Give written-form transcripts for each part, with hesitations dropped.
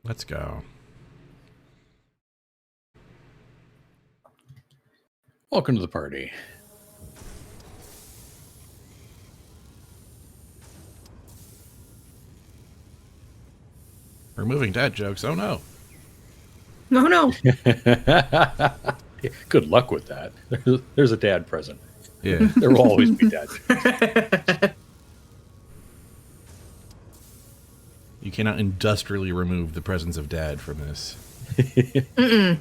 Let's go. Welcome to the party. Removing dad jokes. Oh no. No. Good luck with that. There's a dad present. Yeah. There will always be dad jokes. You cannot industrially remove the presence of dad from this. Mm-mm.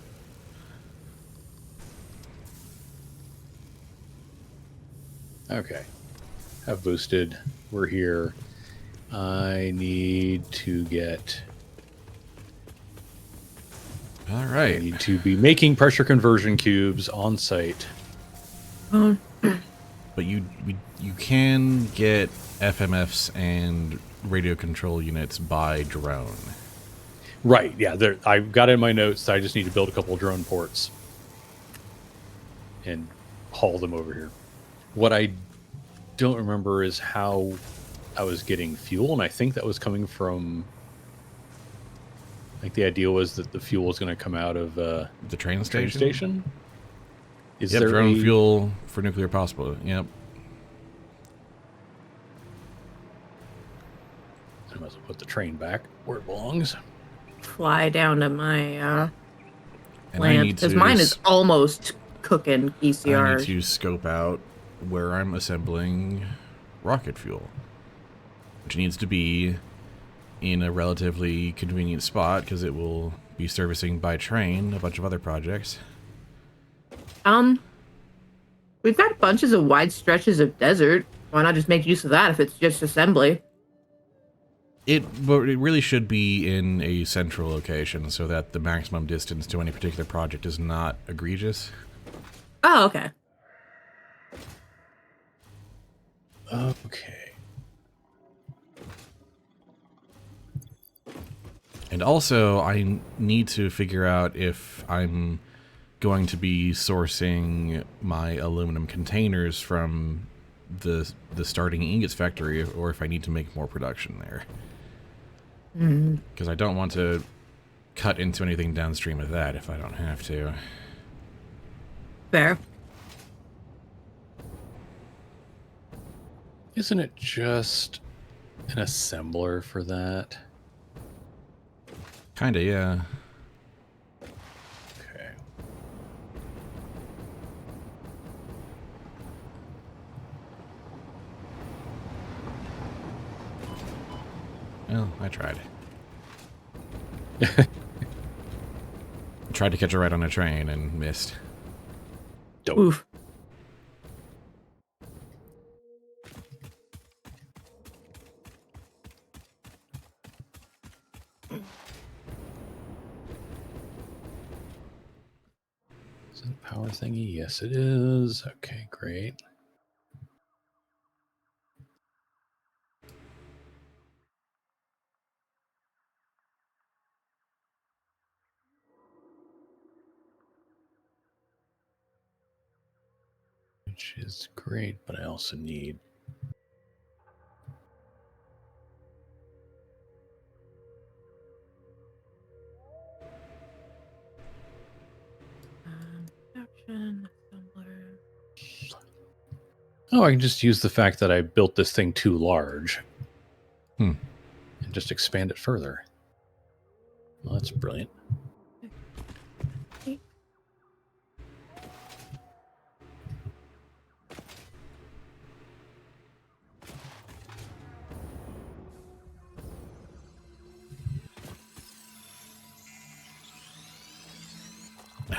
Okay. Have boosted. We're here. I need to get... All I right. need to be making pressure conversion cubes on site. But you can get FMFs and radio control units by drone. Right, yeah. I've got it in my notes. I just need to build a couple of drone ports and haul them over here. What I don't remember is how I was getting fuel, and I think that was coming from... I think the idea was that the fuel was going to come out of The train station? Is Yep, there drone fuel for nuclear possible. Yep. I might as well put the train back where it belongs. Fly down to my And I land need because to mine is almost cooking I ECR. need to scope out where I'm assembling rocket fuel, which needs to be in a relatively convenient spot because it will be servicing by train a bunch of other projects. We've got bunches of wide stretches of desert. Why not just make use of that if it's just assembly? But it really should be in a central location so that the maximum distance to any particular project is not egregious. Oh, okay. Okay. And also, I need to figure out if I'm going to be sourcing my aluminum containers from the starting ingots factory, or if I need to make more production there. Because I don't want to cut into anything downstream of that if I don't have to. Fair. Isn't it just an assembler for that? Kinda, yeah. Okay. Well, I tried. Tried to catch a ride on a train and missed. Dope. Oof. Is it a power thingy? Yes, it is. Okay, great. Which is great, but I also need... Production, assembler. Oh, I can just use the fact that I built this thing too large. Hmm. And just expand it further. Well, that's brilliant.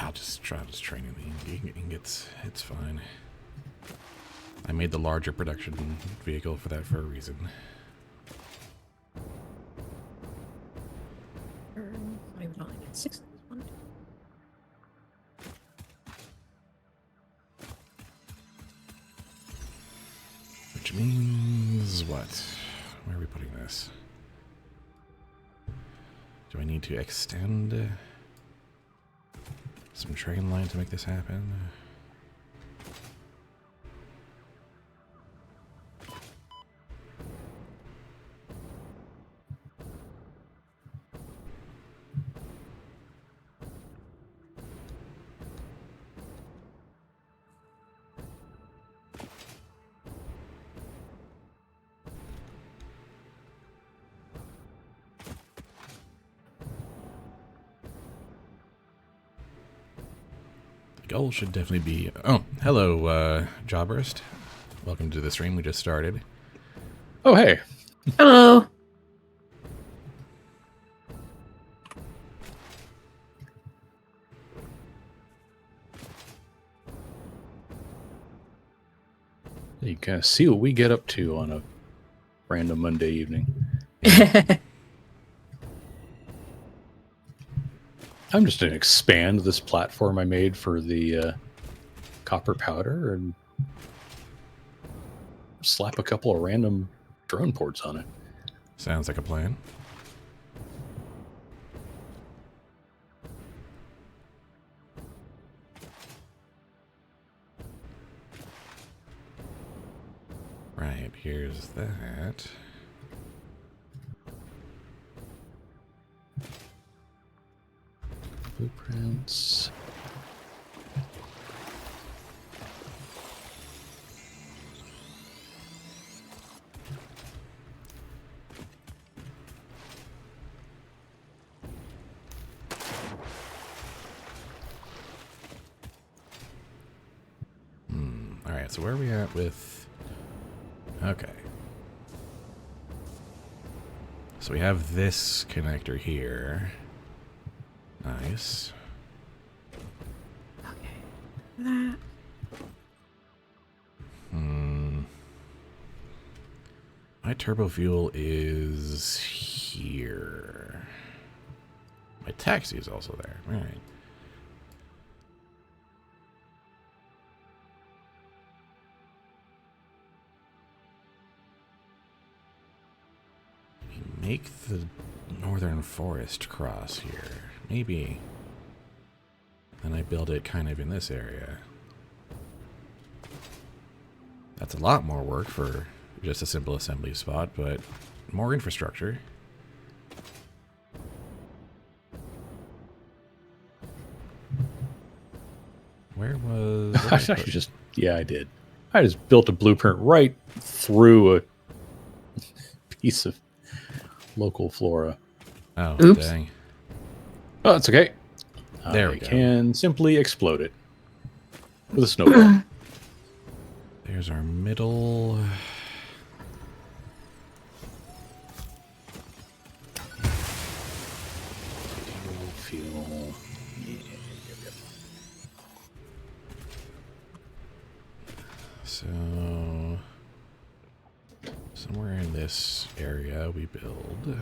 I'll just try this training the ingots. It's fine. I made the larger production vehicle for that for a reason. I would only get 6. Which means what? Where are we putting this? Do I need to extend some train line to make this happen? Goal should definitely be... Oh, hello, Jawburst. Welcome to the stream we just started. Oh, hey. Hello. You can kind of see what we get up to on a random Monday evening. I'm just going to expand this platform I made for the copper powder and slap a couple of random drone ports on it. Sounds like a plan. Right, here's that. Blueprints. All right, so where are we at with... Okay. So we have this connector here. Nice. That. My turbo fuel is here. My taxi is also there. All right. We make the northern forest cross here. Maybe. Then I build it kind of in this area. That's a lot more work for just a simple assembly spot, but more infrastructure. Where was... I actually just, yeah, I did. I just built a blueprint right through a piece of local flora. Oh, Oops. dang. Oh, it's okay. There I we go. can simply explode it with a snowball. There's our middle. Fuel. So somewhere in this area we build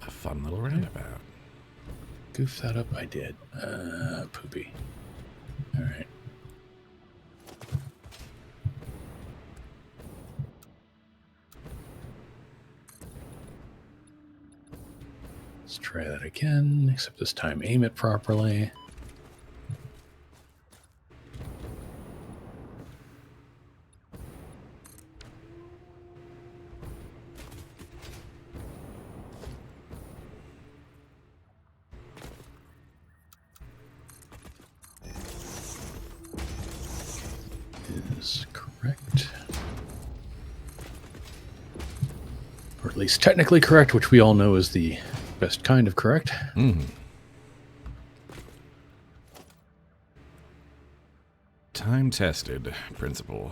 a fun little roundabout. Goof that up, I did. Poopy. All right. Let's try that again, except this time aim it properly. Is correct. Or at least technically correct, which we all know is the best kind of correct. Time-tested principle.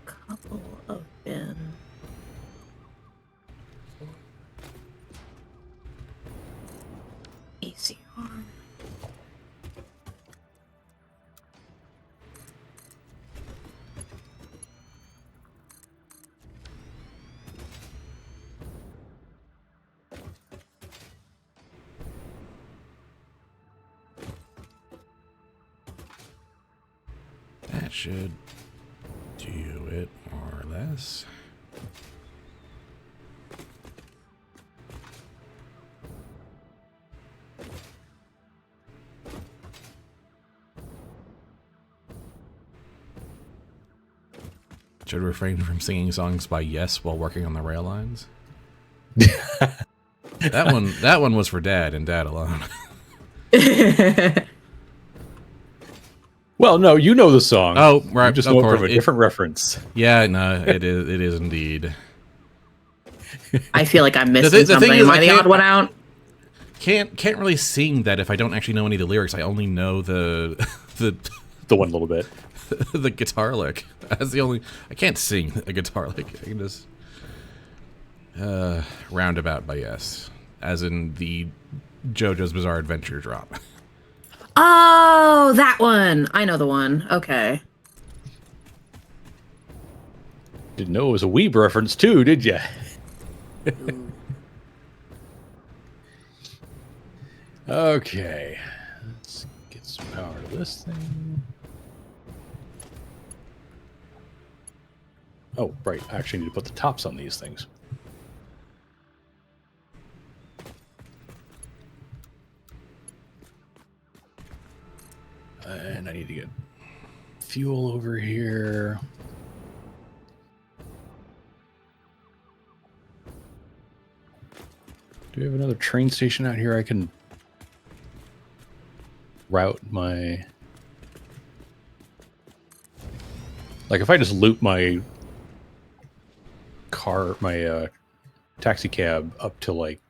Couple of bins. Easy arm. That should do it, more or less. Should refrain from singing songs by Yes while working on the rail lines. That one was for Dad and Dad alone. Well, no, you know the song. Oh, right, You just of know it course. from a different reference. Yeah, no, it is indeed. I feel like I'm missing the something. thing is, Am I I the can't- odd one out? Can't really sing that if I don't actually know any of the lyrics. I only know the The one little bit. the guitar lick. That's the only. I can't sing a guitar lick. I can just roundabout by yes, as in the JoJo's Bizarre Adventure drop. Oh, that one. I know the one. Okay. Didn't know it was a Weeb reference too, did you? Okay. Let's get some power to this thing. Oh, right. I actually need to put the tops on these things. And I need to get fuel over here. Do we have another train station out here I can route my... Like, if I just loop my car, my taxi cab up to, like,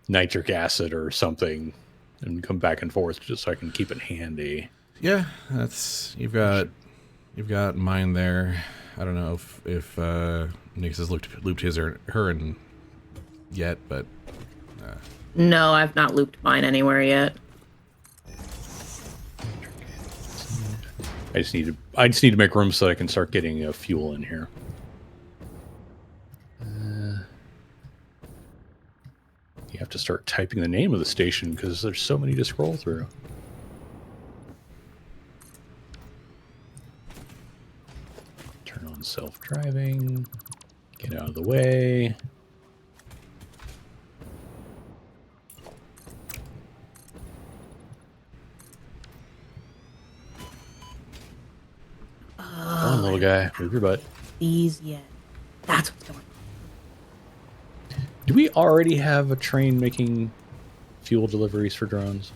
nitric acid or something and come back and forth just so I can keep it handy. Yeah, that's you've got mine there. I don't know if Nix has looped his or her in yet, but No, I've not looped mine anywhere yet. I just need to make room so I can start getting fuel in here. You have to start typing the name of the station because there's so many to scroll through. Turn on self-driving. Get out of the way. Come on, little guy. Move your butt. These yet. That's what's going on. Do we already have a train making fuel deliveries for drones?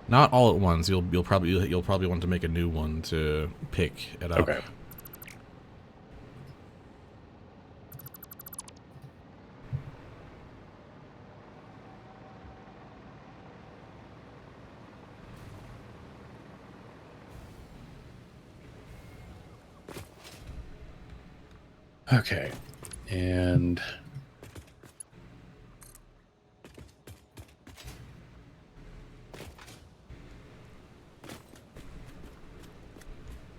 not all at once. You'll probably want to make a new one to pick it up. Okay. Okay. And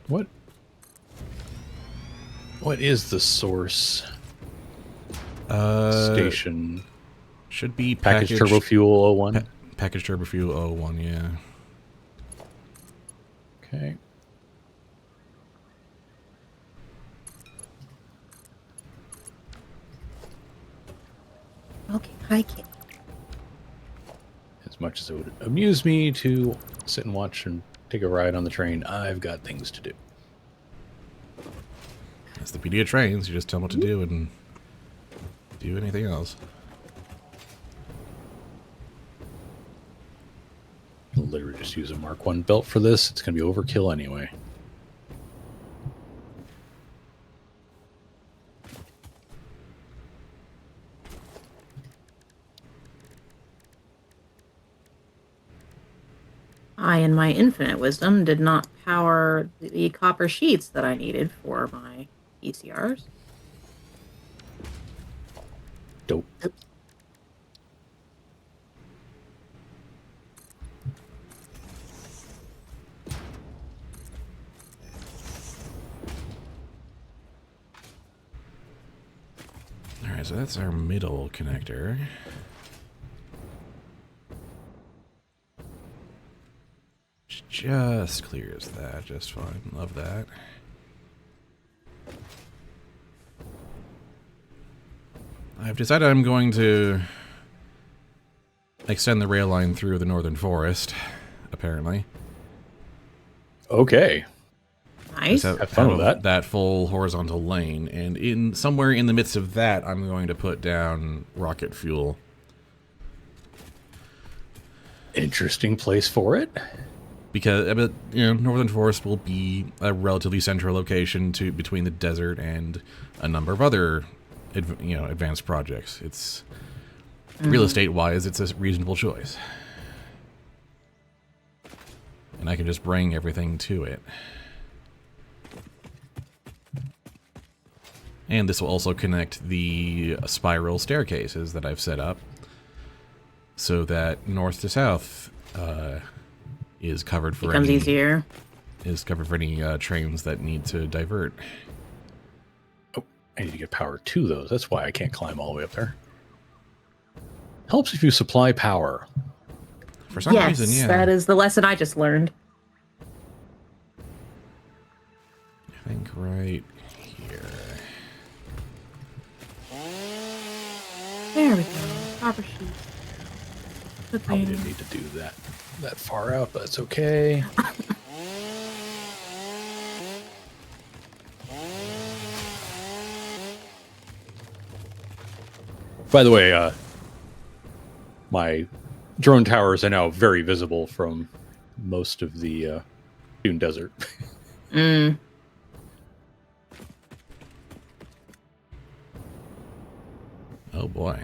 what is the source station? Should be Package Turbo Fuel 01. Package Turbo Fuel 01, yeah. Okay. Okay, hi, kid. As much as it would amuse me to sit and watch and take a ride on the train, I've got things to do. That's the beauty of trains. You just tell them what to do and do anything else. I'll literally just use a Mark 1 belt for this. It's going to be overkill anyway. I, in my infinite wisdom, did not power the copper sheets that I needed for my ECRs. Dope. Alright, so that's our middle connector. Just clears that just fine. Love that. I've decided I'm going to extend the rail line through the northern forest, apparently. Okay. Nice. Have fun with that. That full horizontal lane, and somewhere in the midst of that, I'm going to put down rocket fuel. Interesting place for it. because but, Northern Forest will be a relatively central location between the desert and a number of other advanced projects. It's real estate wise, it's a reasonable choice, and I can just bring everything to it. And this will also connect the spiral staircases that I've set up so that north to south is covered for Becomes easier. Is covered for any trains that need to divert. Oh, I need to get power to those. That's why I can't climb all the way up there. Helps if you supply power. For some reason, yeah. That is the lesson I just learned. I think right here. There we go. Copper sheet. Probably didn't need to do that far out, but it's okay. By the way, my drone towers are now very visible from most of the Dune Desert. Oh boy.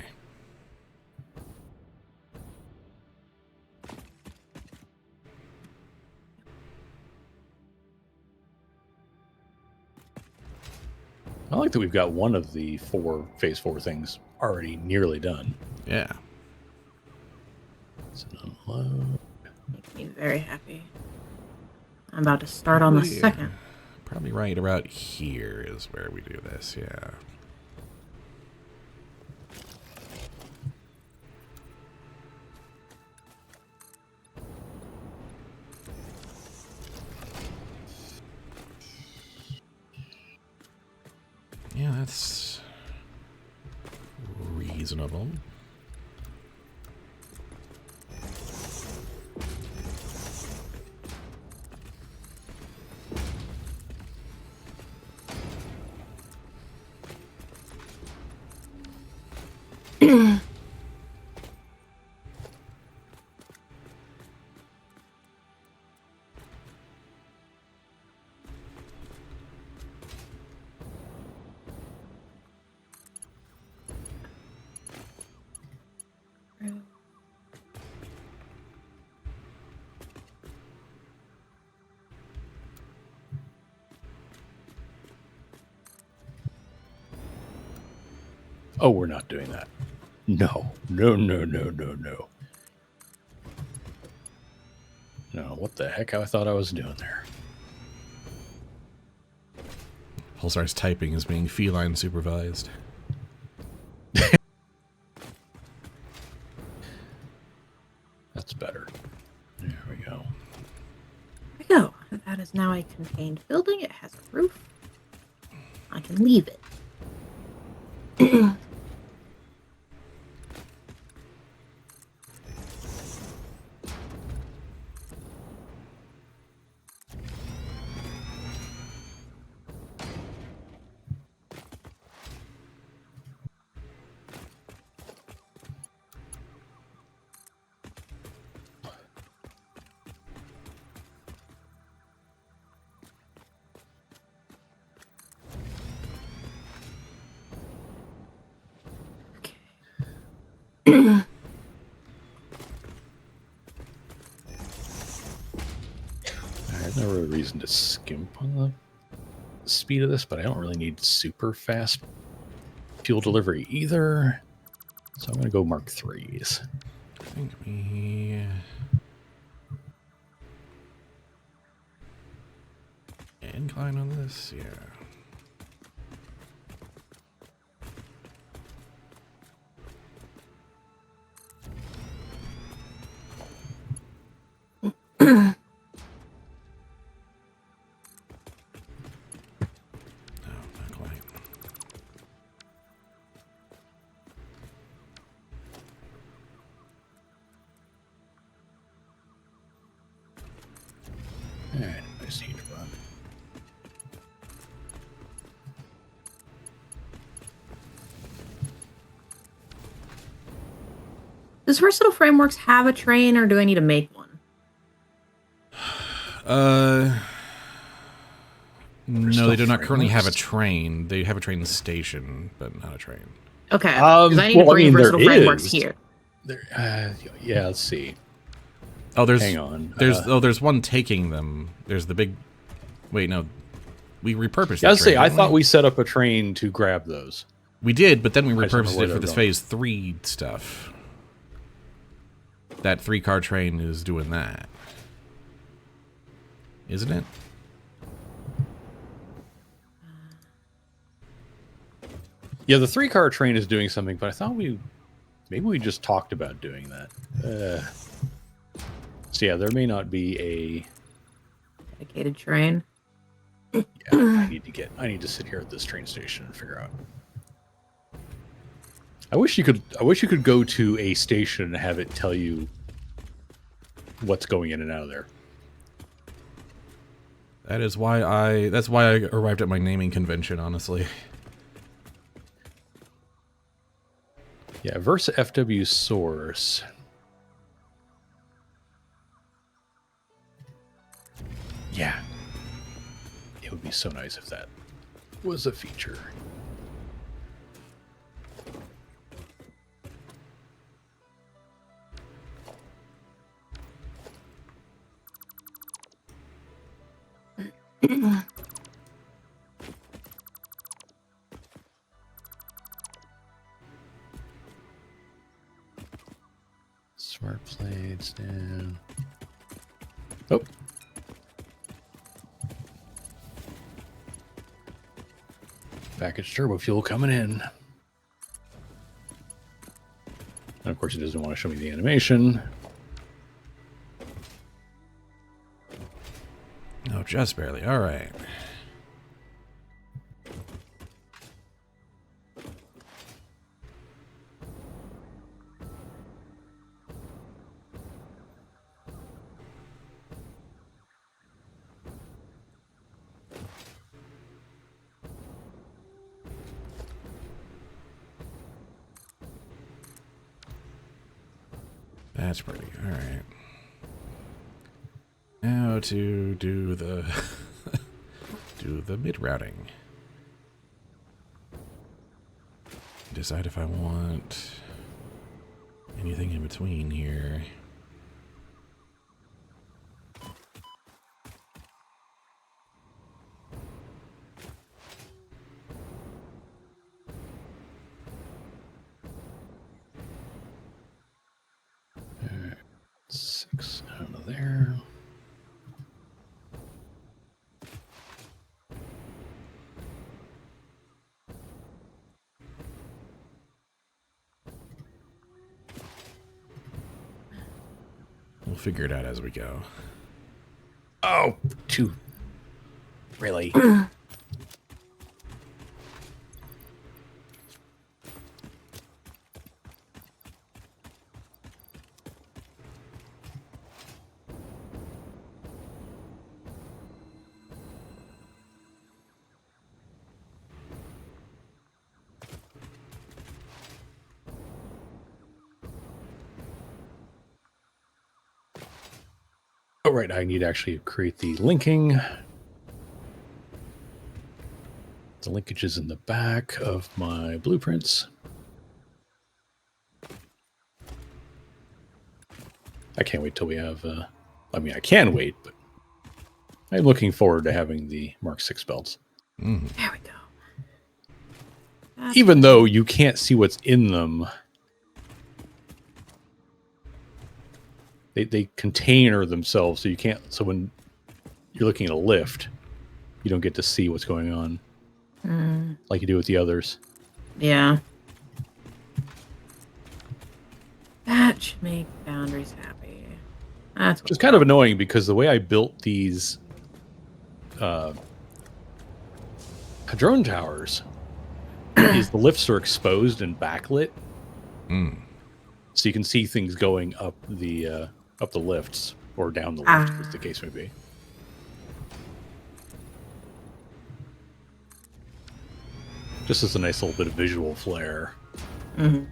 I like that we've got one of the phase 4 things already nearly done. Yeah. So unload. Makes me very happy. I'm about to start on the second. Probably right about here is where we do this, yeah. Yeah, that's reasonable. Oh, we're not doing that. No. No, no, no, no, no. No, what the heck I thought I was doing there. Pulsar's typing is being feline supervised. That's better. There we go. There we go. That is now a contained building. It has a roof. I can leave it. There's no real reason to skimp on the speed of this, but I don't really need super fast fuel delivery either. So I'm going to go Mark 3s. I think we... incline on this? Yeah. Alright, nice heat run. Does Versatile Frameworks have a train, or do I need to make one? No, still they do not currently have a frameworks? train. They have a train station, but not a train. Okay. Because I need to Well, I bring mean, there versatile frameworks is. here. Yeah, let's see. Oh, Hang on. there's one taking them. There's the big. Wait, no, we repurposed. Yeah, That let's see. train, I didn't thought we set up a train to grab those. we did, but then we I just don't know repurposed where it for they're this going. phase 3 stuff. That 3-car train is doing that, isn't it? Yeah, the 3-car train is doing something, but I thought maybe we just talked about doing that. So yeah, there may not be a. Dedicated train. Yeah, I need to sit here at this train station and figure out. I wish you could go to a station and have it tell you what's going in and out of there. That's why I arrived at my naming convention, honestly. Yeah, Versa FW source. Yeah. It would be so nice if that was a feature. Smart plates down. Oh. Package turbo fuel coming in. And of course, it doesn't want to show me the animation. Oh, just barely. All right. That's pretty. All right. Now to do the do the mid routing. Decide if I want anything in between here. Six out of there. We'll figure it out as we go. Oh, two. Really? Oh, right. I need to actually create the linking. The linkage is in the back of my blueprints. I can't wait till we have. I mean, I can wait, but I'm looking forward to having the Mark 6 belts. There we go. Even though you can't see what's in them, they container themselves, so you can't. So when you're looking at a lift, you don't get to see what's going on like you do with the others. Yeah. That should make boundaries happy. That's Which is kind of annoying because the way I built these drone towers is the lifts are exposed and backlit, so you can see things going up the lifts or down the lift, as the case may be. Just as a nice little bit of visual flair. Mm-hmm.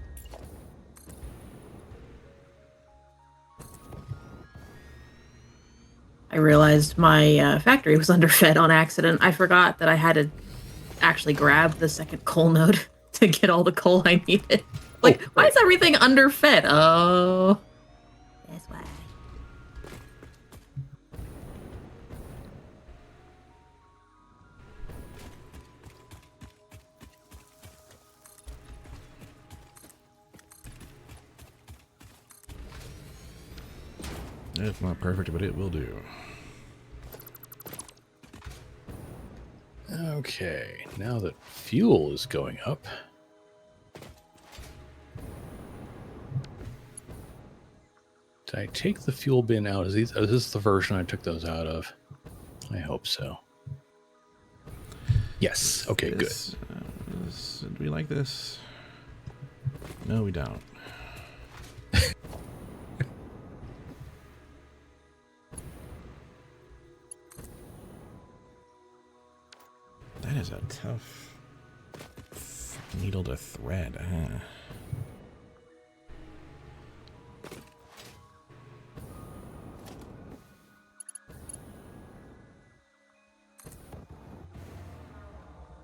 I realized my factory was underfed on accident. I forgot that I had to actually grab the second coal node to get all the coal I needed. Like, why is everything underfed? Oh, that's why. It's not perfect, but it will do. Okay, now that fuel is going up. Did I take the fuel bin out? Is this the version I took those out of? I hope so. Yes. Okay, good. Do we like this? No, we don't. That is a tough needle to thread.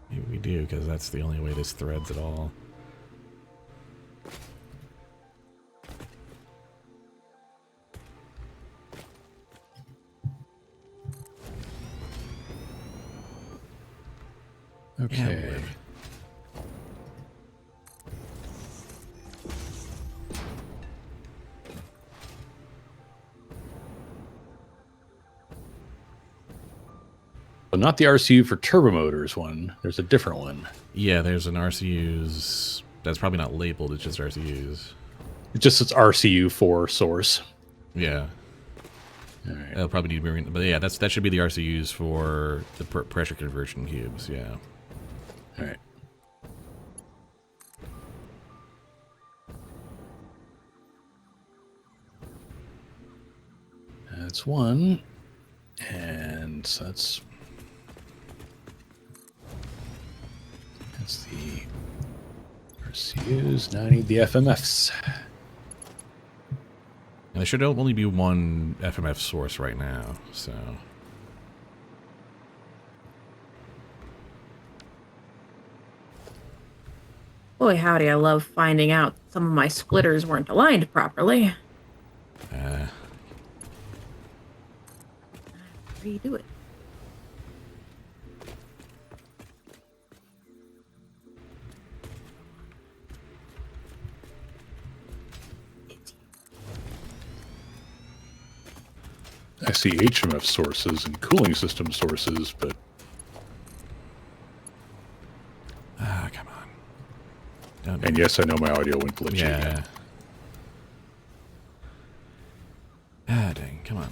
Maybe we do, because that's the only way this threads at all. Okay. Yeah, But not the RCU for turbo motors one. There's a different one. yeah, there's an RCU's that's probably not labeled, it's just RCU's. It just says RCU for source. Yeah. All right. It'll probably need to be, but yeah, that should be the RCUs for the pressure conversion cubes, yeah. All right. That's one. And so that's the RCUs. Now I need the FMFs. And there should only be one FMF source right now, so. Boy, howdy, I love finding out some of my splitters weren't aligned properly. Redo it. I see HMF sources and cooling system sources, but Come on. Don't and yes, I know my audio went glitchy. yeah. Dang, come on.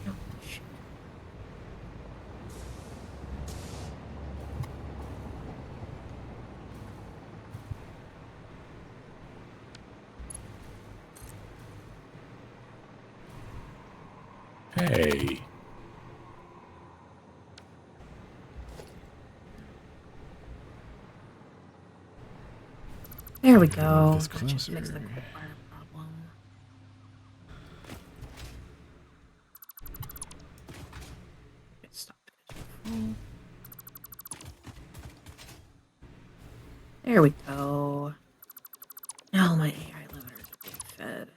Oh, shit. Hey. There we go. This That just fixed the closer. coal fire problem. It stopped it. There we go. Now my AI limiters are being fed.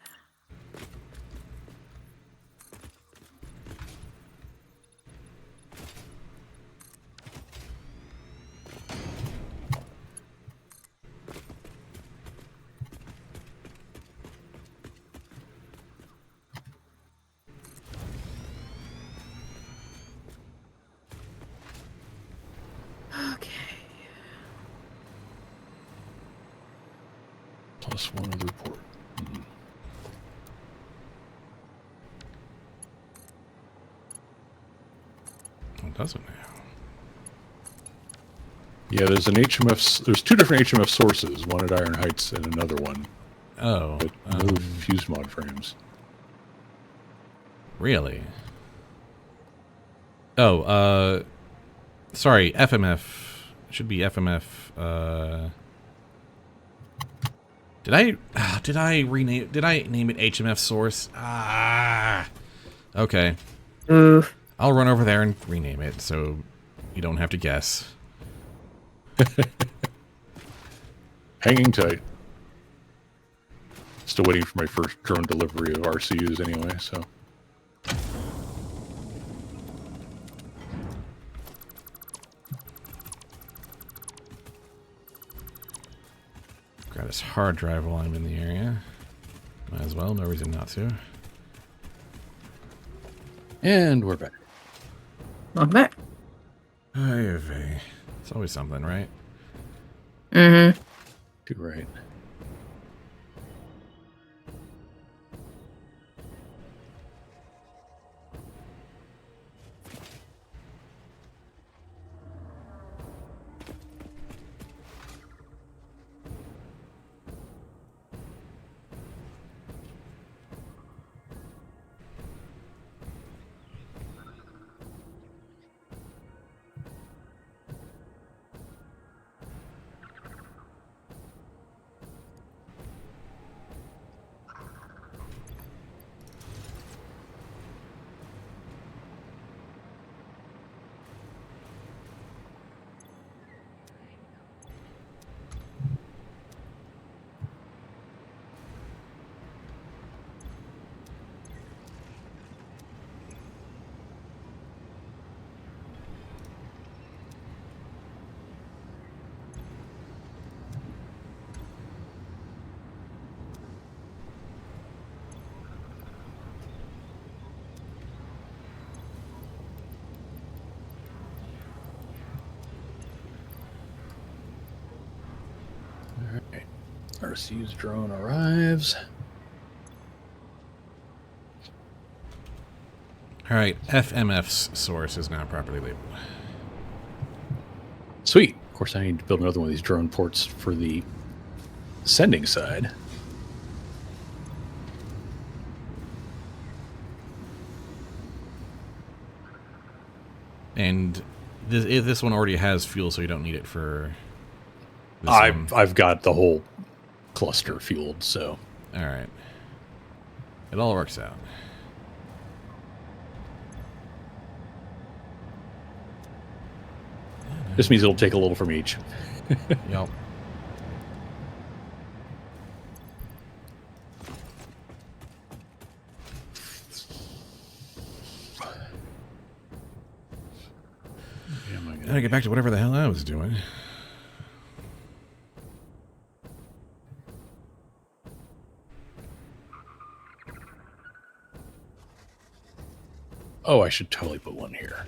Okay. Plus one other port. It doesn't now. Yeah, there's an HMF. There's two different HMF sources. One at Iron Heights and another one. Oh, But no fuse mod frames. really? Oh, sorry, FMF. It should be FMF, did I name it HMF source? Okay. Oof. I'll run over there and rename it so you don't have to guess. Hanging tight. Still waiting for my first drone delivery of RCUs anyway, so. Grab this hard drive while I'm in the area. Might as well, no reason not to. And we're back. Welcome back. It's always something, right? Mm-hmm. Too right. Alright. RCU's drone arrives. Alright, FMF's source is now properly labeled. Sweet. Of course, I need to build another one of these drone ports for the sending side. And this one already has fuel, so you don't need it for this one. I've got the whole cluster fueled, so Alright. It all works out. this means it'll take a little from each. Yep. Gotta get back to whatever the hell I was doing. Oh, I should totally put one here.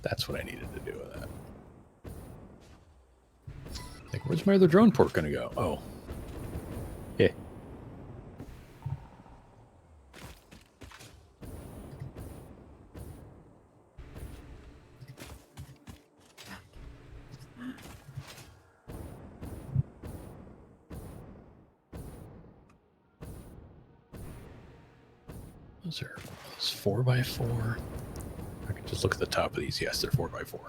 That's what I needed to do with that. Like, where's my other drone port gonna go? Oh. Yeah. Those are 4x4. I can just look at the top of these. Yes, they're 4x4.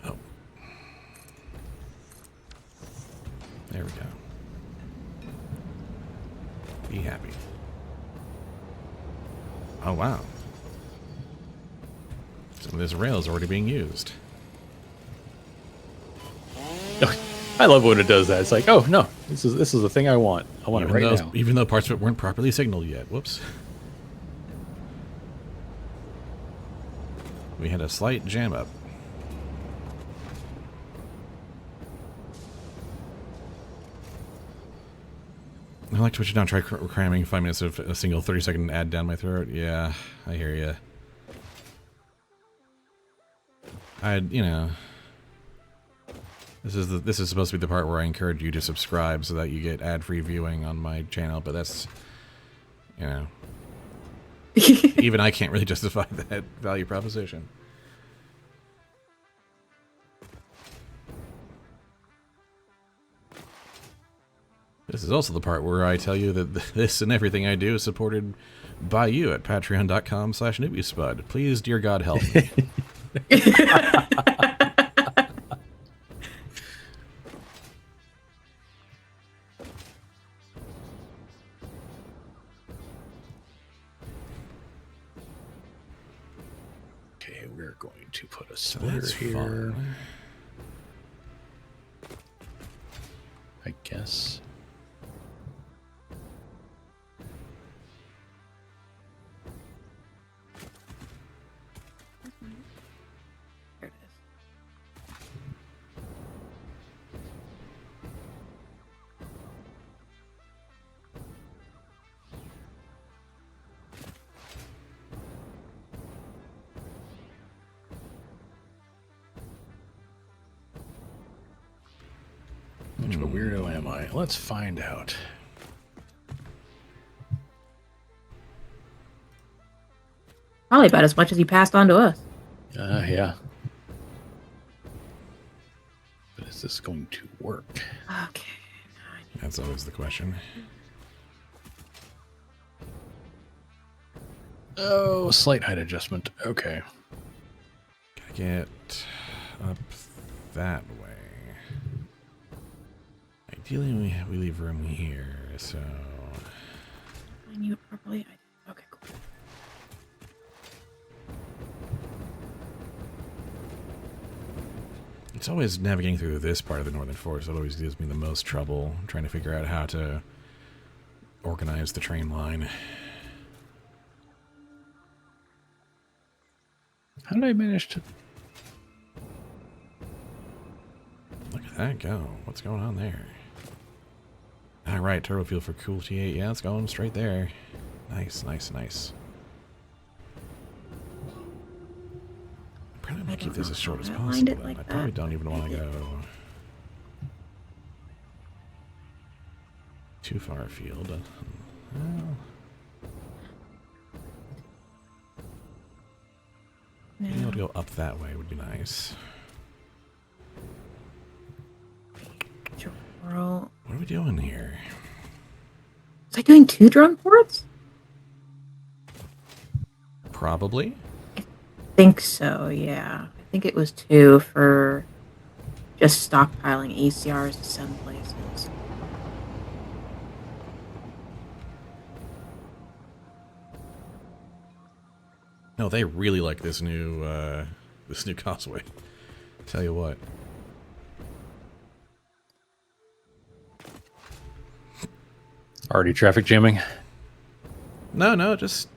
Oh. There we go. Be happy. Oh, wow. Some of this rail is already being used. I love when it does that. It's like, oh no, this is the thing I want. I want it right now. Even though parts of it weren't properly signaled yet. Whoops. We had a slight jam up. I like Twitch now. Try cramming 5 minutes of a single 30-second ad down my throat. Yeah, I hear you. You know, this is supposed to be the part where I encourage you to subscribe so that you get ad-free viewing on my channel, but that's, you know, even I can't really justify that value proposition. This is also the part where I tell you that this and everything I do is supported by you at patreon.com/newbiespud. Please, dear God, help me. splitter that's here. fun. I guess. There it is. Which of a weirdo am I? Let's find out. Probably about as much as he passed on to us. Yeah. But is this going to work? Okay. That's always the question. Oh, slight height adjustment. Okay. Gotta get up that way. Ideally, we leave room here, so... I knew it properly. Okay, cool. It's always navigating through this part of the Northern Forest that always gives me the most trouble, trying to figure out how to organize the train line. How did I manage to... Look at that go. What's going on there? Alright, turbo fuel for Cool T8. Yeah, it's going straight there. Nice, nice, nice. Probably I'm gonna keep this as short as I possible. lined it Then. like I probably that. don't even want to go too far afield. Well, being able to go up that way would be nice. Girl. What are we doing here? Was I doing 2 drone ports? Probably. I think so, yeah. I think it was 2 for just stockpiling ACRs to some places. No, they really like this new causeway. Tell you what. Already traffic jamming? No, just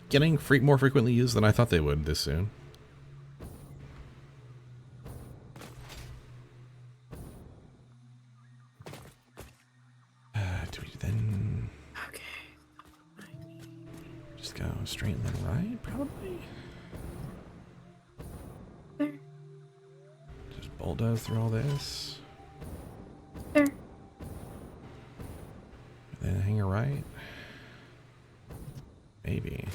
getting more frequently used than I thought they would this soon. Do we then Okay. just go straight and then right? Probably. There. Just bulldoze through all this. There. Then hang a right. Maybe.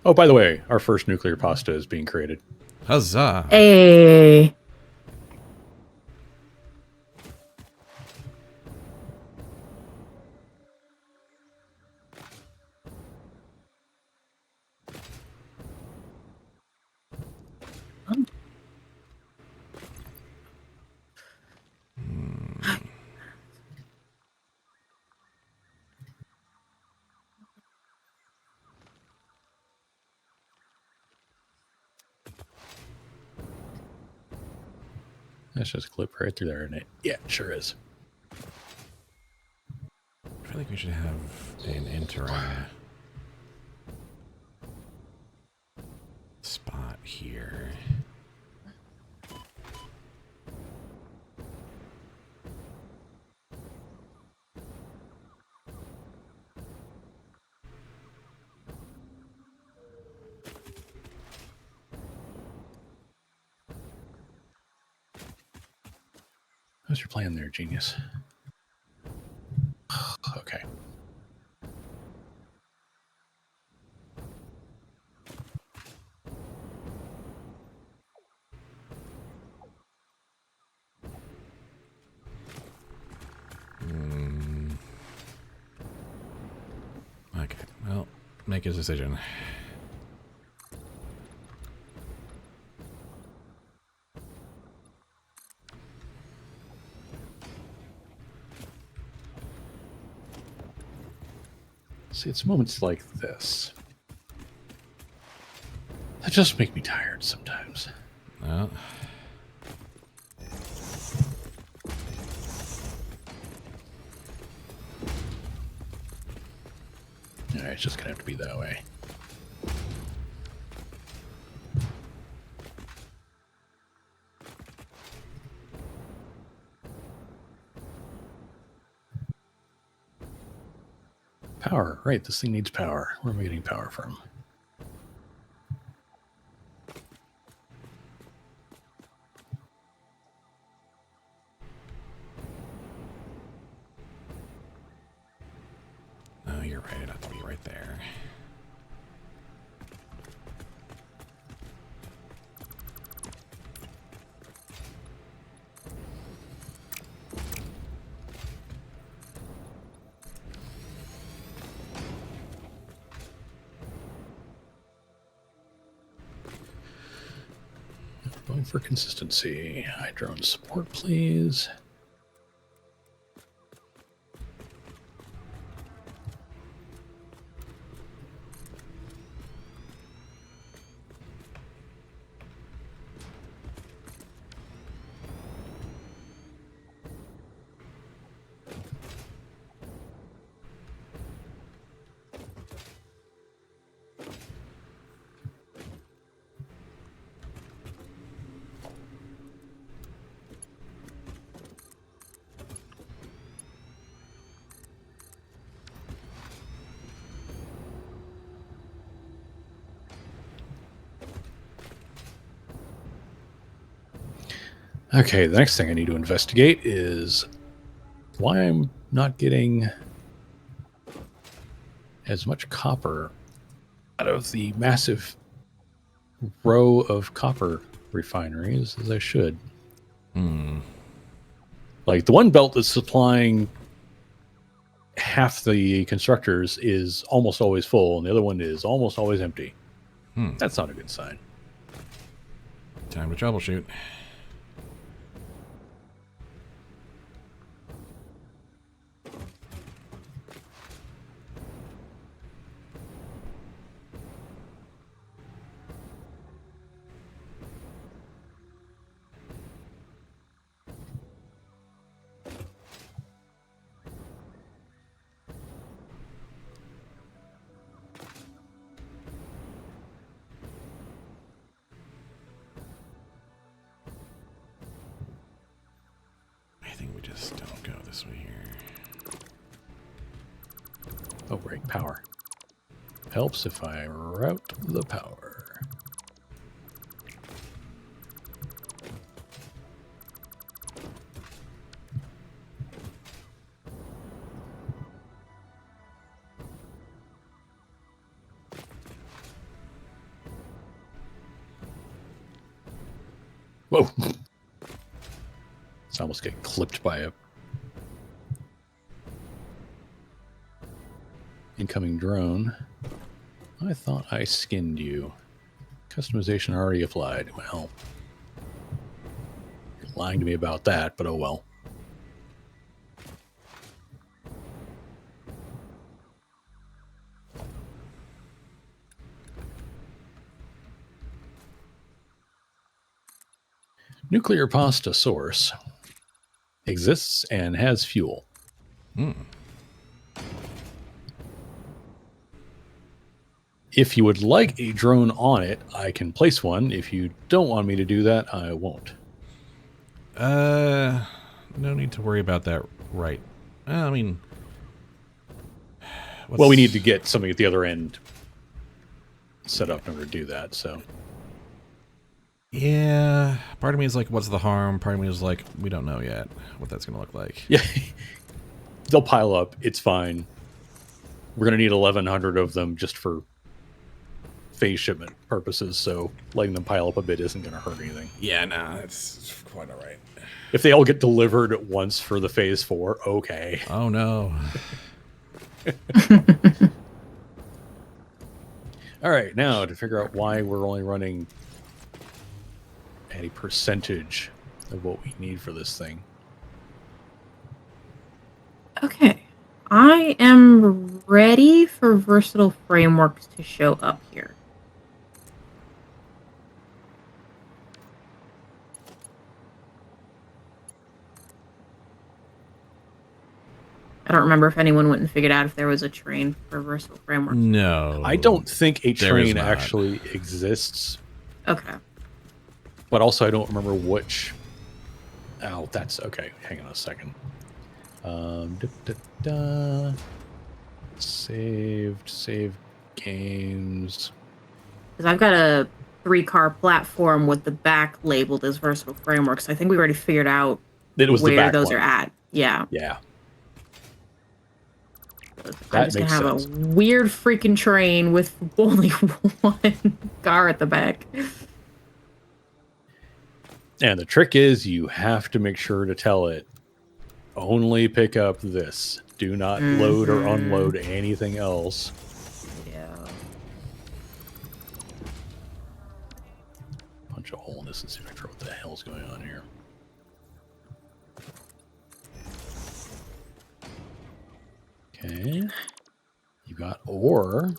Oh, by the way, our first nuclear pasta is being created. Huzzah! Hey. That's just a clip right through there, isn't it? Yeah, it sure is. I feel like we should have an interim spot here. What's your plan there, genius? Okay. Okay, well, make a decision. See, it's moments like this that just make me tired sometimes. Well, Alright, it's just gonna have to be that way. Power. Right, this thing needs power. Where am I getting power from? no, you're right. It ought to be right there. Going for consistency. High drone support, please. Okay, the next thing I need to investigate is why I'm not getting as much copper out of the massive row of copper refineries as I should. Like the one belt that's supplying half the constructors is almost always full, and the other one is almost always empty. That's not a good sign. Time to troubleshoot. I think we just don't go this way here. Oh, right, power. Helps if I route the power. Whoa! It's almost getting clipped by a incoming drone. I thought I skinned you. Customization already applied. Well, you're lying to me about that, but oh well. Nuclear pasta source exists and has fuel. If you would like a drone on it, I can place one. If you don't want me to do that, I won't. No need to worry about that, right? I mean, Well, we need to get something at the other end set up in order to do that, so. Yeah, part of me is like, what's the harm? Part of me is like, we don't know yet what that's going to look like. Yeah, they'll pile up. It's fine. We're going to need 1,100 of them just for phase shipment purposes, so letting them pile up a bit isn't going to hurt anything. Yeah, no, it's quite all right. If they all get delivered at once for the phase 4, okay. Oh, no. All right, now to figure out why we're only running a percentage of what we need for this thing. Okay. I am ready for versatile frameworks to show up here. I don't remember if anyone went and figured out if there was a train for versatile frameworks. No. I don't think a There is train not. actually exists, Okay. but also I don't remember which. Oh, that's okay. Hang on a second. Save games. Because I've got a 3-car platform with the back labeled as versatile frameworks. I think we already figured out It was the where back those one. are at. Yeah. Yeah, I'm that just gonna makes have sense. a weird freaking train with only one car at the back. And the trick is you have to make sure to tell it, only pick up this. Do not load or unload anything else. Yeah. Punch a hole in this and see if I can figure out what the hell's going on here. Okay. You got ore.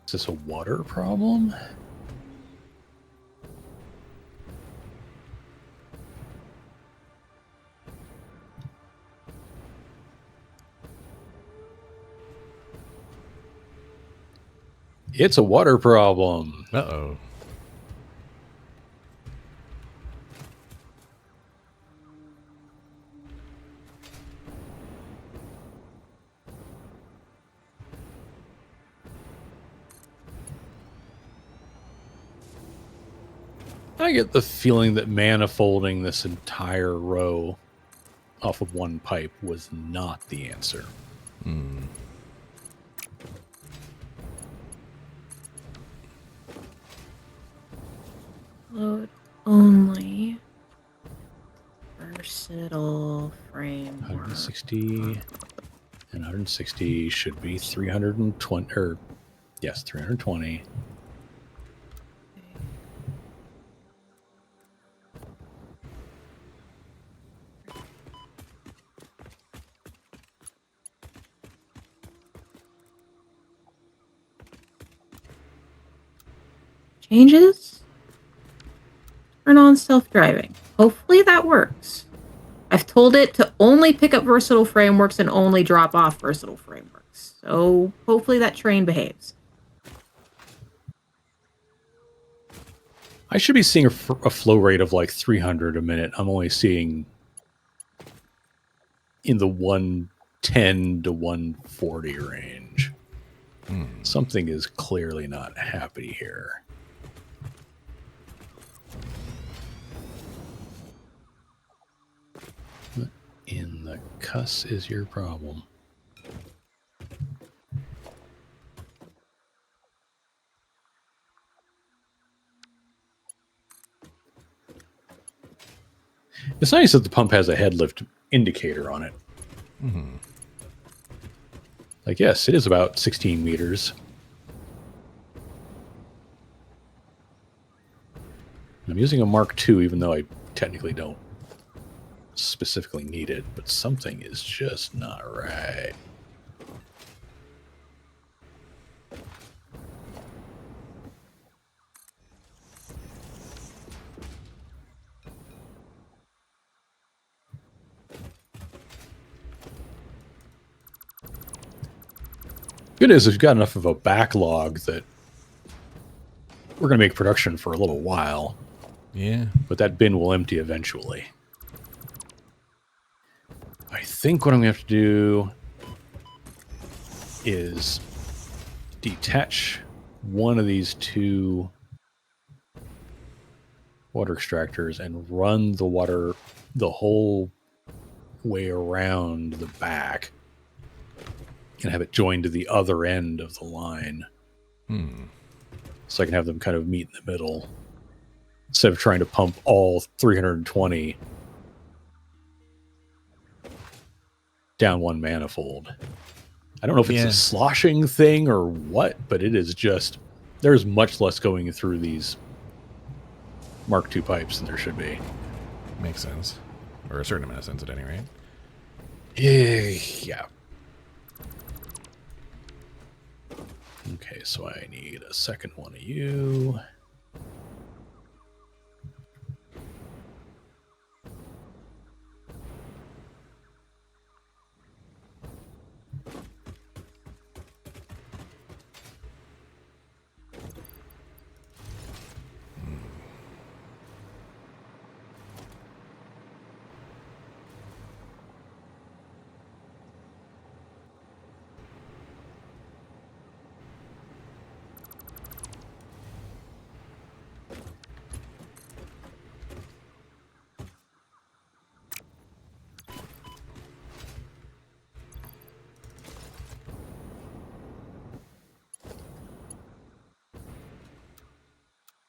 Is this a water problem? It's a water problem. Uh-oh. I get the feeling that manifolding this entire row off of one pipe was not the answer. Load only versatile framework. 160 and 160 should be 320, or yes, 320. Changes? Turn on self-driving. Hopefully that works. I've told it to only pick up versatile frameworks and only drop off versatile frameworks. So hopefully that train behaves. I should be seeing a flow rate of like 300 a minute. I'm only seeing in the 110 to 140 range. Something is clearly not happy here. What in the cuss is your problem? It's nice that the pump has a headlift indicator on it. Like, yes, it is about 16 meters. I'm using a Mark II, even though I technically don't specifically need it, but something is just not right. Good is we've got enough of a backlog that we're going to make production for a little while, Yeah. but that bin will empty eventually. I think what I'm going to have to do is detach one of these two water extractors and run the water the whole way around the back and have it joined to the other end of the line. So I can have them kind of meet in the middle instead of trying to pump all 320 down one manifold. I don't know if it's a sloshing thing or what, but it is just, there's much less going through these Mark II pipes than there should be. Makes sense. Or a certain amount of sense at any rate. Yeah. Okay, so I need a second one of you.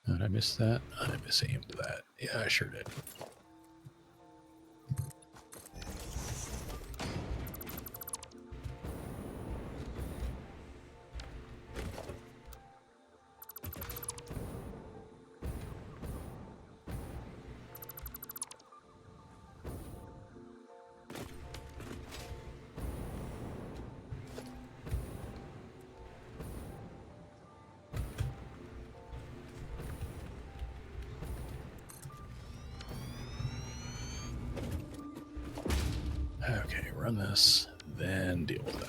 Did I miss that? I misaimed that. Yeah, I sure did. Okay, run this, then deal with that.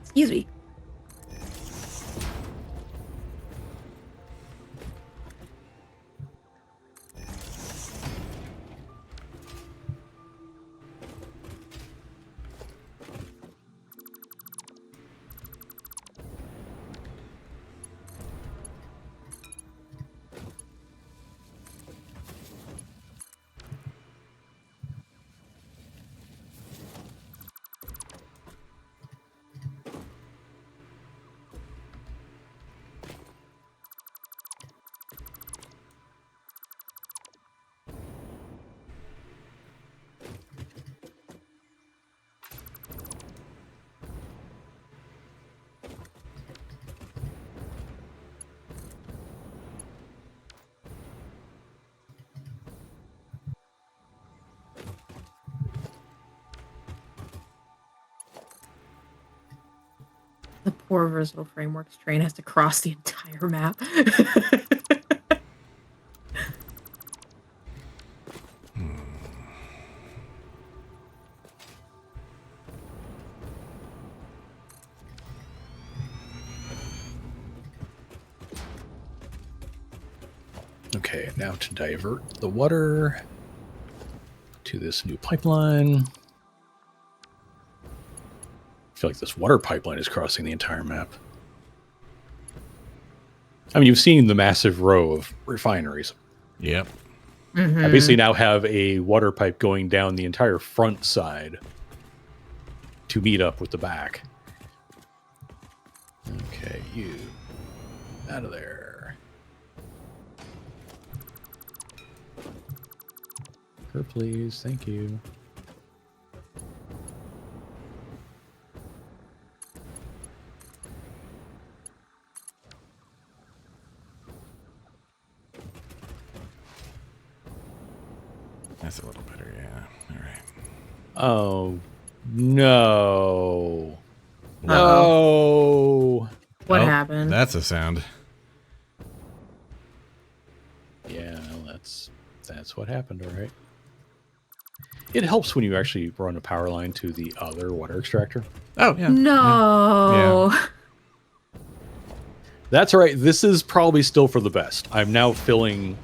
Excuse me. The poor versatile frameworks train has to cross the entire map. Okay, now to divert the water to this new pipeline. I feel like this water pipeline is crossing the entire map. I mean, you've seen the massive row of refineries. Yep. I basically now have a water pipe going down the entire front side to meet up with the back. Okay, you out of there. Her, please. Thank you. That's a little better, yeah. All right. Oh, no. Uh-oh. No. What Oh, happened? That's a sound. Yeah, well, that's what happened, all right. It helps when you actually run a power line to the other water extractor. Oh, yeah. No. Yeah. That's all right. This is probably still for the best. I'm now filling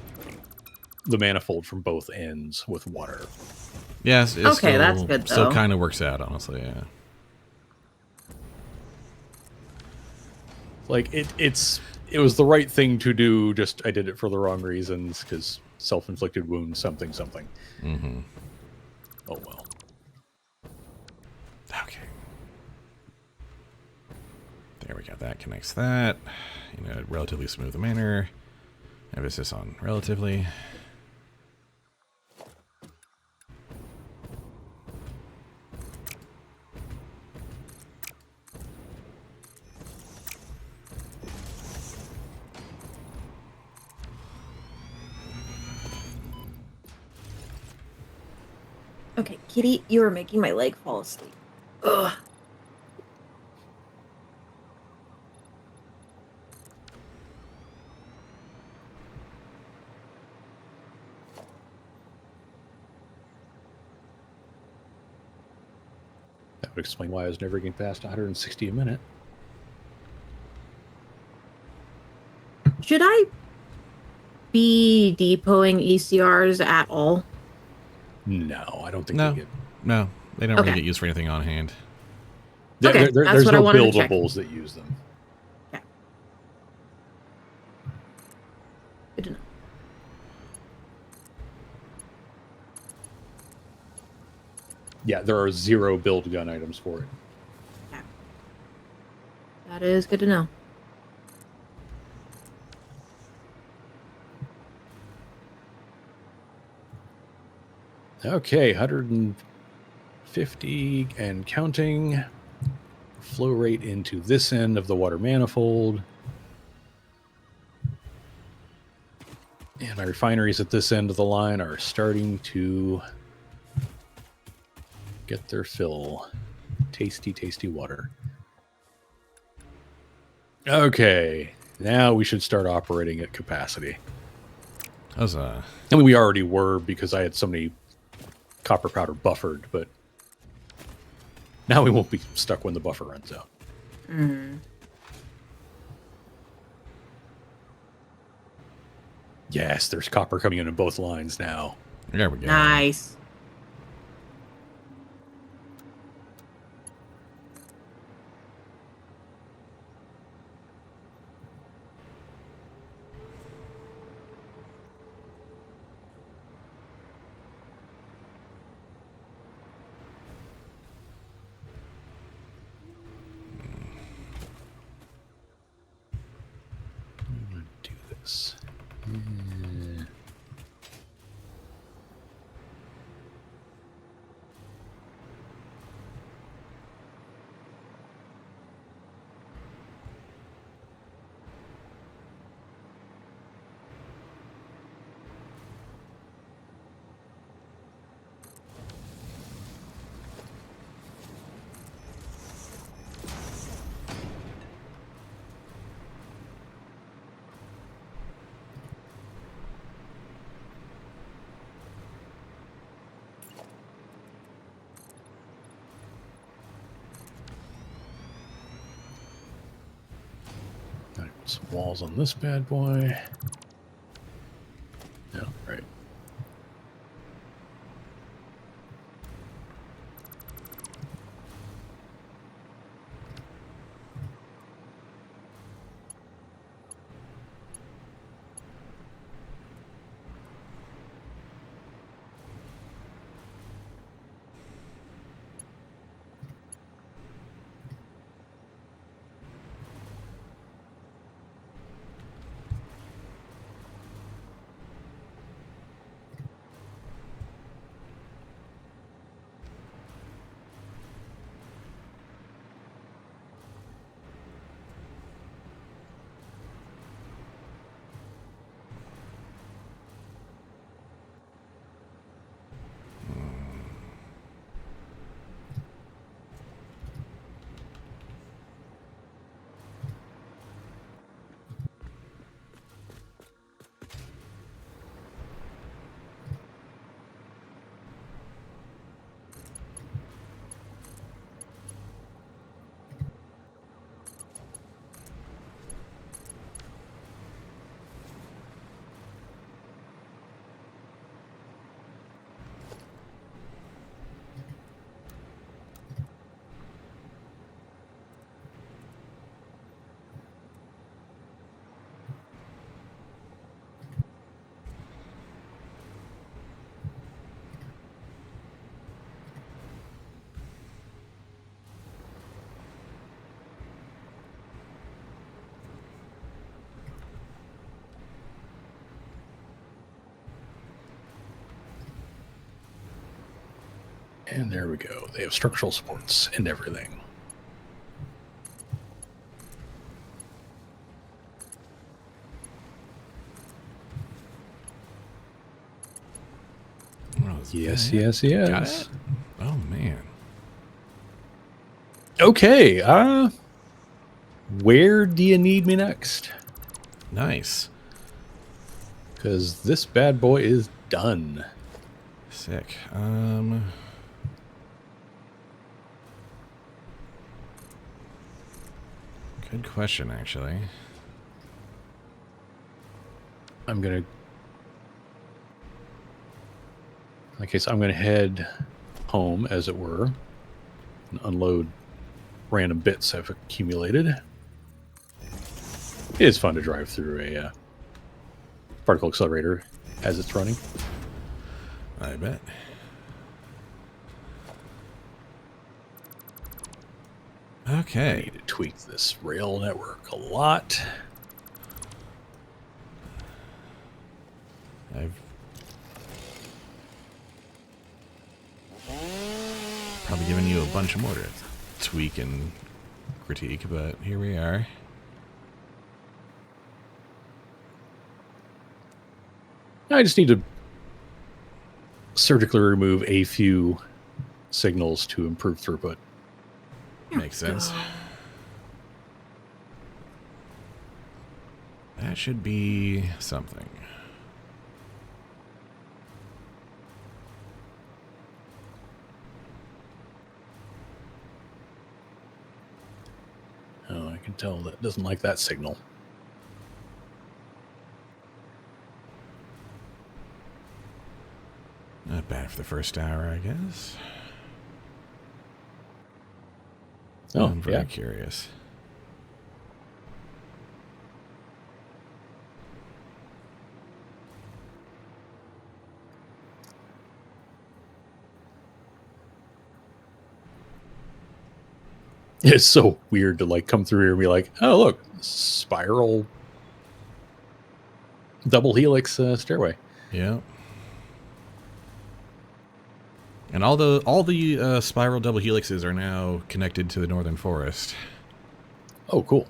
the manifold from both ends with water. Yes, it Okay, that's good, Still though. kind of works out, honestly, yeah. Like it was the right thing to do. Just I did it for the wrong reasons because self-inflicted wounds, something. Mm-hmm. Oh well. Okay. There we go. That connects that in a relatively smooth manner. Emphasis on relatively. Okay, Kitty, you are making my leg fall asleep. Ugh. That would explain why I was never getting past 160 a minute. Should I be depoting ECRs at all? No, I don't think No, they get. no, they don't really Okay. get used for anything on hand. Okay, that's There's what I no wanted to check. buildables that use them. Okay. Good to know. Yeah, there are 0 build gun items for it. Okay. That is good to know. Okay, 150 and counting. Flow rate into this end of the water manifold. And my refineries at this end of the line are starting to get their fill. Tasty, tasty water. Okay, now we should start operating at capacity. That was I mean, we already were because I had so many copper powder buffered, but now we won't be stuck when the buffer runs out. Mm. Yes, there's copper coming in both lines now. there we go. Nice. I'm going to do this. All right, some walls on this bad boy. No, right. And there we go. They have structural supports and everything. What is Yes, Yeah, yes, Got yes. it? Oh, man. Okay, where do you need me next? Nice. Because this bad boy is done. Sick. Good question, actually. I'm gonna, okay, so I'm gonna head home, as it were, and unload random bits I've accumulated. It is fun to drive through a particle accelerator as it's running. I bet. I Okay. need to tweak this rail network a lot. I've probably given you a bunch more to tweak and critique, but here we are. I just need to surgically remove a few signals to improve throughput. Makes sense. That should be something. Oh, I can tell that it doesn't like that signal. Not bad for the first hour, I guess. Oh, I'm very yeah. curious. It's so weird to like come through here and be like, oh, look, spiral double helix stairway. Yeah. And all the spiral double helixes are now connected to the northern forest. Oh, cool.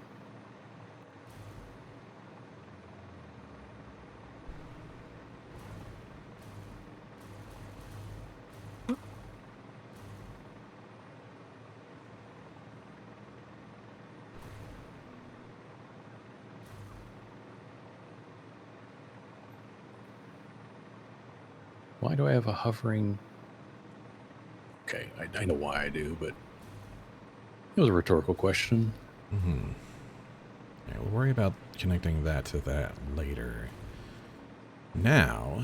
Why do I have a hovering? Okay, I know why I do, but it was a rhetorical question. Yeah, we'll worry about connecting that to that later. Now,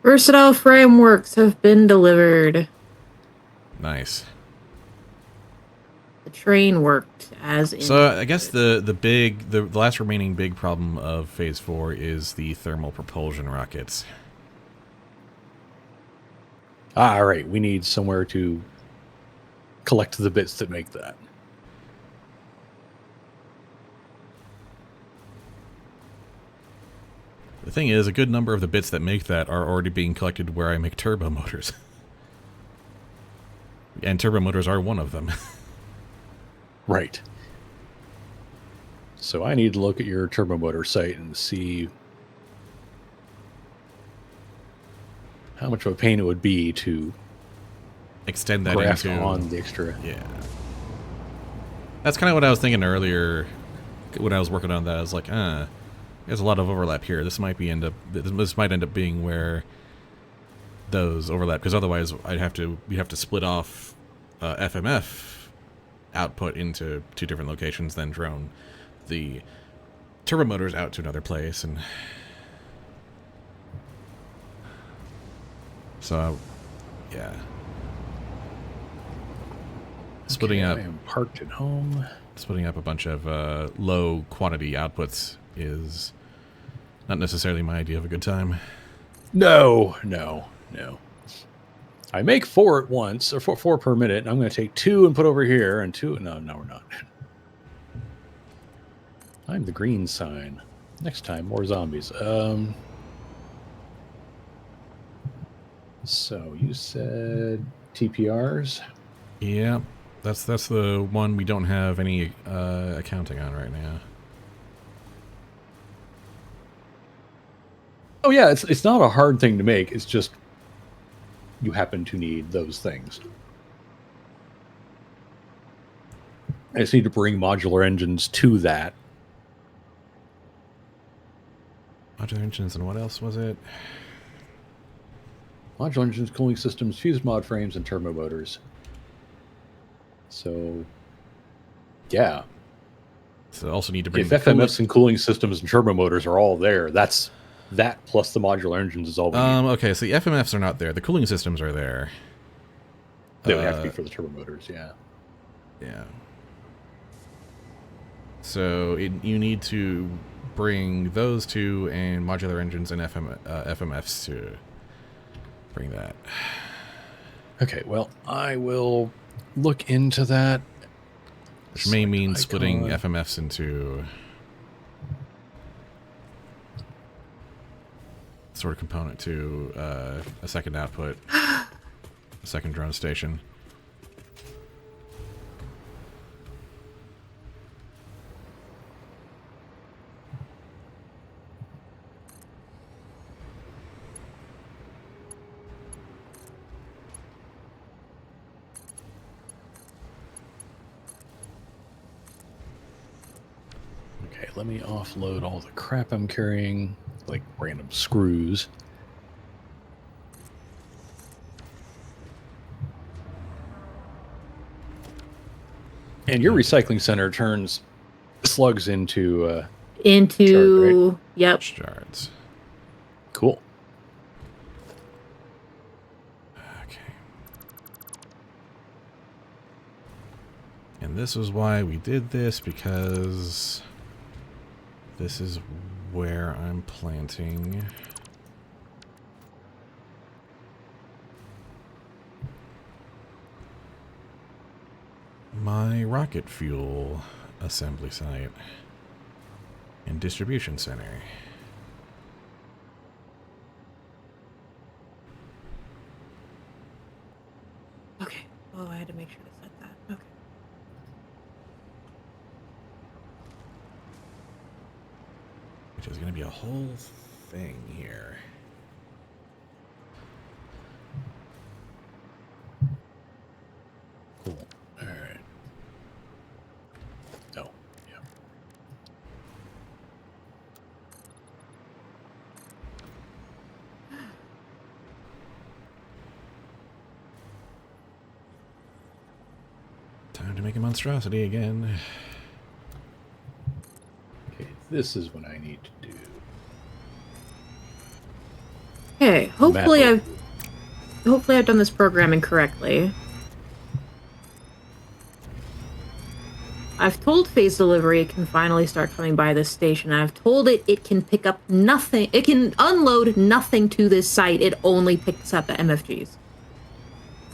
Versatile frameworks have been delivered. nice. The train worked as in. So I guess the last remaining big problem of Phase 4 is the thermal propulsion rockets. All right, we need somewhere to collect the bits that make that. The thing is, a good number of the bits that make that are already being collected where I make turbo motors. And turbo motors are one of them. Right. So I need to look at your turbo motor site and see how much of a pain it would be to Extend that graft into... on the extra. Yeah. That's kind of what I was thinking earlier when I was working on that. I was like, there's a lot of overlap here. This might end up being where those overlap, because otherwise we'd have to split off FMF output into two different locations, then drone the turbo motors out to another place, and so yeah. Splitting Okay, up I am parked at home. Splitting up a bunch of low quantity outputs is not necessarily my idea of a good time. No. I make 4 at once, or 4 per minute, and I'm going to take 2 and put over here, and 2... No, we're not. I'm the green sign. Next time, more zombies. So, you said TPRs? Yeah, that's the one we don't have any accounting on right now. Oh yeah, it's not a hard thing to make. It's just you happen to need those things. I just need to bring modular engines to that. Modular engines, and what else was it? Modular engines, cooling systems, fused mod frames, and turbo motors. So, yeah. So I also need to bring If FMFs and cooling systems and turbo motors are all there, that's that plus the modular engines is all we need. Okay, so the FMFs are not there. The cooling systems are there. They would have to be for the turbo motors, yeah. Yeah. So you need to bring those two and modular engines and FMFs to bring that. Okay, well, I will look into that. Which may mean splitting FMFs into sort of component to a second output, a second drone station. Okay, let me offload all the crap I'm carrying, like random screws. And your recycling center turns slugs into Into Shard, yep. Shards. cool. Okay. And this was why we did this, because this is where I'm planting my rocket fuel assembly site and distribution center. Okay. Oh, I had to make sure to set that. Okay. Which is going to be a whole thing here. Cool. All right. Oh, yeah. Time to make a monstrosity again. Okay, this is what I need to do. Okay. Hopefully Map I've done this programming correctly. I've told Phase Delivery it can finally start coming by this station. I've told it it can pick up nothing. It can unload nothing to this site. It only picks up the MFGs.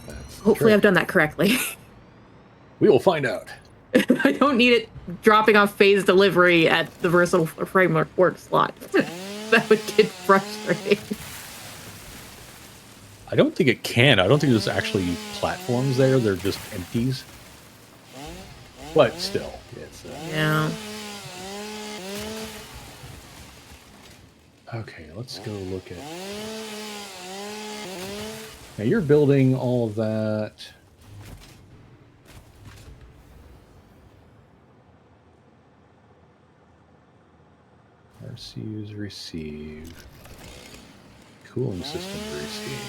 That's the Hopefully trick. I've done that correctly. We will find out. I don't need it dropping off Phase Delivery at the versatile framework work slot. That would get frustrating. I don't think it can. I don't think there's actually platforms there. They're just empties. But still, it's Yeah. okay. Let's go look at. Now you're building all of that. RCUs receive. Cooling system receive.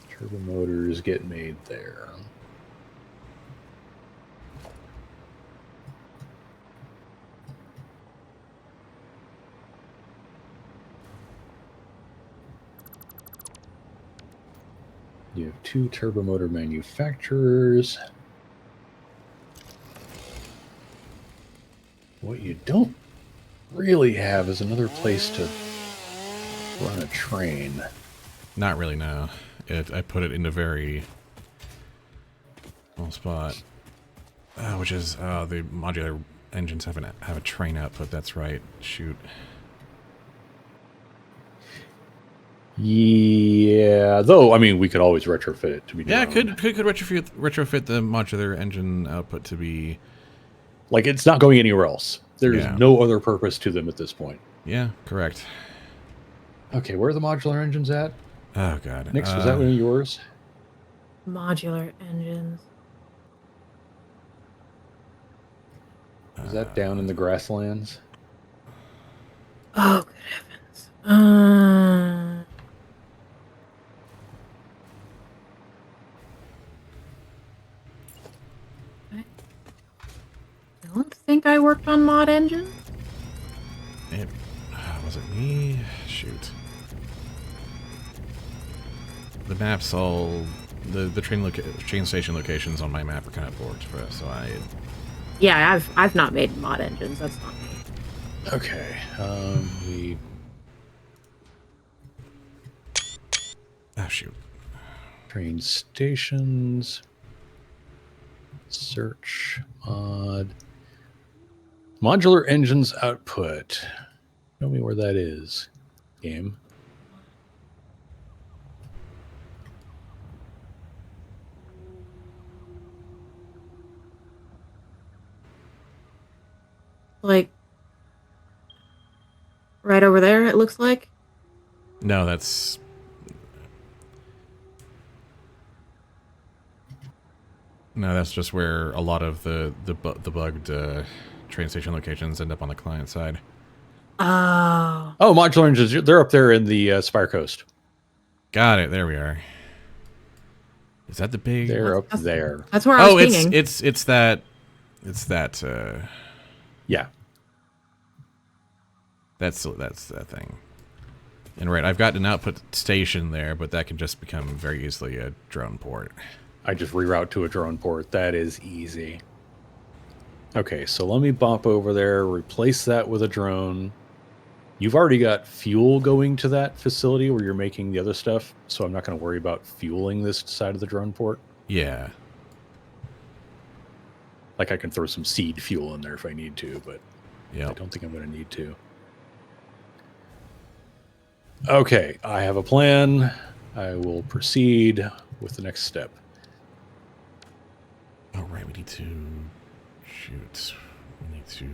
Turbo motors get made there. You have 2 turbo motor manufacturers. What you don't really have is another place to run a train. Not really, no. I put it in a very small spot. Which is, the modular engines have a train output, that's right. Shoot. Yeah, though, I mean, we could always retrofit it to be Yeah, drone. could retrofit the modular engine output to be... Like, it's not going anywhere else. There's Yeah. no other purpose to them at this point. Yeah, correct. Okay, where are the modular engines at? Oh, God. Nix, was that one of yours? Modular engines. Was that down in the grasslands? Oh, good heavens. I don't think I worked on mod engines. It, was it me? Shoot. The maps all... The train station locations on my map are kind of warped for us, so Yeah, I've not made mod engines. That's not me. Okay. We Oh, shoot. train stations. Search mod. Modular engines output. Show me where that is. Game. Like, right over there, it looks like. No, that's... No, that's just where a lot of the bugged train station locations end up on the client side. Oh. Oh, modular engines. They're up there in the Spire Coast. Got it. There we are. Is that the big... They're up there. That's where I was thinking. it's that... Yeah. That's that thing. And right, I've got an output station there, but that can just become very easily a drone port. I just reroute to a drone port. That is easy. Okay, so let me bop over there, replace that with a drone. You've already got fuel going to that facility where you're making the other stuff, so I'm not going to worry about fueling this side of the drone port. Yeah. Like I can throw some seed fuel in there if I need to, but Yeah. I don't think I'm going to need to. Okay, I have a plan. I will proceed with the next step. Oh, right, we need to... Shoot. We need to...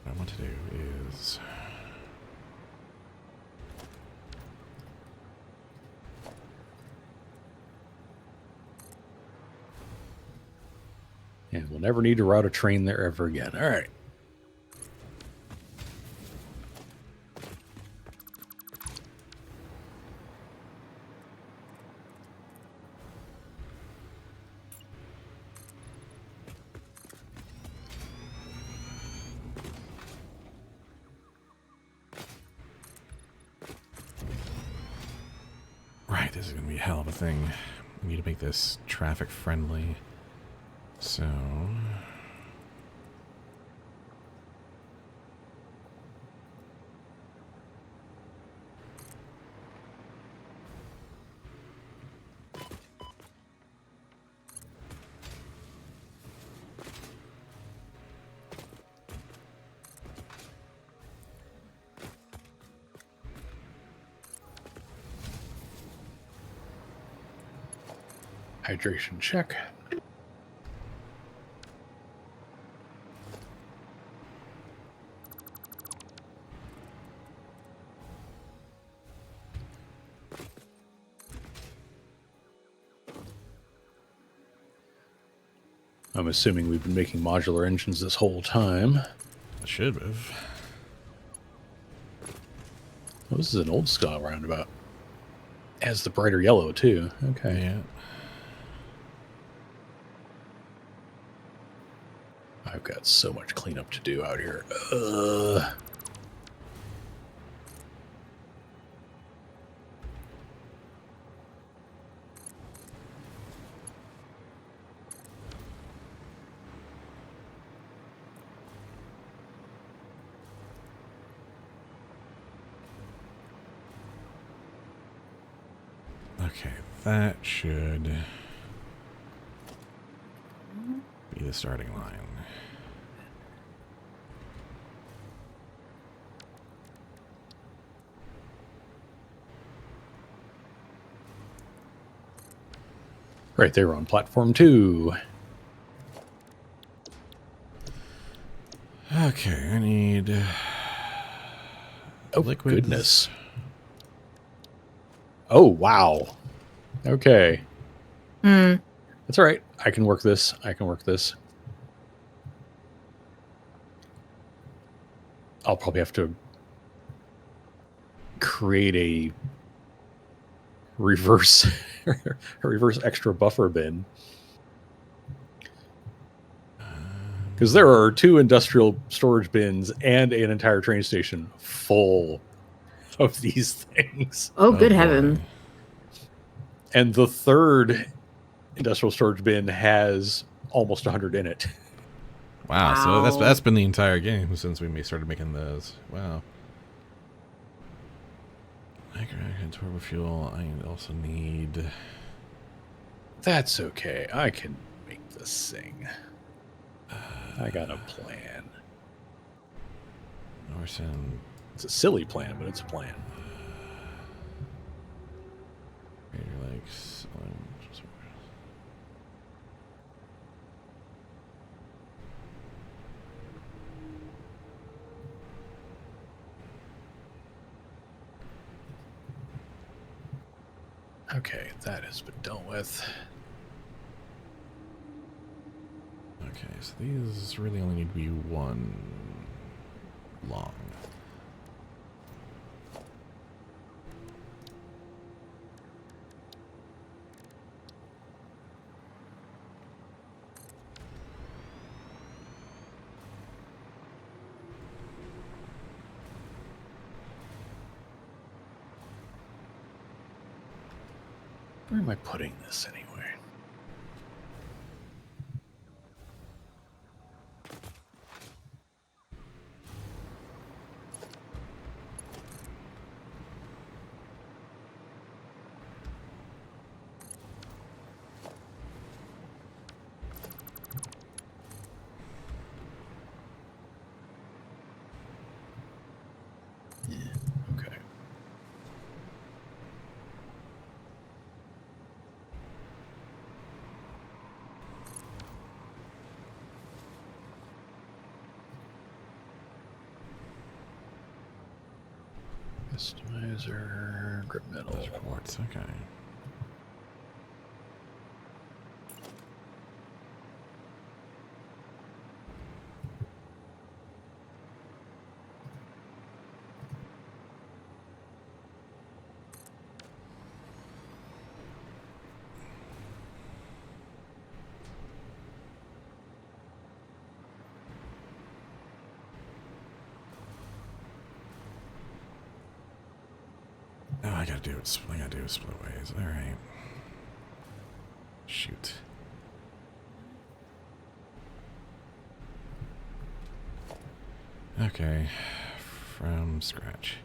What I want to do is... And we'll never need to route a train there ever again. All right. Right, this is going to be a hell of a thing. We need to make this traffic friendly. So... Hydration check. I'm assuming we've been making modular engines this whole time. I should have. Oh, this is an old style roundabout. Has the brighter yellow too. Okay. Yeah. I've got so much cleanup to do out here. Okay, that should be the starting line. Right there on platform 2. Okay, I need Oh, liquids. goodness. Oh, wow. Okay. Hmm. That's all right. I can work this. I can work this. I'll probably have to create a reverse a reverse extra buffer bin. Because there are 2 industrial storage bins and an entire train station full of these things. Oh, good boy. heaven. And the 3rd industrial storage bin has almost 100 in it. Wow, so Wow. that's been the entire game since we started making those. Wow. Turbo fuel. I also need. That's okay. I can make this thing. I got a plan. Norsen. It's a silly plan, but it's a plan. Greater Lakes. Okay, that has been dealt with. Okay, so these really only need to be 1 long. Where am I putting this anyway? Yeah, okay. Customizer, grip metal. Those are quartz, okay. Oh, I gotta do it. I gotta do it split ways. All right. Shoot. Okay. From scratch.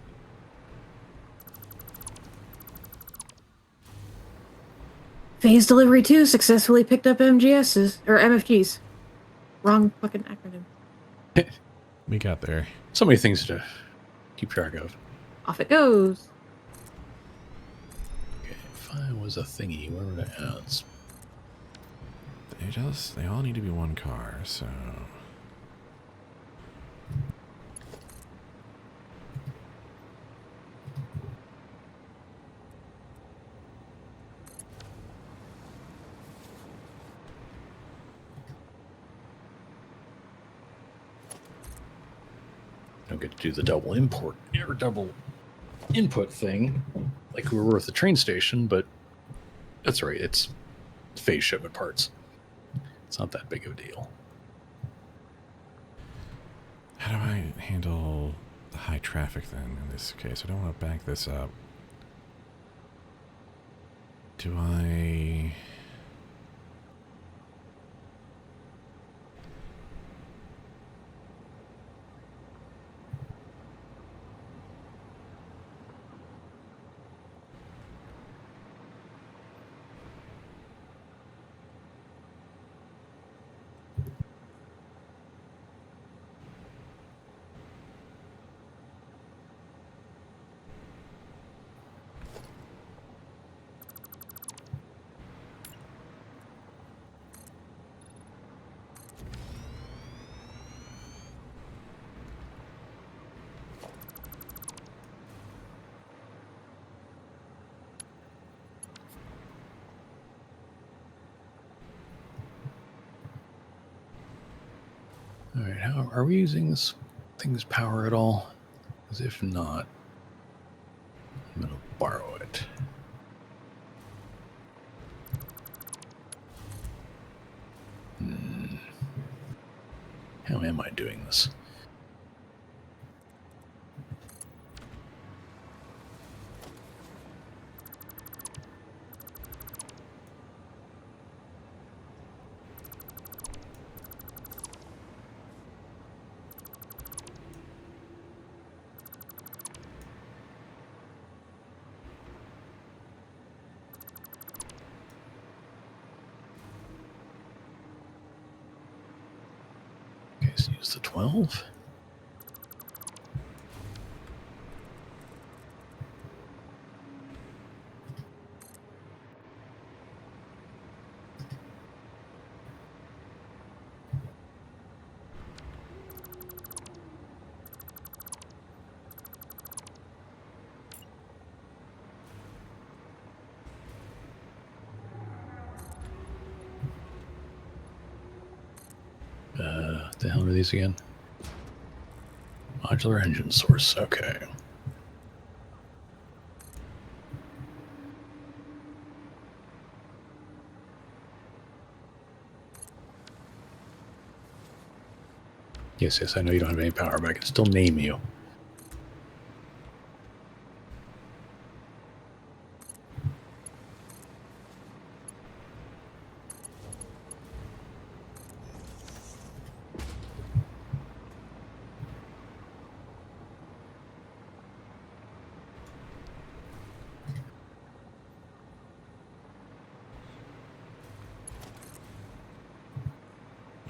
Phase Delivery 2 successfully picked up MGSs, or MFGs. Wrong fucking acronym. We got there. So many things to keep track of. Off it goes. Okay, if I was a thingy, where would I add? They all need to be 1 car, so. Don't get to do the double import or double input thing like we were with the train station, but that's right. It's phase shipment parts. It's not that big of a deal. How do I handle the high traffic then in this case? I don't want to back this up. Do I... All right, how are we using this thing's power at all? Because if not, I'm going to borrow it. How am I doing this? Okay, so use the 12. What the hell are these again? Modular engine source. Okay. Yes, I know you don't have any power, but I can still name you.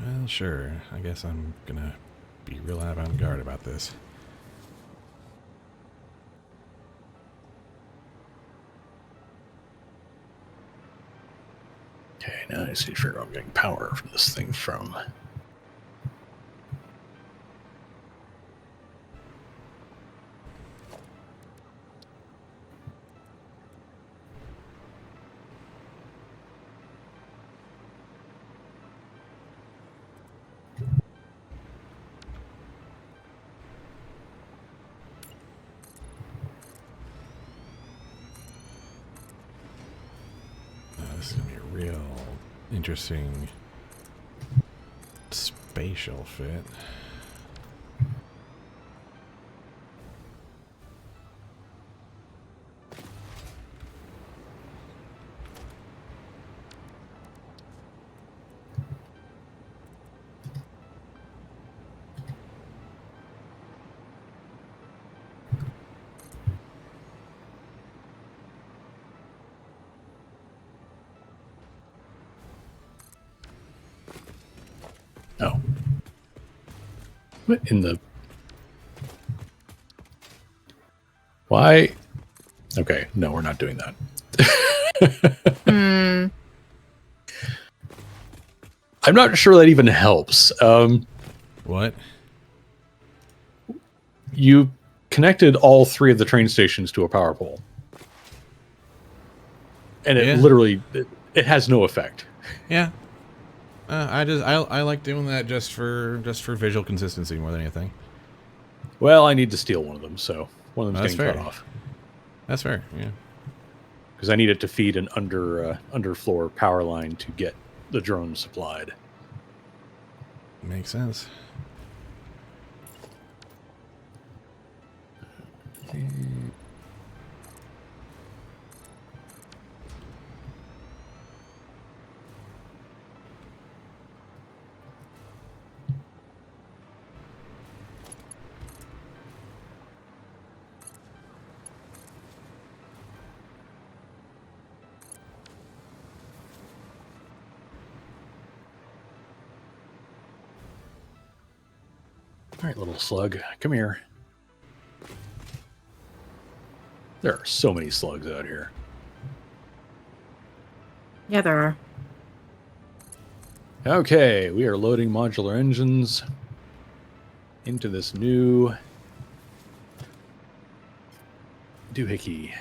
Well, sure. I guess I'm gonna be real avant-garde about this. Okay, now I just need to figure out where I'm getting power from this thing from. This is gonna be a real interesting spatial fit. Oh. What in the... Why? Okay, no, we're not doing that. I'm not sure that even helps. What? You connected all 3 of the train stations to a power pole. And it Yeah. literally, it has no effect. Yeah. I like doing that just for visual consistency more than anything. Well, I need to steal one of them, so one of them's That's getting cut fair. off. That's fair. Yeah. Because I need it to feed an underfloor power line to get the drone supplied. Makes sense. All right, little slug, come here. There are so many slugs out here. Yeah, there are. Okay, we are loading modular engines into this new doohickey.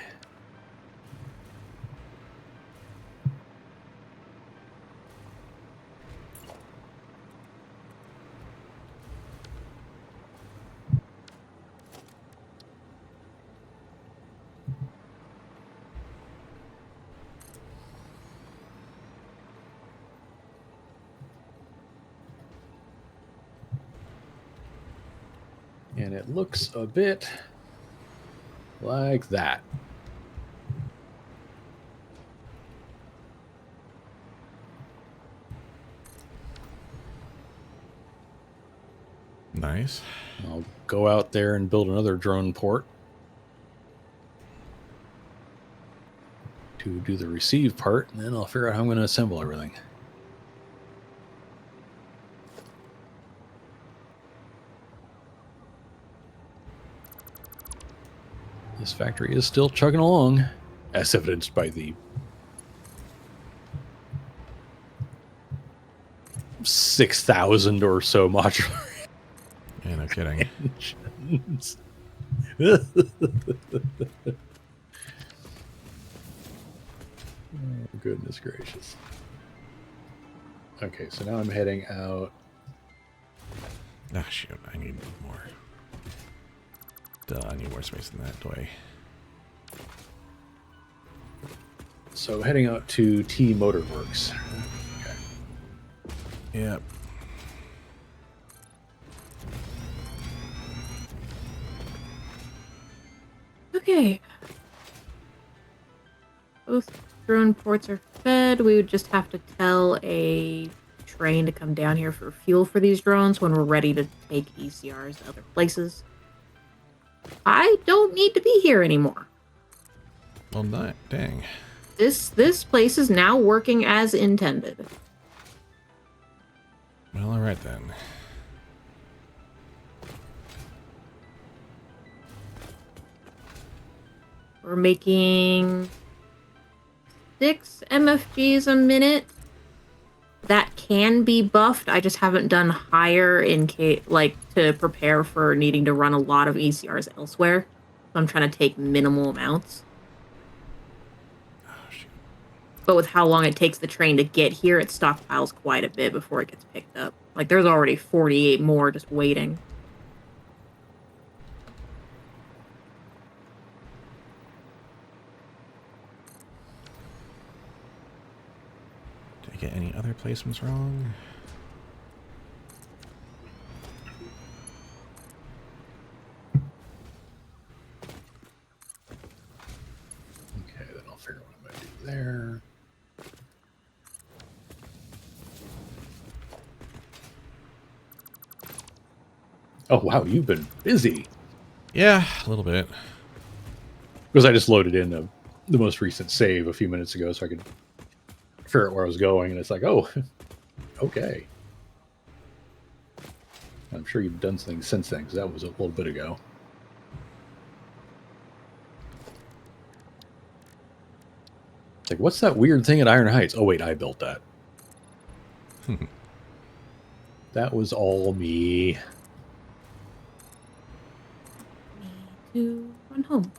And it looks a bit like that. Nice. I'll go out there and build another drone port to do the receive part, and then I'll figure out how I'm going to assemble everything. This factory is still chugging along, as evidenced by the 6,000 or so modular Yeah, no kidding. engines. Oh, goodness gracious. Okay, so now I'm heading out. Ah, shoot. I need more. Duh, I need more space than that, do I? So heading out to T Motorworks. Okay. Yep. Okay. Both drone ports are fed. We would just have to tell a train to come down here for fuel for these drones when we're ready to take ECRs to other places. I don't need to be here anymore. Well, not, dang. This place is now working as intended. Well, alright then. We're making 6 MFGs a minute. That can be buffed. I just haven't done higher in case, like, to prepare for needing to run a lot of ECRs elsewhere. So I'm trying to take minimal amounts. Oh, shoot. But with how long it takes the train to get here, it stockpiles quite a bit before it gets picked up. Like, there's already 48 more just waiting. Did I get any other placements wrong? Okay, then I'll figure out what I'm going to do there. Oh, wow, you've been busy. Yeah, a little bit. Because I just loaded in the most recent save a few minutes ago so I could figure out where I was going. And it's like, oh, okay. I'm sure you've done something since then, because that was a little bit ago. It's like, what's that weird thing at Iron Heights? Oh, wait, I built that. That was all me. To run home.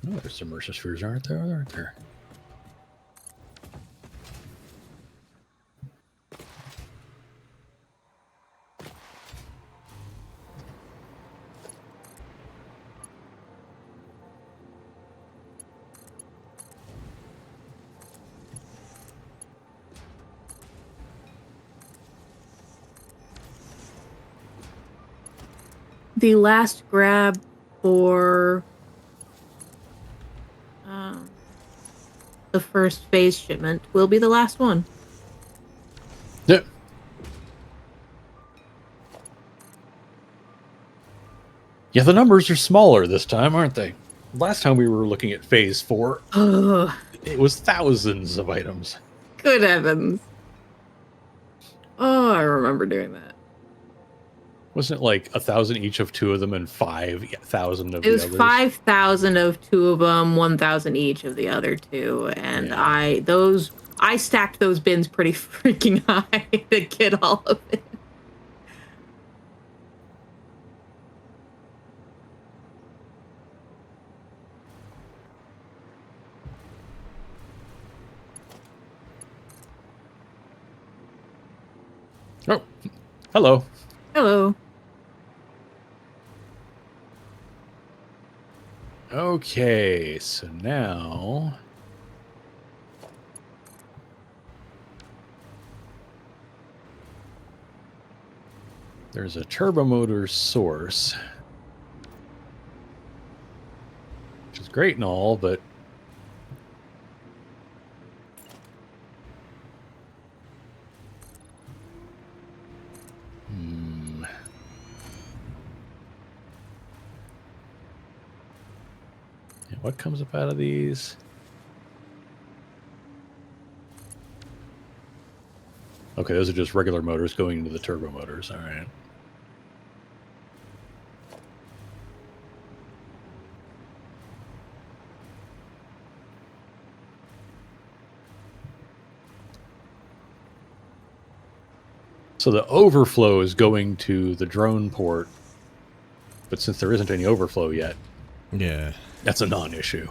Oh, there's some Mercer spheres, aren't there? Aren't there? The last grab for the first phase shipment will be the last one. Yeah. Yeah, the numbers are smaller this time, aren't they? Last time we were looking at phase 4, Oh, it was thousands of items. good heavens. Oh, I remember doing that. Wasn't it like 1,000 each of 2 of them and 5,000 of It was the others? 5,000 of 2 of them, 1,000 each of the other 2, and Yeah. I stacked those bins pretty freaking high to get all of it. Oh, hello. Hello. Okay, so now there's a turbo motor source, which is great and all, but what comes up out of these? Okay, those are just regular motors going into the turbo motors. All right. So the overflow is going to the drone port, but since there isn't any overflow yet, Yeah. that's a non-issue.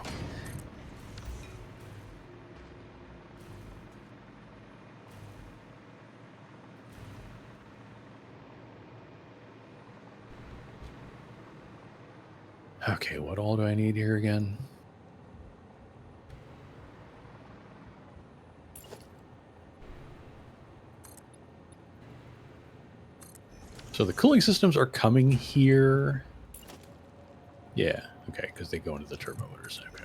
Okay, what all do I need here again? So the cooling systems are coming here. Yeah, okay, because they go into the turbo motors. Okay.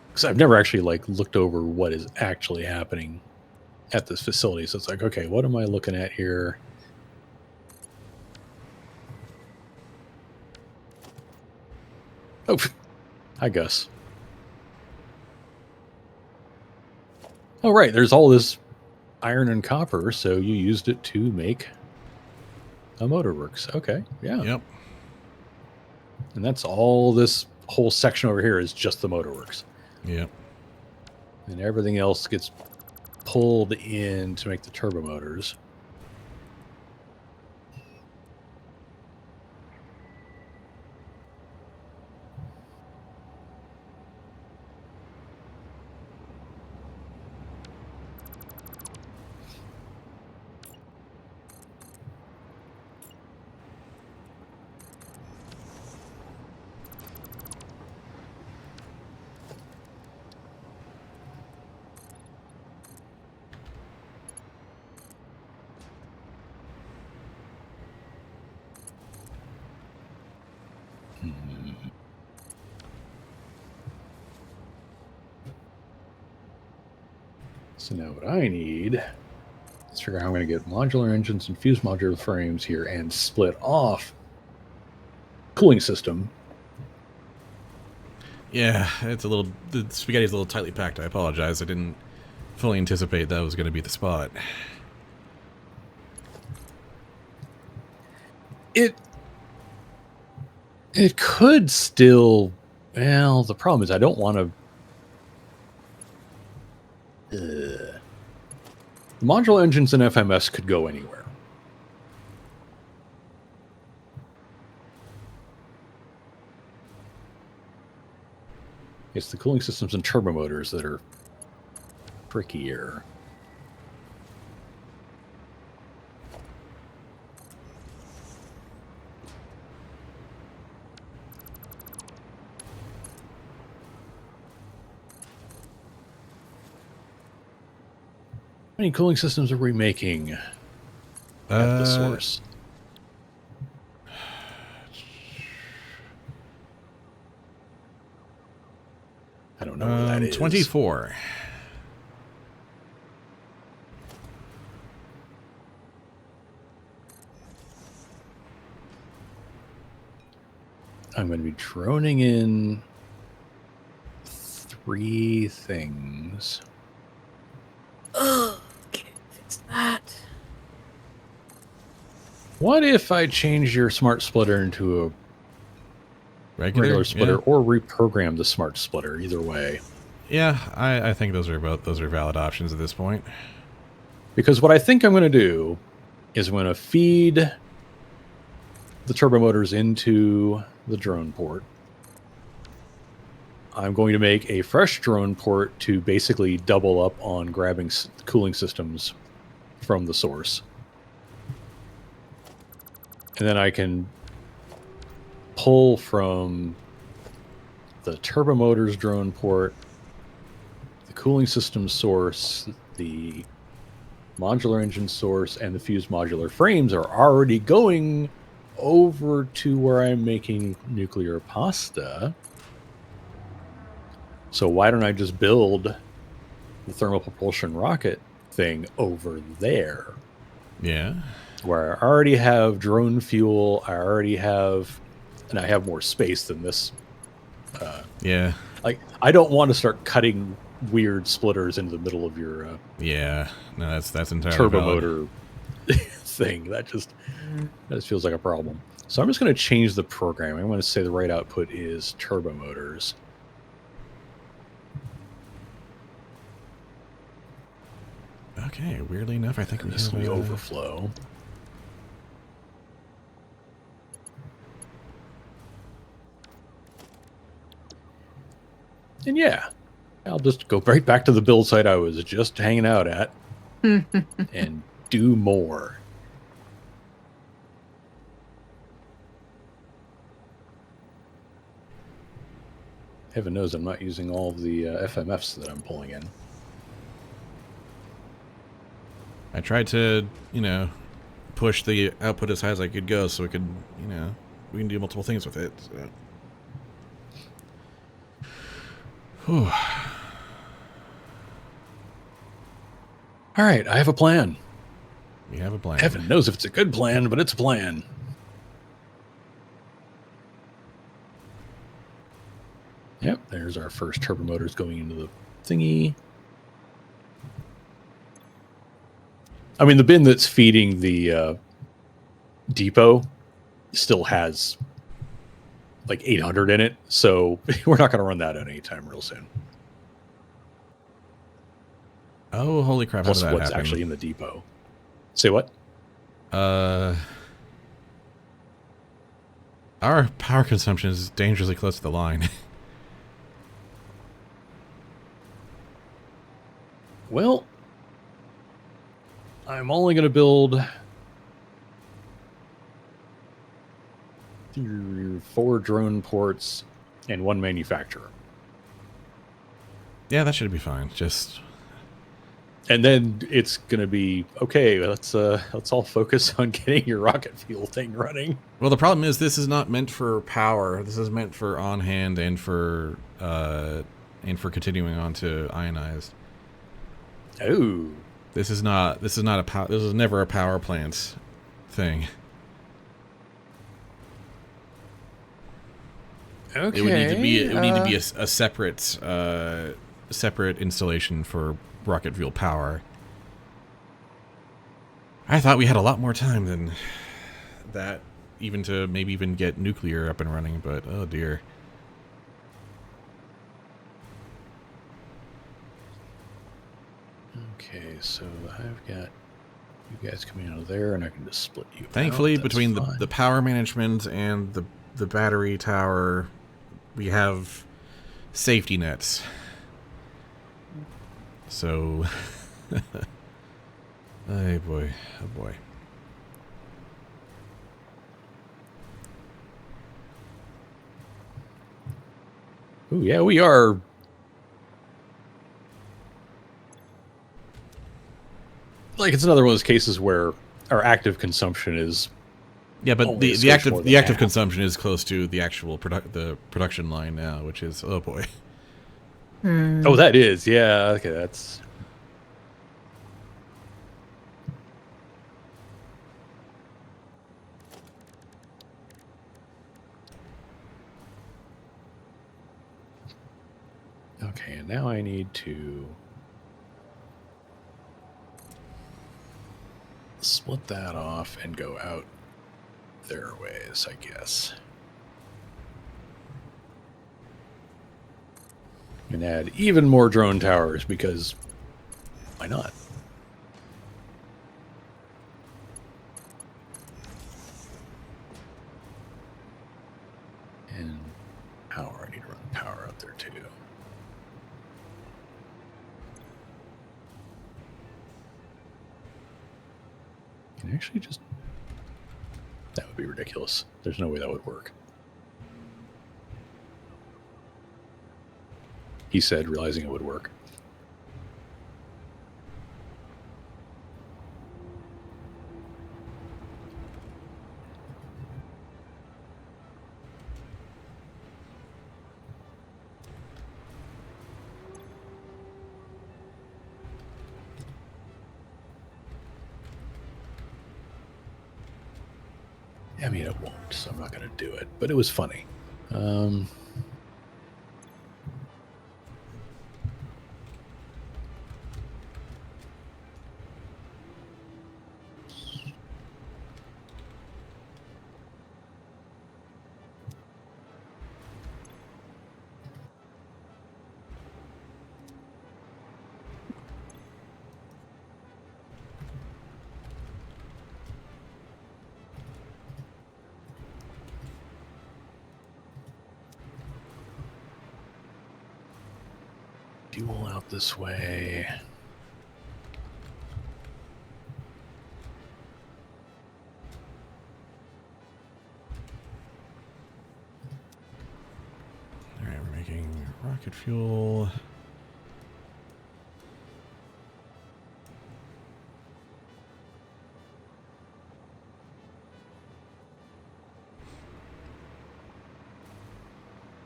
Because I've never actually like looked over what is actually happening at this facility. So it's like, okay, what am I looking at here? Oh, I guess. Oh, right. There's all this iron and copper, so you used it to make a motorworks. Okay, yeah. Yep. And that's all this whole section over here is just the motorworks. Yep. And everything else gets pulled in to make the turbo motors. So now what I need is figure out how I'm going to get modular engines and fuse modular frames here and split off cooling system. Yeah, the spaghetti's a little tightly packed. I apologize. I didn't fully anticipate that was going to be the spot. It could still, well, the problem is I don't want to. The modular engines in FMS could go anywhere. It's the cooling systems and turbo motors that are trickier. How many cooling systems are we making at the source? I don't know what that is. 24. I'm going to be droning in 3 things. Ugh, can't fix that. What if I change your smart splitter into a regular splitter, Yeah. or reprogram the smart splitter? Either way. Yeah, I think those are valid options at this point. Because what I think I'm going to do is I'm going to feed the turbo motors into the drone port. I'm going to make a fresh drone port to basically double up on grabbing cooling systems from the source. And then I can pull from the turbo motors drone port, the cooling system source, the modular engine source, and the fused modular frames are already going over to where I'm making nuclear pasta. So why don't I just build the thermal propulsion rocket thing over there? Yeah. Where I already have drone fuel, and I have more space than this. Yeah. Like, I don't want to start cutting weird splitters into the middle of your Yeah. No, that's entirely turbo valid. motor thing. That just feels like a problem. So I'm just going to change the programming. I'm going to say the right output is turbo motors. Okay, weirdly enough, I think This will be overflow. And yeah, I'll just go right back to the build site I was just hanging out at and do more. Heaven knows I'm not using all of the FMFs that I'm pulling in. I tried to, push the output as high as I could go so we could, we can do multiple things with it. So. Whew. All right, I have a plan. We have a plan. Heaven knows if it's a good plan, but it's a plan. Yep, there's our first turbo motors going into the thingy. I mean, the bin that's feeding the depot still has like 800 in it, so we're not going to run that out anytime real soon. Oh, holy crap. Plus how did that what's happen? actually in the depot. Say what? Our power consumption is dangerously close to the line. Well, I'm only going to build 4 drone ports and 1 manufacturer. Yeah, that should be fine. And then it's going to be okay. Let's all focus on getting your rocket fuel thing running. Well, the problem is this is not meant for power. This is meant for on hand and for continuing on to ionized. Oh, This is never a power plant thing. okay. It would need to be a separate installation for rocket fuel power. I thought we had a lot more time than that, even to maybe even get nuclear up and running, but oh dear. Okay, so I've got you guys coming out of there, and I can just split you. Thankfully, out. between That's the power management and the battery tower, we have safety nets. So, oh boy, oh boy. Oh yeah, we are. Like, it's another one of those cases where our active consumption is. Yeah, but only a the skosh more active than half. consumption is close to the actual the production line now, which is oh boy. Oh, that is, yeah. Okay, that's. Okay, and now I need to split that off and go out their ways, I guess. And add even more drone towers because why not? And power. I need to run power out there too. Can I actually just... That would be ridiculous. There's no way that would work. He said, realizing it would work. I mean, it won't, so I'm not going to do it. But it was funny. Fuel out this way. All right, we're making rocket fuel.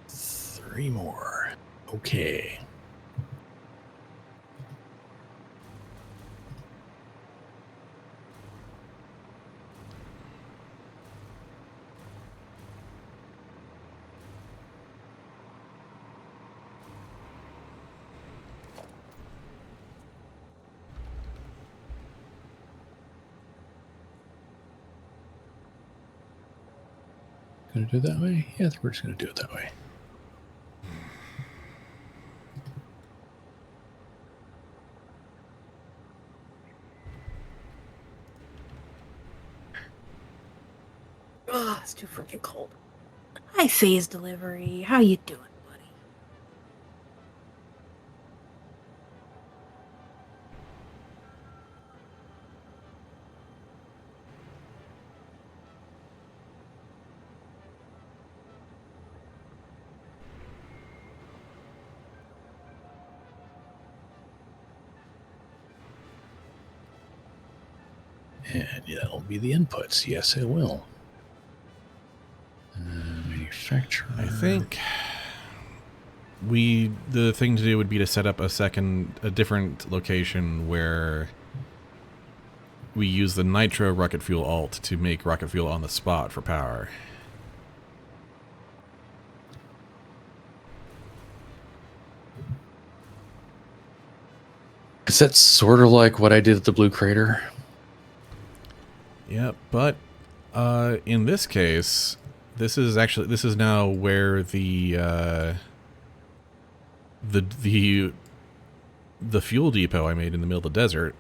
Three more. Okay. Gonna do it that way? Yeah, I think we're just gonna do it that way. Oh, it's too freaking cold. Hi, Phase Delivery. How you doing, buddy? And yeah, that'll be the inputs. Yes, it will. Manufacturer. I think the thing to do would be to set up a different location where we use the nitro rocket fuel alt to make rocket fuel on the spot for power. Is that sort of like what I did at the Blue Crater? Yeah, but in this case, this is now where the fuel depot I made in the middle of the desert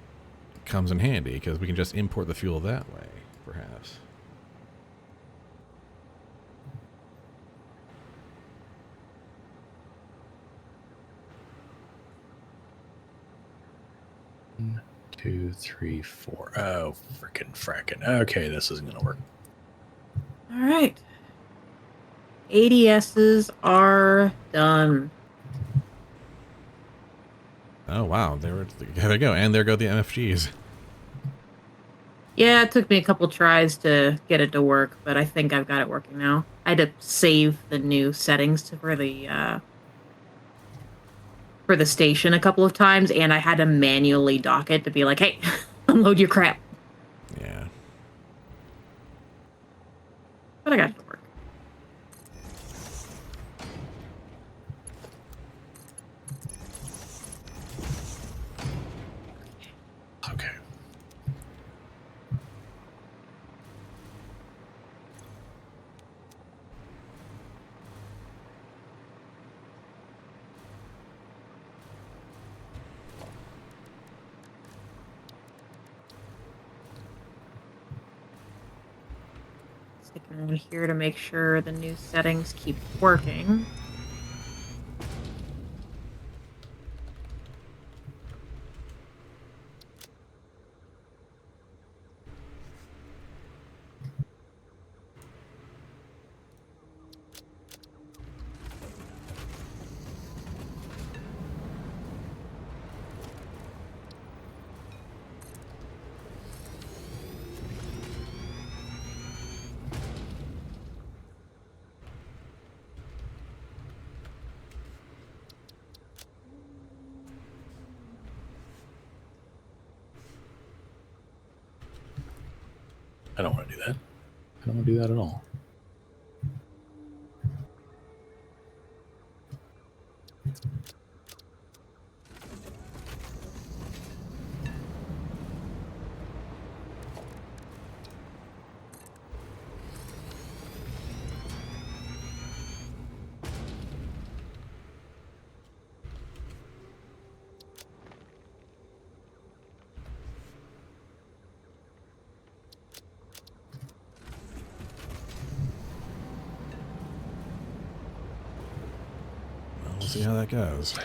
comes in handy, because we can just import the fuel that way, perhaps. One, two, three, four. Oh, frickin'. Okay, this isn't gonna work. All right. ADSs are done. Oh wow, there they go, and there go the MFGs. Yeah, it took me a couple tries to get it to work, but I think I've got it working now. I had to save the new settings for the station a couple of times, and I had to manually dock it to be like, hey, unload your crap. Yeah. But I got it to work. Okay. Sticking around here to make sure the new settings keep working. I don't want to do that. I don't want to do that at all. Well, we'll see how that goes.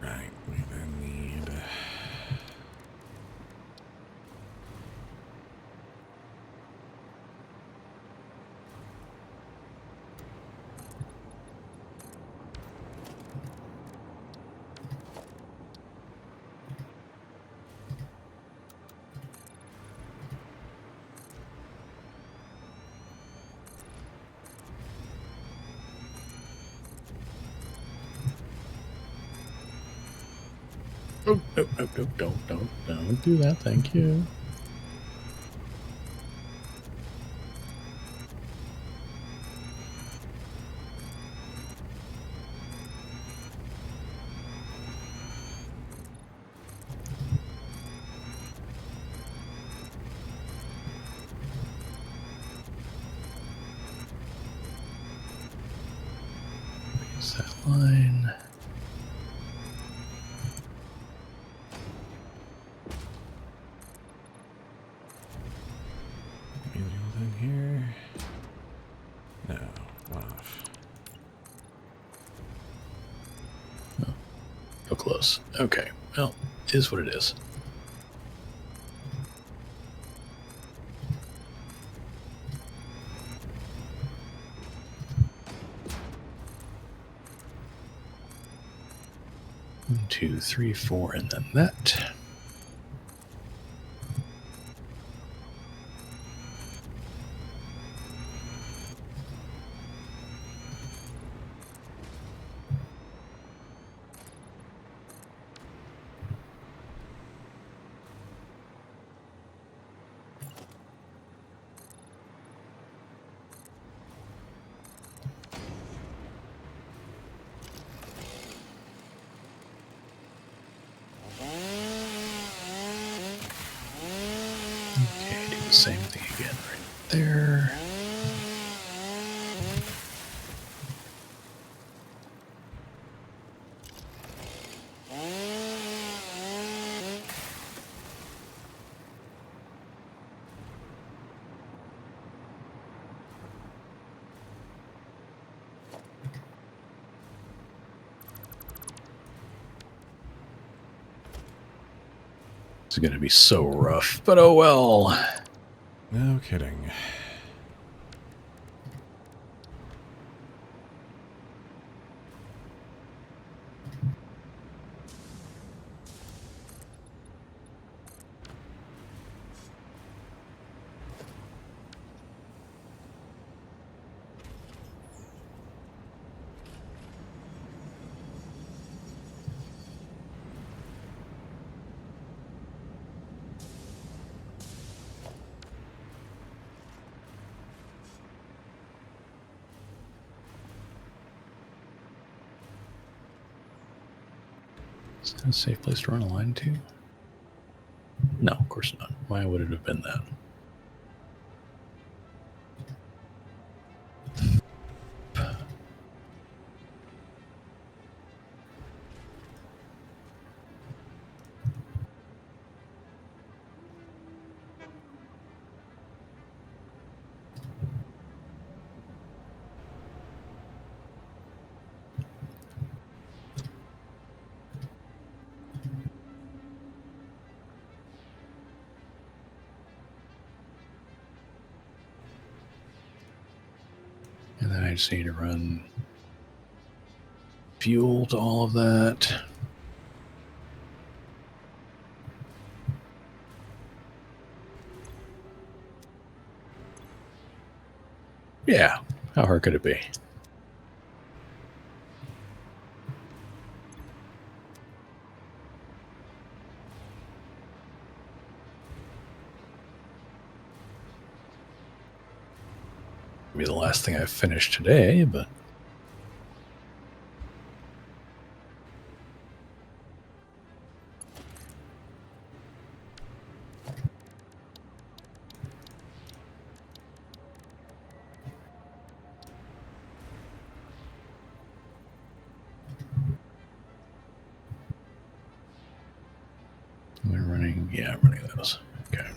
Right, we then need... Oh, no, don't do that. Thank you. Use that line. Anything here? No, off. Oh, go close. Okay. Well, it is what it is. One, 2, 3, 4, and then that. Okay, do the same thing again right there. It's going to be so rough, but oh well. No kidding. Is that a safe place to run a line to? No, of course not. Why would it have been that? And then I just need to run fuel to all of that. Yeah, how hard could it be? Be the last thing I finished today, but we're running. Yeah, I'm running those. Okay.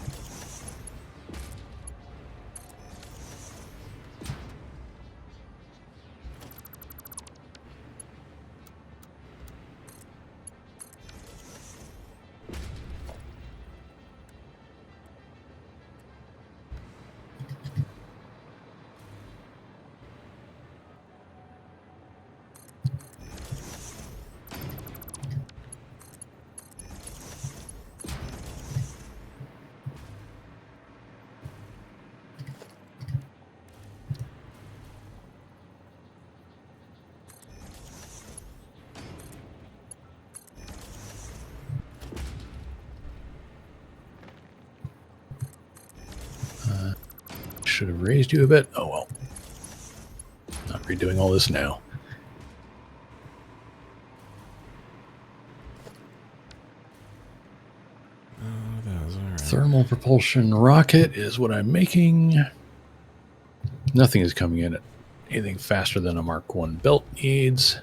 Should have raised you a bit. Oh well. Not redoing all this now. That's all right. Thermal propulsion rocket is what I'm making. Nothing is coming in at anything faster than a Mark 1 belt needs.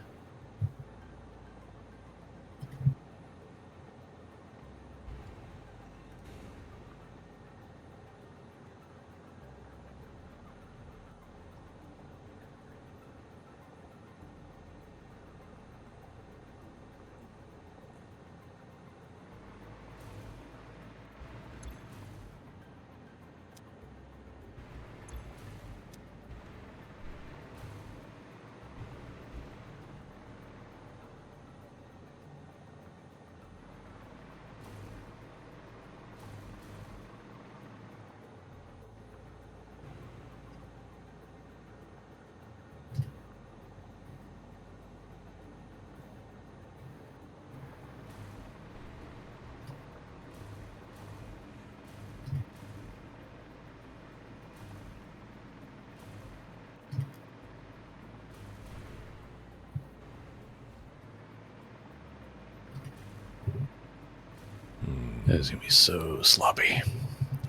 That is going to be so sloppy.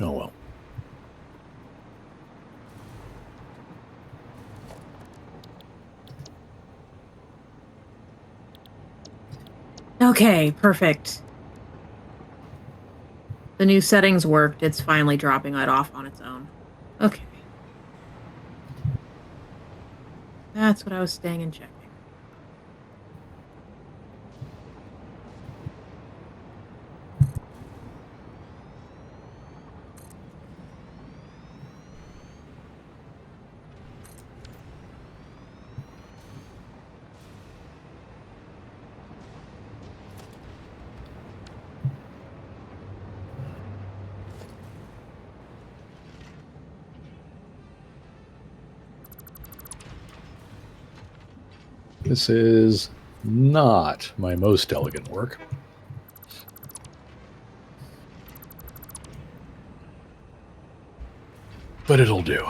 Oh well. Okay, perfect. The new settings worked. It's finally dropping it off on its own. Okay. That's what I was staying and checking. This is not my most elegant work. But it'll do.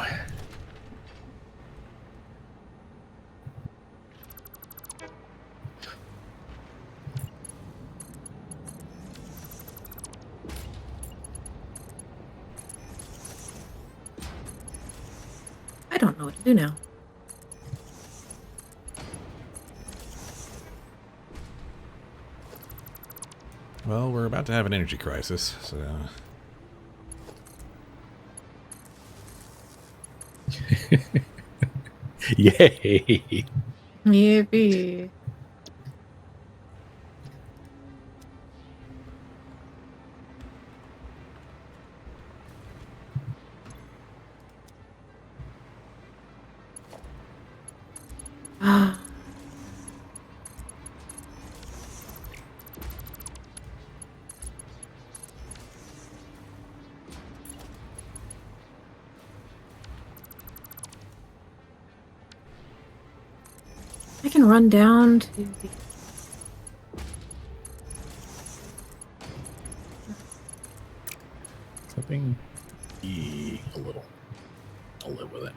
know what to do now. Well, we're about to have an energy crisis, so... Yay! Maybe. Ah. I can run down to the... Flipping E a little. I'll live with it.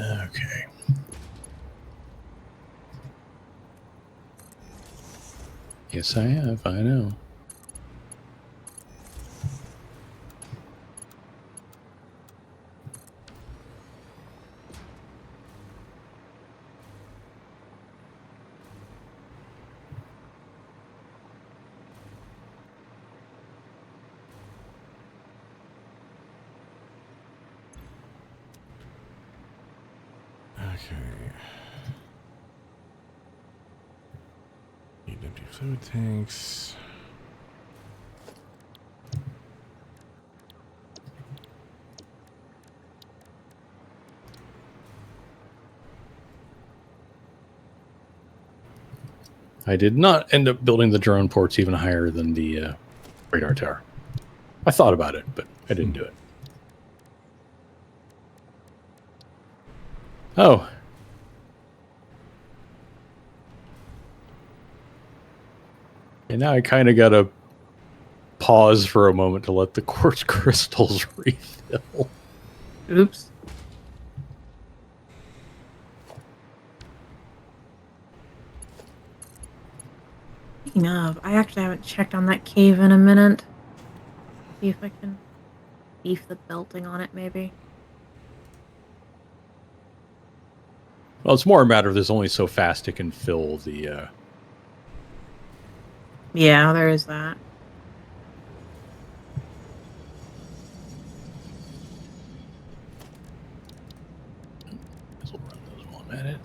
Okay. Yes, I have. I know. Okay. Need empty food tanks. I did not end up building the drone ports even higher than the radar tower. I thought about it, but I didn't do it. Oh. And now I kind of got to pause for a moment to let the quartz crystals refill. Oops. Speaking of, I actually haven't checked on that cave in a minute. See if I can beef the belting on it, maybe. Well, it's more a matter of there's only so fast it can fill the... Yeah, there is that. We'll run those while I'm at it.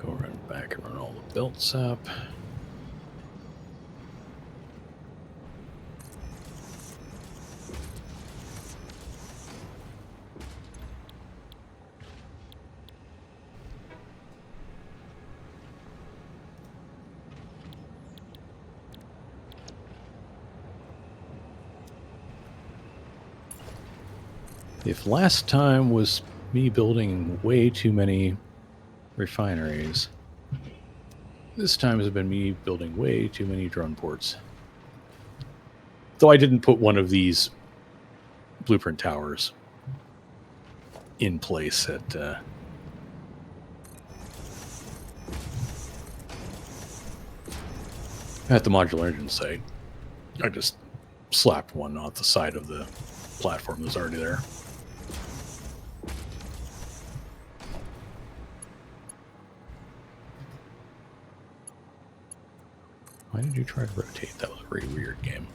Go run back and run all the belts up. If last time was me building way too many refineries, this time has been me building way too many drone ports. Though I didn't put one of these blueprint towers in place at the modular engine site. I just slapped one off the side of the platform that's already there. Why did you try to rotate? That was a very weird game.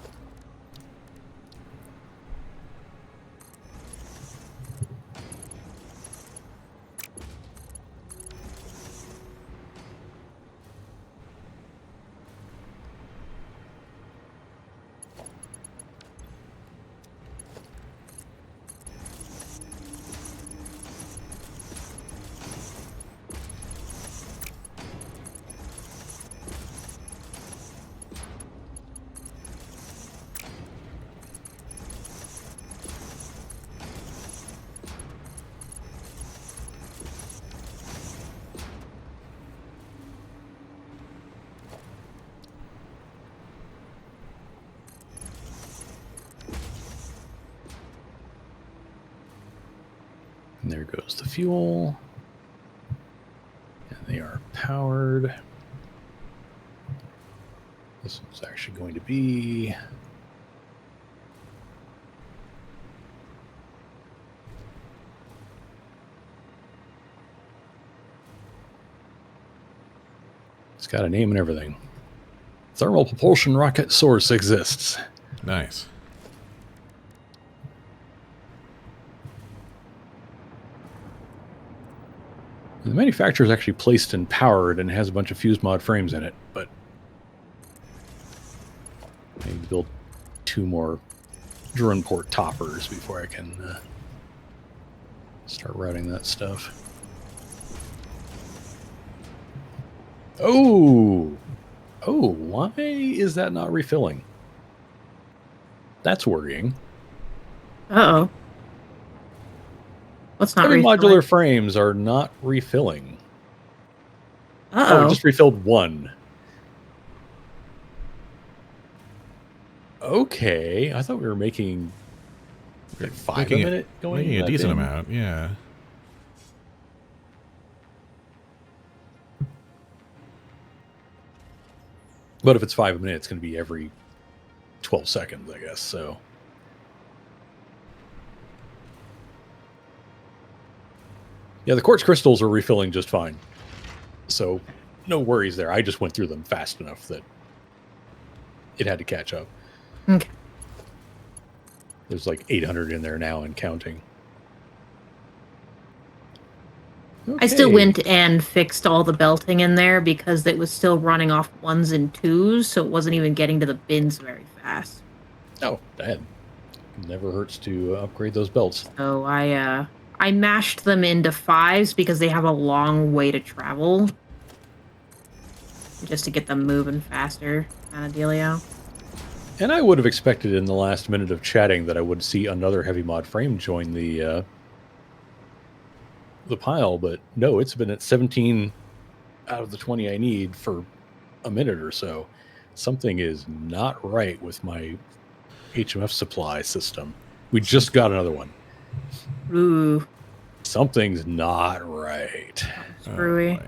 And there goes the fuel. And they are powered. This one's actually going to be... It's got a name and everything. Thermal propulsion rocket source exists. Nice. The manufacturer is actually placed and powered and has a bunch of fuse mod frames in it, but I need to build 2 more drone port toppers before I can start routing that stuff. Oh, why is that not refilling? That's worrying. Uh-oh. What's not 7 refilling? modular frames are not refilling. Uh-oh. Oh, it just refilled 1. Okay, I thought we were making like 5 Making a minute going. Making a that decent didn't- amount, yeah. But if it's 5 a minute, it's going to be every 12 seconds, I guess. So. Yeah, the quartz crystals are refilling just fine. So no worries there. I just went through them fast enough that it had to catch up. Okay. There's like 800 in there now and counting. I still Okay. went and fixed all the belting in there because it was still running off 1s and 2s, so it wasn't even getting to the bins very fast. Oh, that never hurts to upgrade those belts. So I mashed them into 5s because they have a long way to travel. Just to get them moving faster, kind of dealio. And I would have expected in the last minute of chatting that I would see another heavy mod frame join the pile, but no, it's been at 17 out of the 20 I need for a minute or so. Something is not right with my HMF supply system. We just got another one. Ooh, Something's not right. screwy. boy.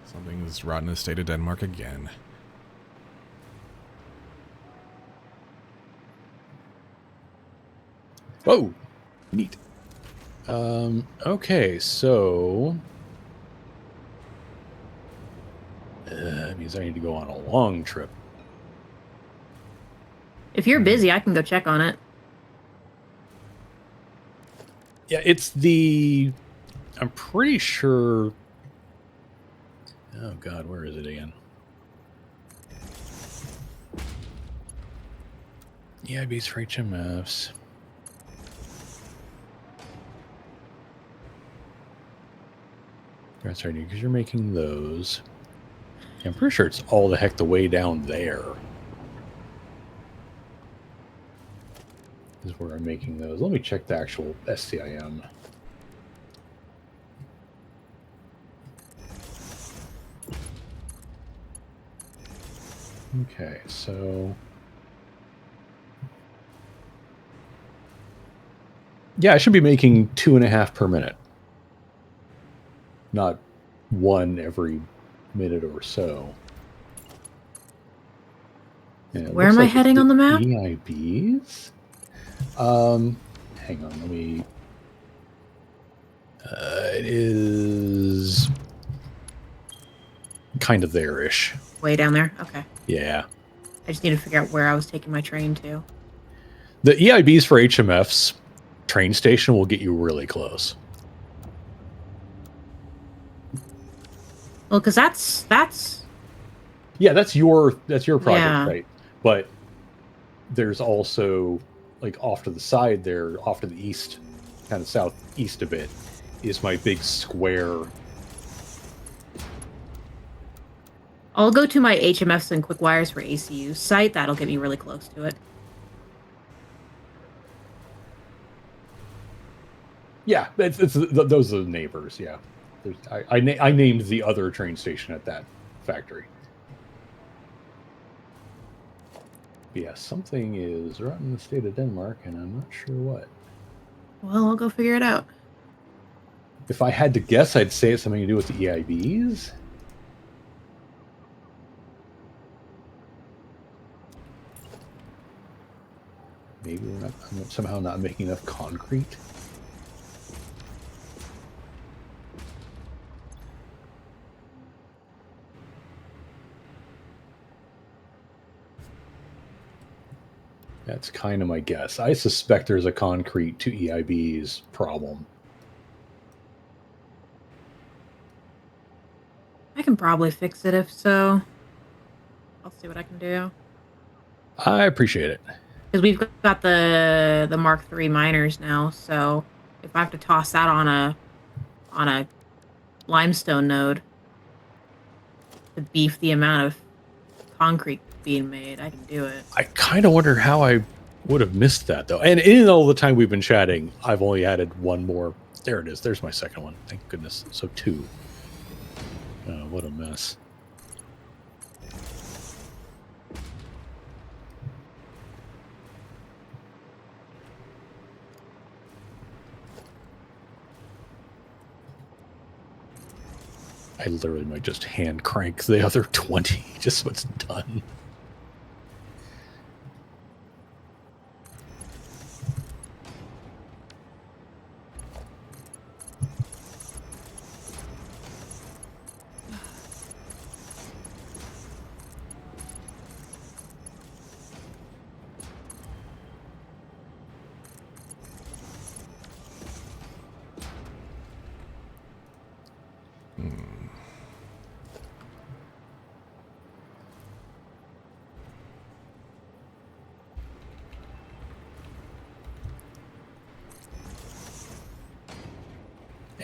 Something's rotten in the state of Denmark again. Whoa, neat. Okay, so that means I need to go on a long trip. If you're busy, I can go check on it. Yeah, it's the... I'm pretty sure... Oh, God, where is it again? EIBs for HMFs. That's right, because you're making those. Yeah, I'm pretty sure it's all the heck the way down there. Is where I'm making those. Let me check the actual SCIM. Okay, so... Yeah, I should be making 2.5 per minute. Not 1 every minute or so. Yeah, it Where looks am I like it's heading the on the map? EIBs. Hang on, let me. It is kind of there-ish. Way down there? Okay. Yeah. I just need to figure out where I was taking my train to. The EIBs for HMF's train station will get you really close. Well, because that's Yeah, that's your project, Yeah. right? But there's also like off to the side there, off to the east, kind of southeast a bit, is my big square. I'll go to my HMFs and quick wires for ACU site. That'll get me really close to it. Yeah, those are the neighbors. Yeah, I named the other train station at that factory. But yeah, something is right in the state of Denmark, and I'm not sure what. Well, I'll go figure it out. If I had to guess, I'd say it's something to do with the EIBs. Maybe I'm somehow not making enough concrete. That's kind of my guess. I suspect there's a concrete to EIBs problem. I can probably fix it if so. I'll see what I can do. I appreciate it. Because we've got the Mark III miners now, so if I have to toss that on a limestone node to beef the amount of concrete being made, I can do it. I kind of wonder how I would have missed that, though. And in all the time we've been chatting, I've only added one more. There it is. There's my second one. Thank goodness. So 2. Oh, what a mess. I literally might just hand crank the other 20, just so it's done.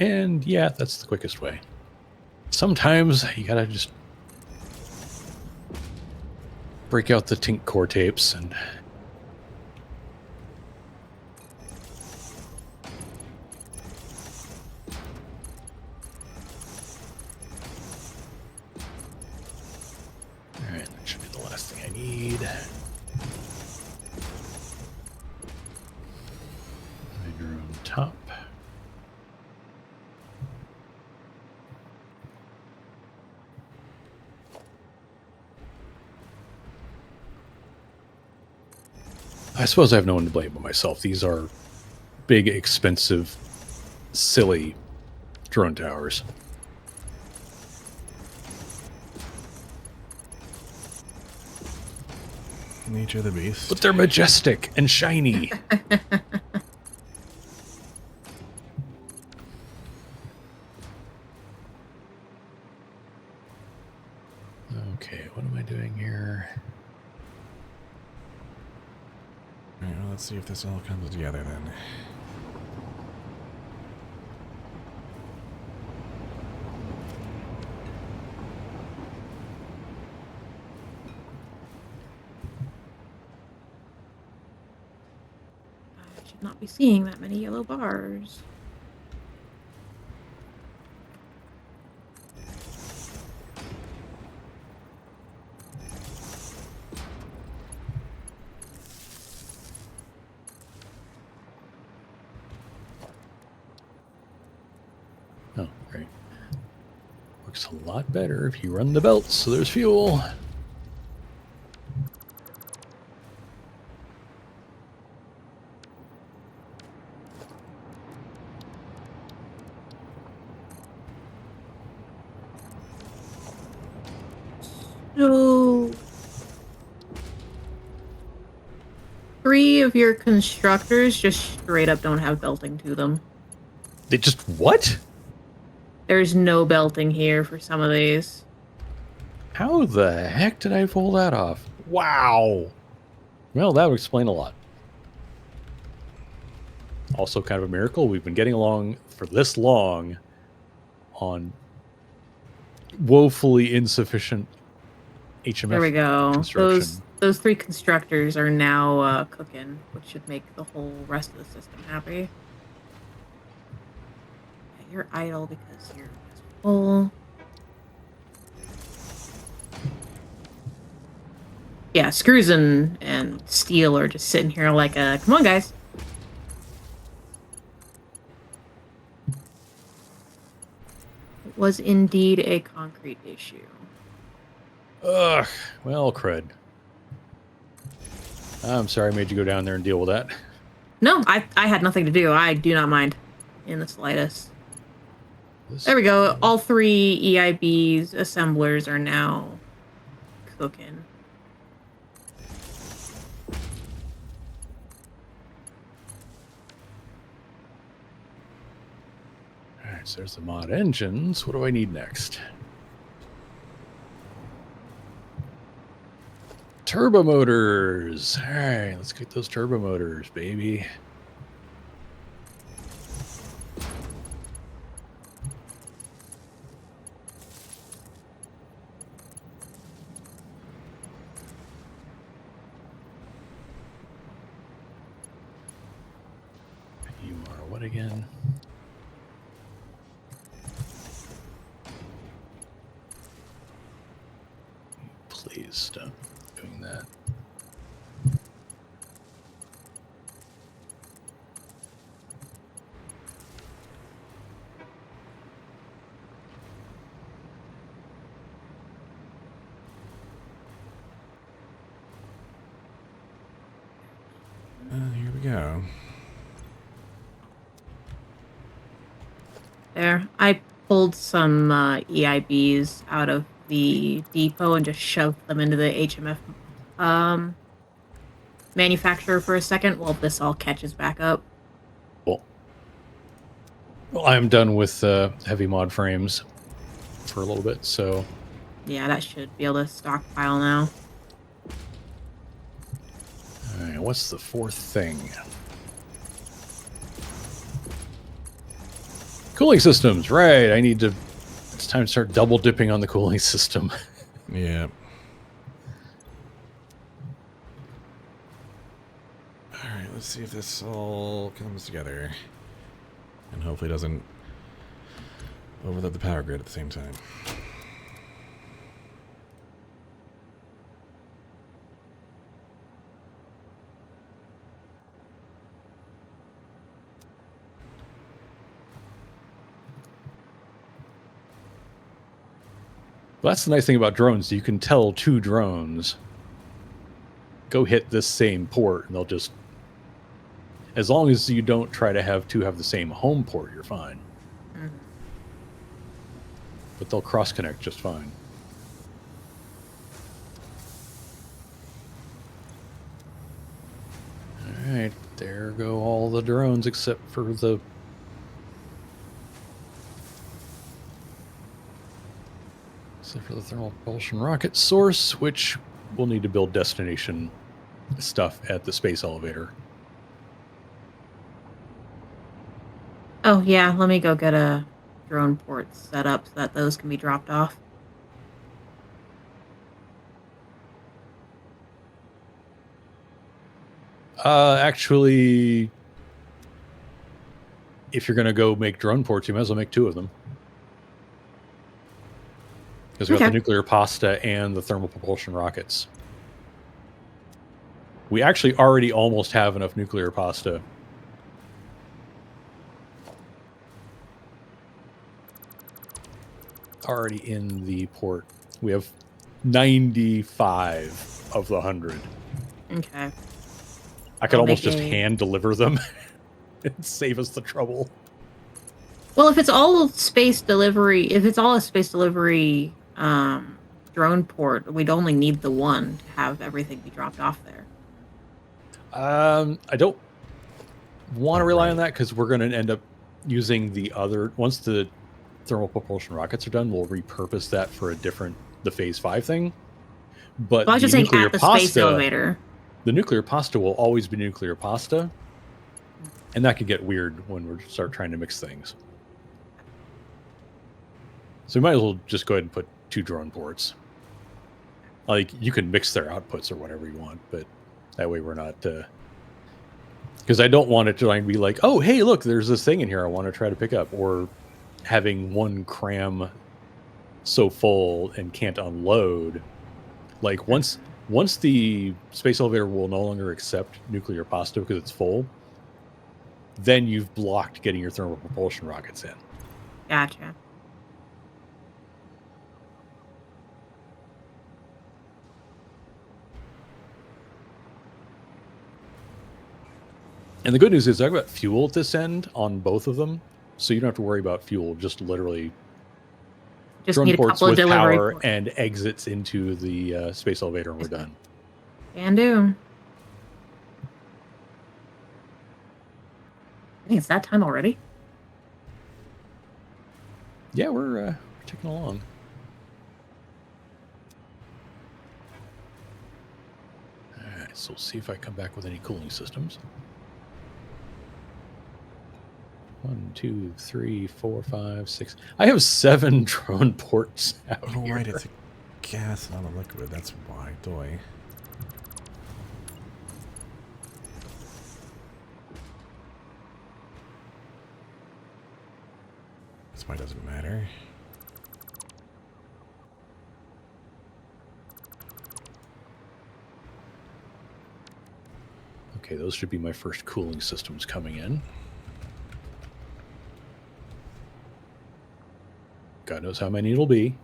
And yeah, that's the quickest way. Sometimes you gotta just break out the Tink core tapes and alright, that should be the last thing I need. Miner on top. I suppose I have no one to blame but myself. These are big, expensive, silly drone towers. Nature of the beast. But they're majestic and shiny. Okay, what am I doing here? All right, well, let's see if this all comes together then. I should not be seeing that many yellow bars. Oh, great. Works a lot better if you run the belts so there's fuel. So 3 of your constructors just straight up don't have belting to them. They just what? There's no belting here for some of these. How the heck did I pull that off? Wow. Well, that would explain a lot. Also kind of a miracle. We've been getting along for this long on woefully insufficient HMF There we go. construction. Those 3 constructors are now cooking, which should make the whole rest of the system happy. Yeah, you're idle because you're just full. Yeah, screws and steel are just sitting here like, come on, guys. It was indeed a concrete issue. Ugh. Well, crud. I'm sorry I made you go down there and deal with that. No, I had nothing to do. I do not mind in the slightest. There we go. All 3 EIB's assemblers are now cooking. Alright, so there's the mod engines. What do I need next? Turbo motors. Alright, let's get those turbo motors, baby. You are what again? Please stop doing that. Here we go. There. I pulled some EIBs out of the depot and just shoved them into the HMF manufacturer for a second while this all catches back up. Cool. Well, I'm done with heavy mod frames for a little bit, so Yeah, that should be able to stockpile now. all right, what's the 4th thing? Cooling systems, right? I need to. It's time to start double dipping on the cooling system. Yeah. All right, let's see if this all comes together. And hopefully doesn't overload the power grid at the same time. Well, that's the nice thing about drones. You can tell 2 drones go hit this same port, and they'll just, as long as you don't try to have 2 have the same home port, you're fine. Mhm. But they'll cross connect just fine. All right, there go all the drones except for the thermal propulsion rocket source, which we'll need to build destination stuff at the space elevator. Oh, yeah, let me go get a drone port set up so that those can be dropped off. Actually, if you're going to go make drone ports, you might as well make 2 of them. Because we got the nuclear pasta and the thermal propulsion rockets. We actually already almost have enough nuclear pasta. Already in the port. We have 95 of the 100. Okay. I could I'll almost make just hand deliver them and save us the trouble. Well, if it's all space delivery, if it's all a space delivery drone port, we'd only need the one to have everything be dropped off there. I don't want to rely on that because we're going to end up using the other. Once the thermal propulsion rockets are done, we'll repurpose that for the phase 5 thing. But Well, I was just saying at the space elevator. The nuclear pasta will always be nuclear pasta, and that could get weird when we start trying to mix things. So we might as well just go ahead and put 2 drone ports. Like, you can mix their outputs or whatever you want, but that way we're not... Because I don't want it to be like, oh, hey, look, there's this thing in here I want to try to pick up. Or having one cram so full and can't unload. Like, once the space elevator will no longer accept nuclear pasta because it's full, then you've blocked getting your thermal propulsion rockets in. Gotcha. And the good news is I've got fuel at this end on both of them, so you don't have to worry about fuel. Just literally just need a couple of delivery power ports. And exits into the space elevator, and we're done. Can do. I think it's that time already. Yeah, we're ticking along. All right, so we'll see if I come back with any cooling systems. 1, 2, 3, 4, 5, 6. I have 7 drone ports out here. Right, it's a gas, not a liquid. That's why, doy. This why doesn't matter. Okay, those should be my first cooling systems coming in. God knows how many it'll be.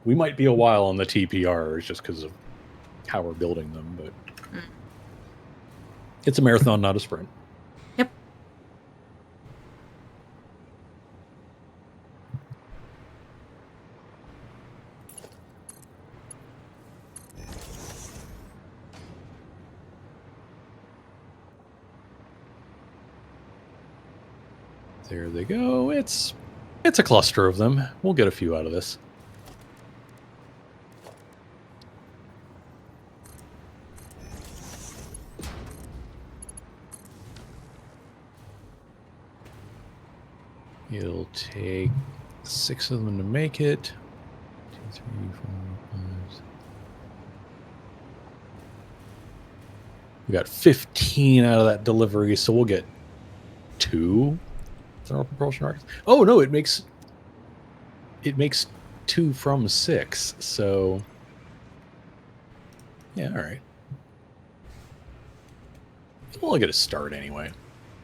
We might be a while on the TPRs just because of how we're building them, but it's a marathon, not a sprint. Yep. There they go. It's a cluster of them. We'll get a few out of this. It'll take 6 of them to make it. 2, 3, 4, 5, 6. We got 15 out of that delivery, so we'll get 2 thermal propulsion rockets. Oh no, it makes 2 from 6. So yeah, all right. We'll get a start anyway.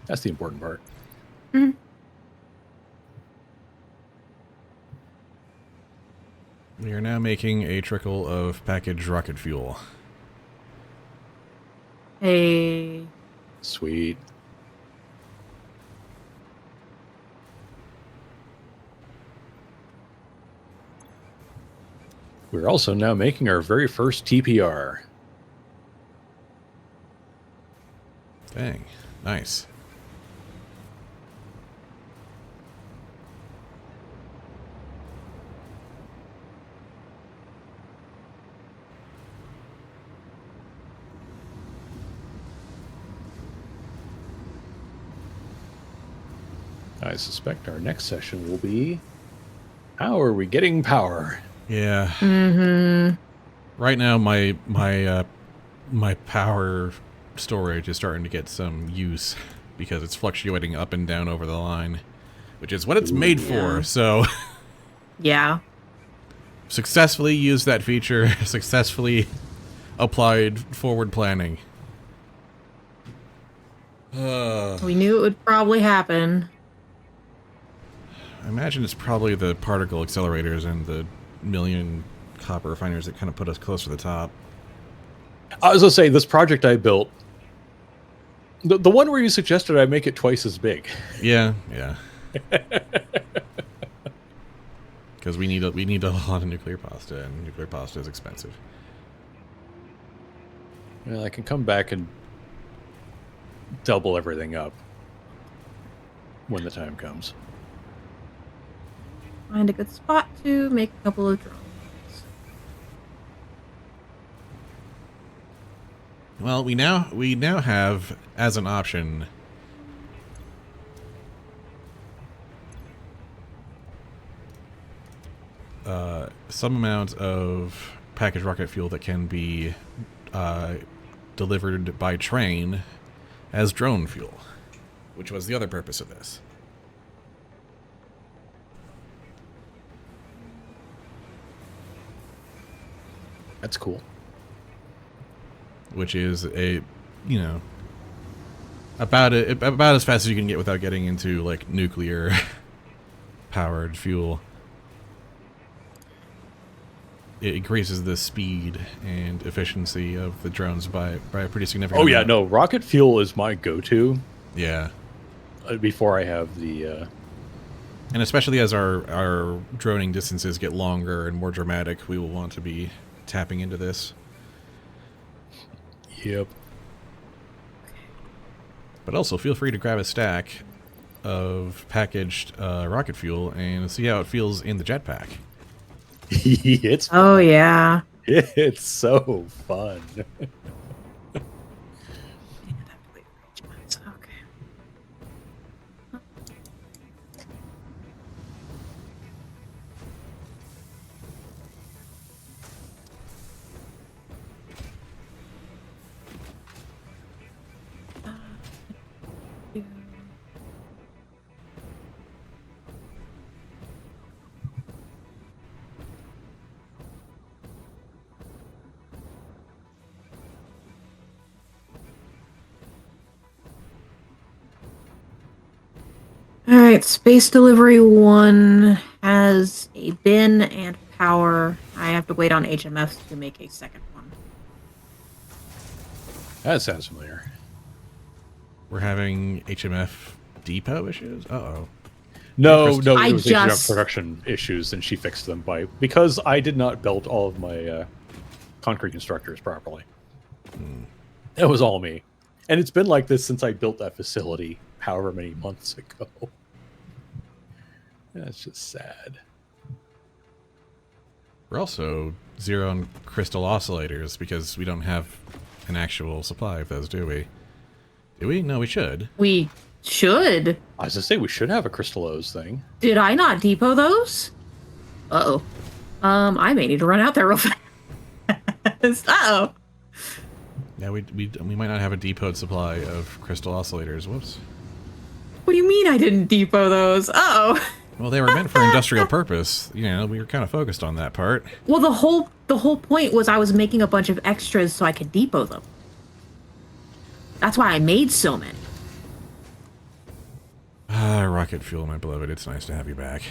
That's the important part. Mm-hmm. We are now making a trickle of packaged rocket fuel. Hey. Sweet. We're also now making our very first TPR. Dang, nice. I suspect our next session will be, how are we getting power? Yeah. Mm-hmm. Right now, my power storage is starting to get some use because it's fluctuating up and down over the line, which is what it's made for. So, yeah, successfully used that feature. Successfully applied forward planning. we knew it would probably happen. I imagine it's probably the particle accelerators and the million copper refiners that kind of put us close to the top. I was going to say, this project I built, the one where you suggested I make it twice as big. Yeah, yeah. Because we need a lot of nuclear pasta, and nuclear pasta is expensive. Well, I can come back and double everything up when the time comes. Find a good spot to make a couple of drones. Well, we now have as an option some amount of packaged rocket fuel that can be delivered by train as drone fuel, which was the other purpose of this. That's cool. Which is about as fast as you can get without getting into like nuclear powered fuel. It increases the speed and efficiency of the drones by a pretty significant Oh yeah, amount. no, rocket fuel is my go-to Yeah. before I have the And especially as our droning distances get longer and more dramatic, we will want to be tapping into this. Yep. But also, feel free to grab a stack of packaged rocket fuel and see how it feels in the jetpack. It's Oh yeah. it's so fun. Okay. Alright, Space Delivery 1 has a bin and power. I have to wait on HMFs to make a second one. That sounds familiar. We're having HMF depot issues? Uh-oh. No, no, I it was just- production issues, and she fixed them because I did not build all of my concrete constructors properly. That was all me, and it's been like this since I built that facility, however many months ago. That's just sad. We're also zero on crystal oscillators because we don't have an actual supply of those, do we? Do we? No, we should. We should. I was gonna say we should have a crystallose thing. Did I not depot those? Uh-oh. I may need to run out there real fast. Uh-oh. Yeah, we might not have a depot supply of crystal oscillators. Whoops. What do you mean I didn't depot those? Uh-oh. Well, they were meant for industrial purpose. You know, we were kind of focused on that part. Well, the whole point was I was making a bunch of extras so I could depot them. That's why I made so many. Ah, rocket fuel, my beloved. It's nice to have you back.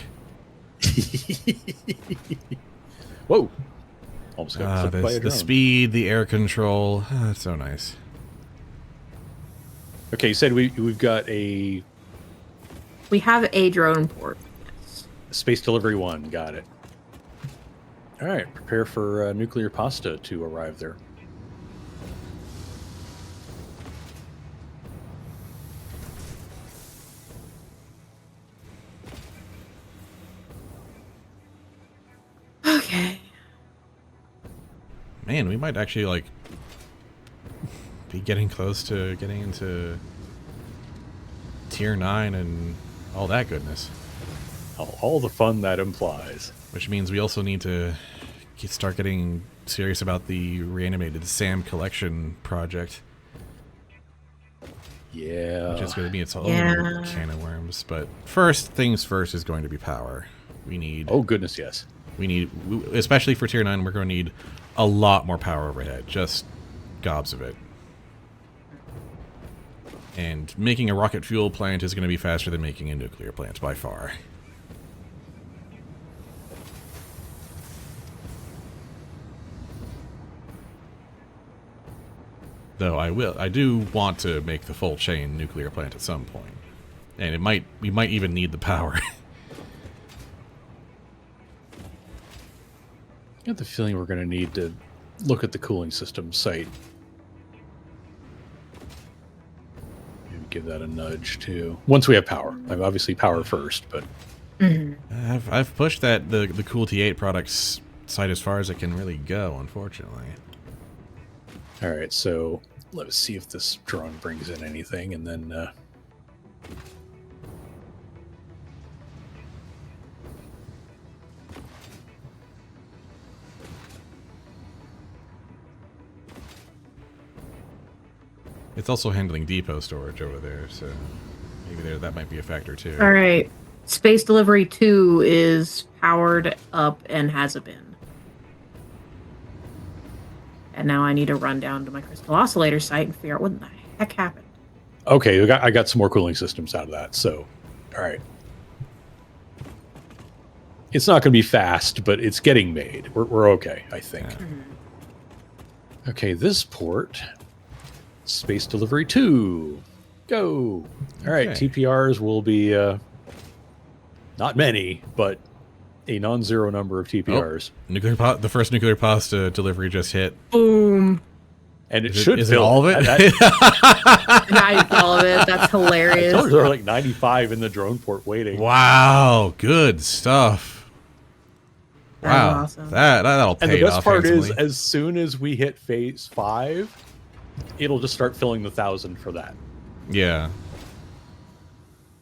Whoa! Almost got clipped by a The drone. speed, the air control. Ah, it's so nice. Okay, you said we've got a We have a drone port. Yes. space delivery 1. Got it. All right, prepare for nuclear pasta to arrive there. Okay. Man, we might actually, like, be getting close to getting into Tier 9 and all that goodness. All the fun that implies. Which means we also need to start getting serious about the reanimated SAM collection project. Yeah. Which is going to be its own Yeah. can of worms. But first things first is going to be power. We need... Oh, goodness, yes. Especially for Tier 9, we're going to need a lot more power overhead. Just gobs of it. And making a rocket fuel plant is going to be faster than making a nuclear plant, by far. Though I do want to make the full chain nuclear plant at some point. And we might even need the power. I get the feeling we're going to need to look at the cooling system site. Maybe give that a nudge too. Once we have power. I mean, obviously power first, but I've pushed that the Cool T8 products site as far as it can really go, unfortunately. all right. So let's see if this drone brings in anything, and then It's also handling depot storage over there, so maybe that might be a factor too. All right. Space Delivery 2 is powered up and has been. And now I need to run down to my crystal oscillator site and figure out what the heck happened. okay, I got some more cooling systems out of that. So, all right. It's not going to be fast, but it's getting made. We're okay, I think. Okay, this port, Space Delivery 2. Go. All right, Okay. TPRs will be not many, but a non-zero number of TPRs. The first nuclear pasta delivery just hit. Boom. And it Is it- should is it fill all of it? Nice, all of it. That's I hilarious. told you there were like 95 in the drone port waiting. Wow, good stuff. That's Wow, awesome. that'll pay And the best off part is, handsomely. as soon as we hit phase 5, it'll just start filling the 1,000 for that. Yeah.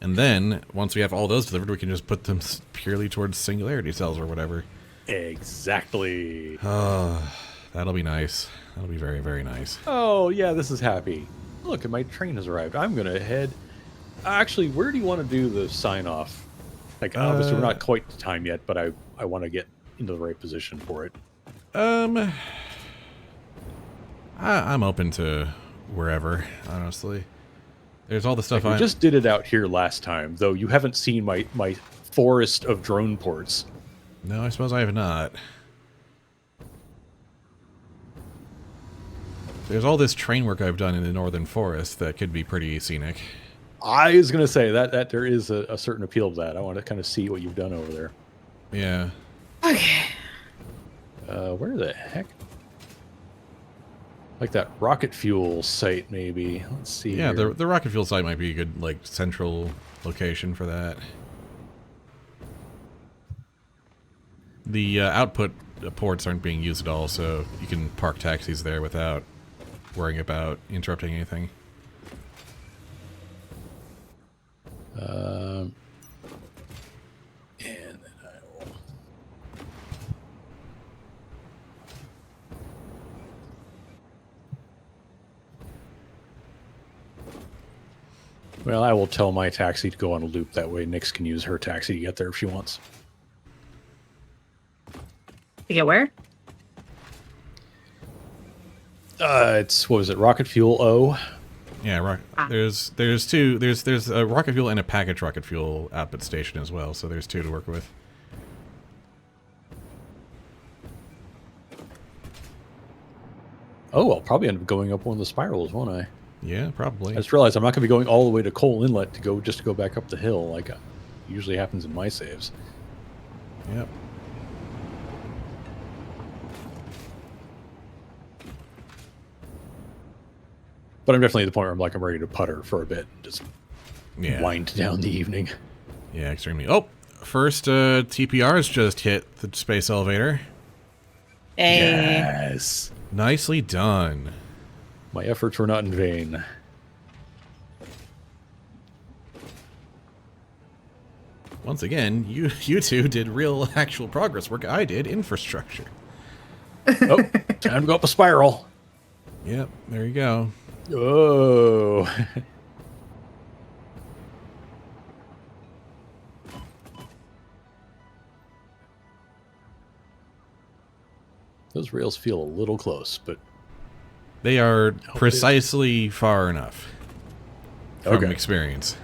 And then, once we have all those delivered, we can just put them purely towards singularity cells or whatever. Exactly. That'll be nice. That'll be very, very nice. Oh, yeah, this is happy. Look, and my train has arrived. I'm going to head... Actually, where do you want to do the sign-off? Like, obviously, we're not quite to time yet, but I want to get into the right position for it. I'm open to wherever, honestly. There's all the stuff We I just did it out here last time, though you haven't seen my forest of drone ports. No, I suppose I have not. There's all this train work I've done in the northern forest that could be pretty scenic. I was going to say that there is a certain appeal to that. I want to kind of see what you've done over there. Yeah. Okay. Where the heck? Like that rocket fuel site, maybe. Let's see. Yeah, here. the rocket fuel site might be a good, like, central location for that. The output ports aren't being used at all, so you can park taxis there without worrying about interrupting anything. And then I will. Well, I will tell my taxi to go on a loop. That way, Nix can use her taxi to get there if she wants. To get where? It's what was it? Rocket fuel O. Yeah, there's a rocket fuel and a package rocket fuel output station as well, so there's two to work with. Oh, I'll probably end up going up one of the spirals, won't I? Yeah, probably. I just realized I'm not going to be going all the way to Coal Inlet to go back up the hill like usually happens in my saves. Yep. But I'm definitely at the point where I'm ready to putter for a bit and just Yeah. wind down the evening. Yeah, extremely. Oh, first TPRs just hit the space elevator. Hey. Yes. Nicely done. My efforts were not in vain. Once again, you two did real actual progress work. I did infrastructure. Oh, time to go up a spiral. Yep, there you go. Oh. Those rails feel a little close, but They are it is. precisely far enough from Okay. experience.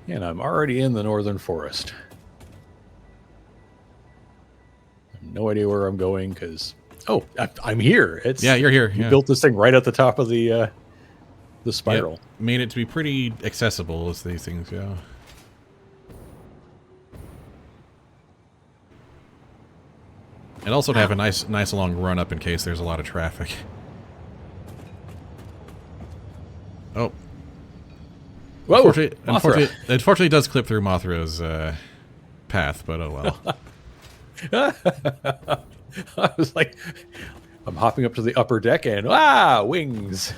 And I'm already in the northern forest. I have no idea where I'm going because... Oh, I'm here. It's Yeah, you're here. You Yeah. built this thing right at the top of the the spiral. Yep. Made it to be pretty accessible as these things go. And also to have a nice long run up in case there's a lot of traffic. Oh. Whoa! Unfortunately, it does clip through Mothra's path, but oh well. I was like, I'm hopping up to the upper deck and wings.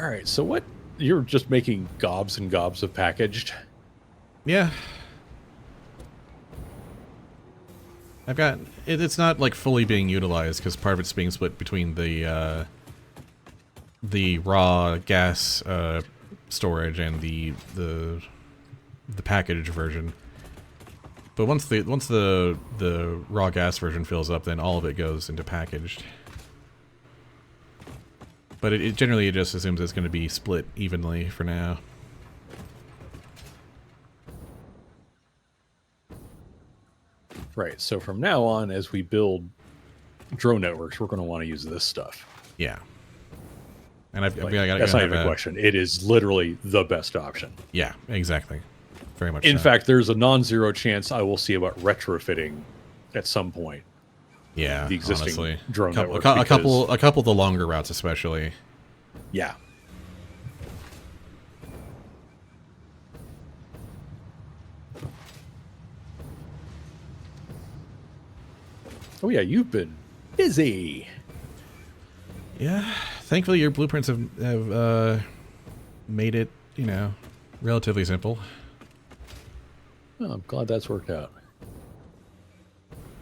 All right, so what? You're just making gobs and gobs of packaged. Yeah. I've got it's not like fully being utilized because part of it's being split between the raw gas storage and the packaged version. But once the raw gas version fills up, then all of it goes into packaged. But it generally just assumes it's going to be split evenly for now. Right, so from now on, as we build drone networks, we're going to want to use this stuff. Yeah. And that's not even a question. It is literally the best option. Yeah, exactly. Very much In so. fact, there's a non-zero chance I will see about retrofitting at some point. Yeah, the existing honestly. drone networks. A couple of the longer routes especially. Yeah. Oh yeah, you've been busy. Yeah, thankfully your blueprints have made it, relatively simple. Oh, I'm glad that's worked out.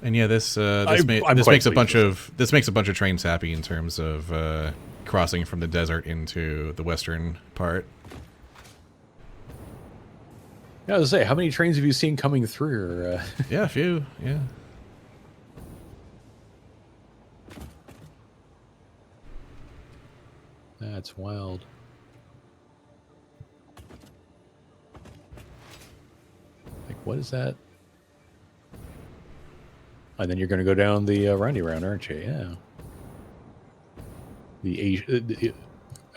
And yeah, this makes a bunch of trains happy in terms of crossing from the desert into the western part. Yeah, I was gonna say, how many trains have you seen coming through? Yeah, a few. Yeah. That's wild. Like, what is that? And then you're going to go down the roundy round, aren't you? Yeah. The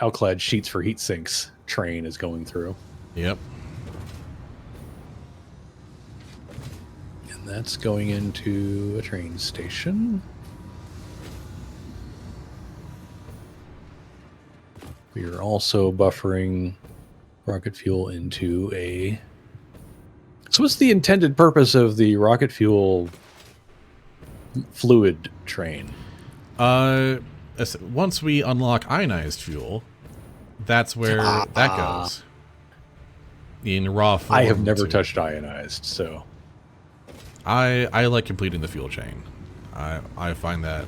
Alclad sheets for heat sinks train is going through. Yep. And that's going into a train station. We are also buffering rocket fuel into a... So what's the intended purpose of the rocket fuel fluid train? Once we unlock ionized fuel, that's where that goes. In raw form. I have never touched ionized, so... I like completing the fuel chain. I find that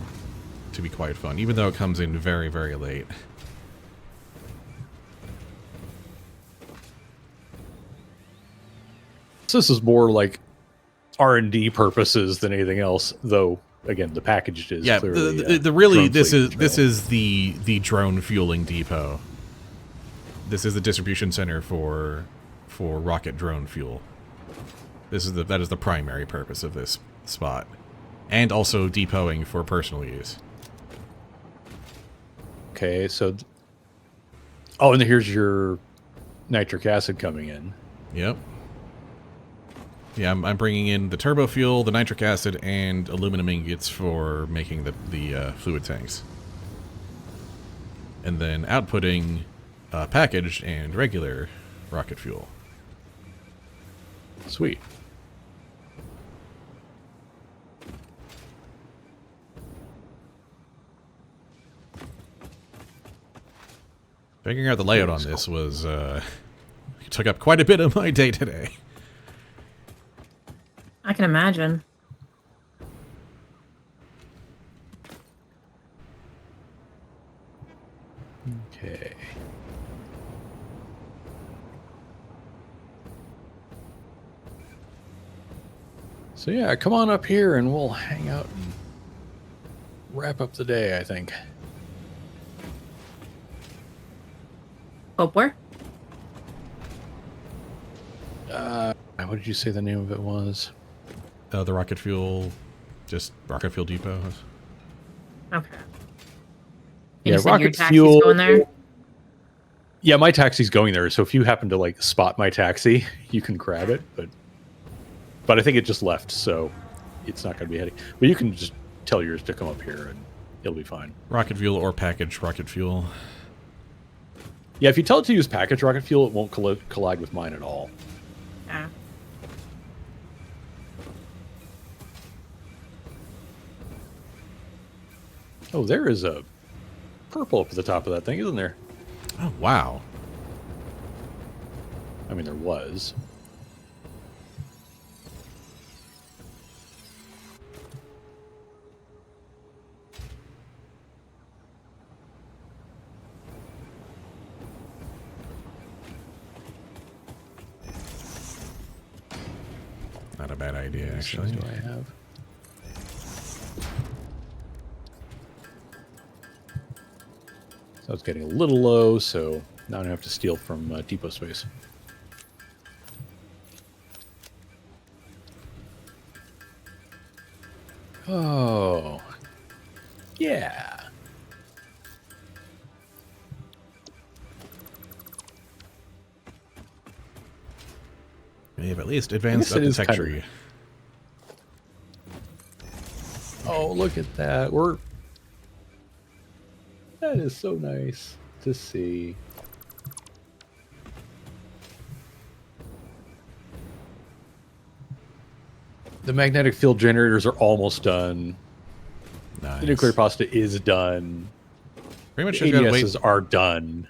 to be quite fun, even though it comes in very, very late. So this is more like R&D purposes than anything else, though. Again, the packaged is clearly this is the drone fueling depot. This is the distribution center for rocket drone fuel. That is the primary purpose of this spot, and also depoting for personal use. Okay, so and here's your nitric acid coming in. Yep. Yeah, I'm bringing in the turbo fuel, the nitric acid, and aluminum ingots for making the fluid tanks. And then outputting packaged and regular rocket fuel. Sweet. Figuring out the layout on this was it took up quite a bit of my day today. I can imagine. Okay. So yeah, come on up here and we'll hang out and wrap up the day, I think. Hope where? What did you say the name of it was? the rocket fuel, just rocket fuel depot. Okay. Yeah, You said your rocket taxi's fuel. going there? Yeah, my taxi's going there. So if you happen to like spot my taxi, you can grab it. But I think it just left, so it's not going to be heading. But you can just tell yours to come up here, and it'll be fine. Rocket fuel or packaged rocket fuel. Yeah, if you tell it to use packaged rocket fuel, it won't collide with mine at all. Yeah. Oh, there is a purple up at the top of that thing, isn't there? Oh, wow. I mean, there was. Not a bad idea, actually. Do I have? So it's getting a little low, so now I have to steal from depot space. Oh, yeah. They've at least advanced it up the is kind of- texture. Oh, look at that. That is so nice to see. The magnetic field generators are almost done. Nice. The nuclear pasta is done. Pretty much The just gotta wait. ADSs are done.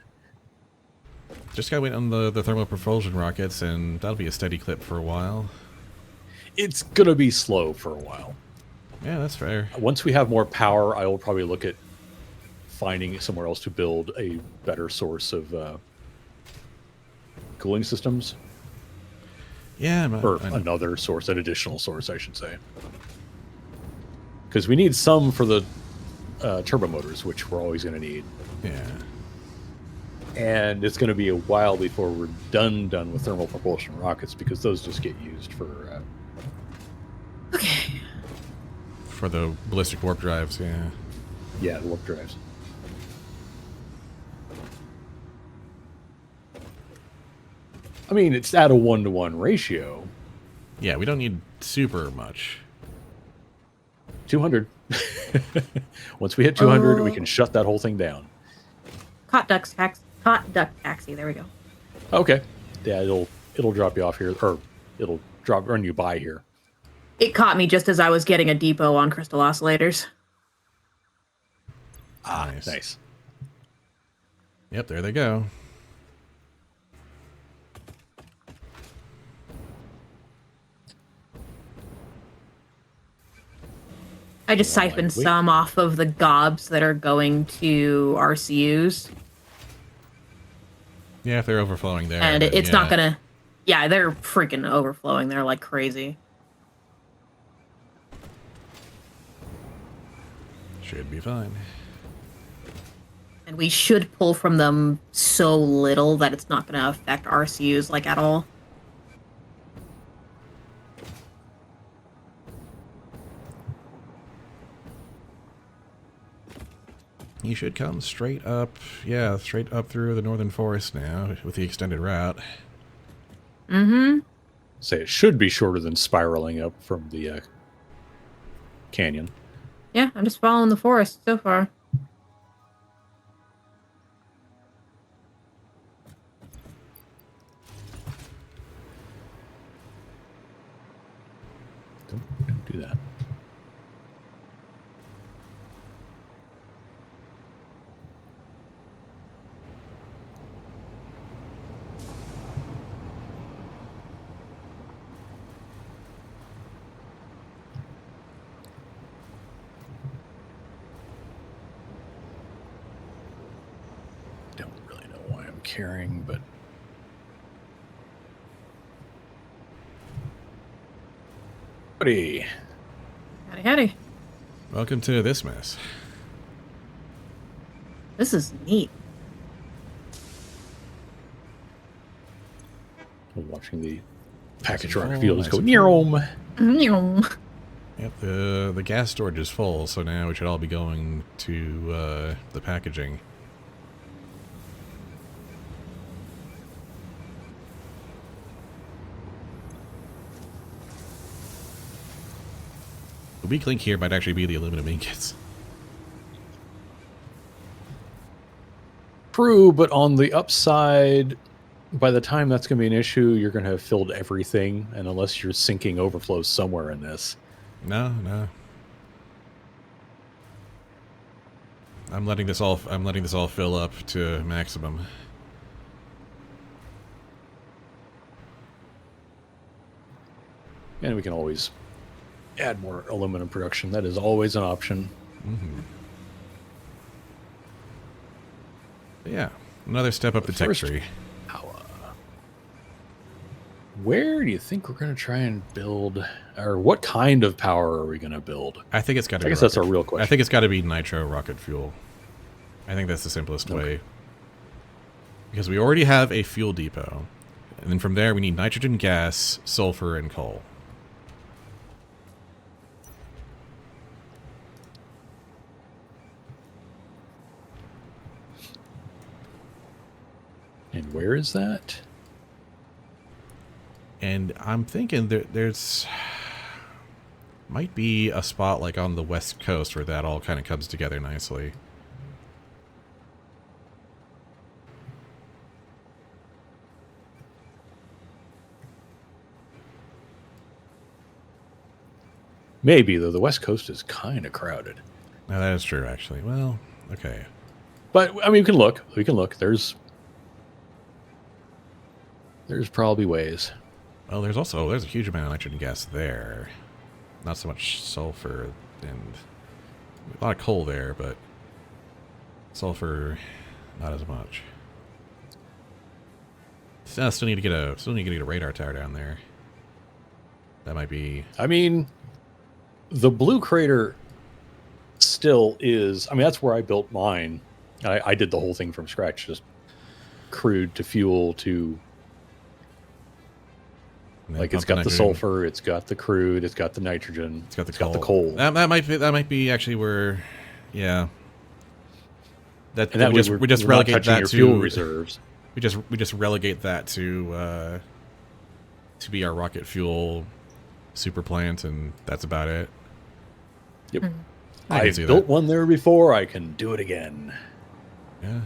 Just gotta wait on the thermal propulsion rockets, and that'll be a steady clip for a while. It's going to be slow for a while. Yeah, that's fair. Once we have more power, I will probably look at finding somewhere else to build a better source of cooling systems. Yeah, Or another source, an additional source, I should say. Because we need some for the turbo motors, which we're always going to need. yeah. And it's going to be a while before we're done with thermal propulsion rockets, because those just get used for... Okay. For the ballistic warp drives, yeah. yeah, the warp drives. I mean, it's at a 1-to-1 ratio. Yeah, we don't need super much. 200. Once we hit 200, we can shut that whole thing down. Caught duck taxi. There we go. Okay. Yeah, it'll drop you off here, or it'll run you by here. It caught me just as I was getting a depot on crystal oscillators. Ah, Nice. nice. Yep, there they go. I just siphoned wait. some off of the gobs that are going to RCUs. Yeah, if they're overflowing there. And then it's yeah. not gonna... Yeah, they're freaking overflowing. They're like crazy. Should be fine. And we should pull from them so little that it's not gonna affect RCUs like at all. You should come straight up, yeah, straight up through the northern forest now with the extended route. Mm-hmm. Say it should be shorter than spiraling up from the canyon. Yeah, I'm just following the forest so far. Don't do that. Don't really know why I'm caring, but howdy. Howdy, howdy. Welcome to this mess. This is neat. I'm watching the Package Nice and rocket full, fuel. nice Just go and near full. them. Yep, the gas storage is full, so now we should all be going to the packaging. The weak link here might actually be the aluminum ingots. True, but on the upside, by the time that's going to be an issue, you're going to have filled everything, and unless you're sinking overflows somewhere in this. No, no. I'm letting this all fill up to maximum. And we can always add more aluminum production. That is always an option. Mm-hmm. Yeah, another step up the tech First- tree. Where do you think we're going to try and build, or what kind of power are we going to build? I think it's got to be. I guess that's a real question. I think it's got to be nitro rocket fuel. I think that's the simplest way. Because we already have a fuel depot. And then from there, we need nitrogen gas, sulfur, and coal. And where is that? And I'm thinking there's might be a spot like on the west coast where that all kind of comes together nicely. Maybe, though. The West Coast is kind of crowded. Now that is true, actually. Well, okay. But, I mean, we can look. We can look. There's probably ways. Well, there's a huge amount of nitrogen gas there. Not so much sulfur and a lot of coal there, but sulfur not as much. Still need to get a radar tower down there. That might be. I mean, the blue crater still is. I mean, that's where I built mine. I did the whole thing from scratch, just crude to fuel to. Like it's got the sulfur, it's got the crude, it's got the nitrogen, it's got the coal. That might be actually where, yeah. And that we just relegate that your to fuel reserves. We just relegate that to be our rocket fuel super plant, and that's about it. Yep. Mm. I've built one there before. I can do it again. Yeah.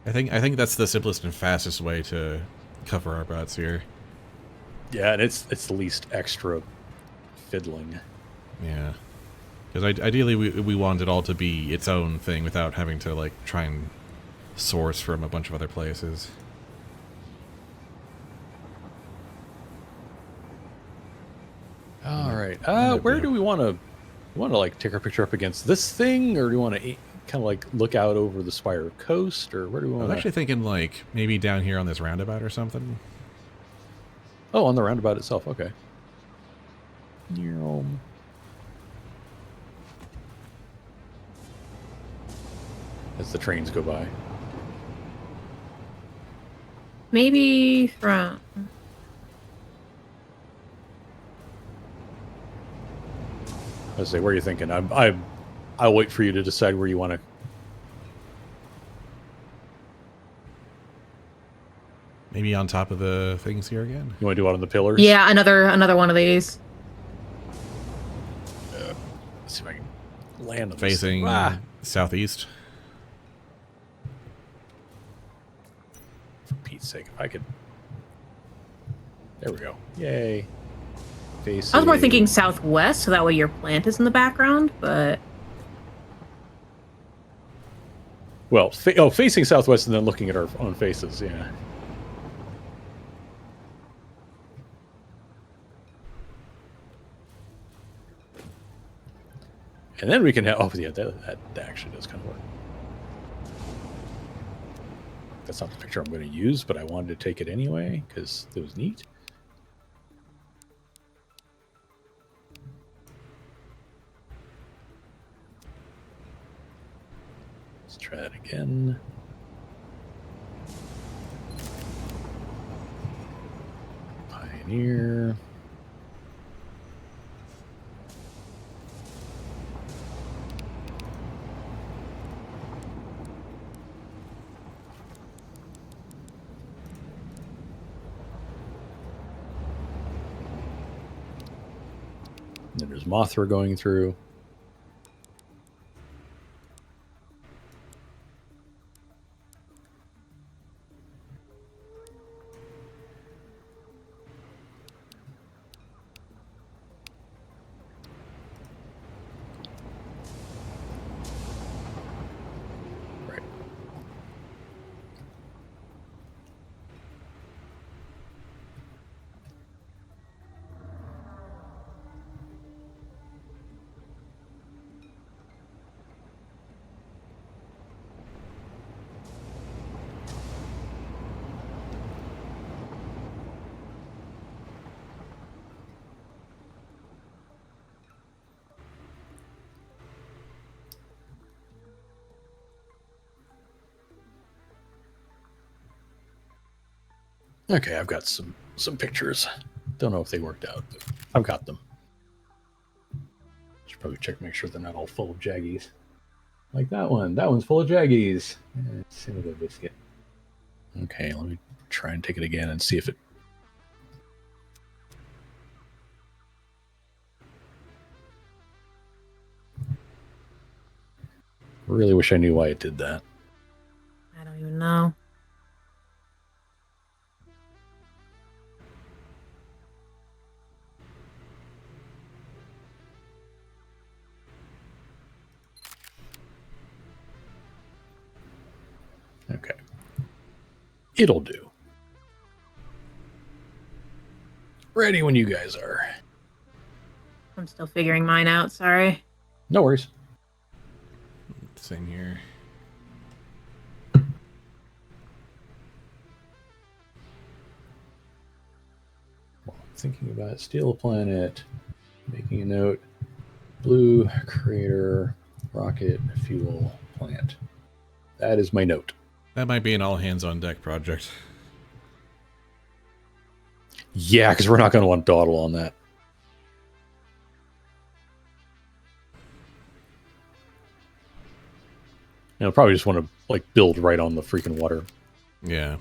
I think that's the simplest and fastest way to cover our butts here. Yeah, and it's the least extra fiddling. Yeah. Because ideally we want it all to be its own thing without having to like try and source from a bunch of other places. All right. Where do we want to like take our picture up against this thing, or do we want to kind of like look out over the Spire Coast, or where do we I want was to? actually thinking like maybe down here on this roundabout or something. Oh, on the roundabout itself. Okay. As the trains go by. Maybe from. Let's say, where are you thinking? I'll wait for you to decide where you want to. Maybe on top of the things here again. You want to do it on the pillars? Yeah, another one of these. Let's see if I can land on Facing this. southeast. For Pete's sake, if I could. There we go. Yay. Facing... I was more thinking southwest, so that way your plant is in the background, but... Well, facing southwest and then looking at our own faces, yeah. And then we can have... Oh, yeah, that actually does kind of work. That's not the picture I'm going to use, but I wanted to take it anyway, because it was neat. Let's try that again. Pioneer. And then there's Mothra going through. Right. Okay, I've got some pictures. Don't know if they worked out, but I've got them. Should probably check, make sure they're not all full of jaggies. Like that one. That one's full of jaggies. Same with a biscuit. Okay, let me try and take it again and see if it. Really wish I knew why it did that. I don't even know. Okay. It'll do. Ready when you guys are. I'm still figuring mine out. Sorry. No worries. Same here. Well, thinking about Steel Planet, making a note. Blue crater, rocket fuel plant. That is my note. That might be an all hands on deck project. Yeah, because we're not going to want dawdle on that. And I'll probably just want to like build right on the freaking water, Yeah.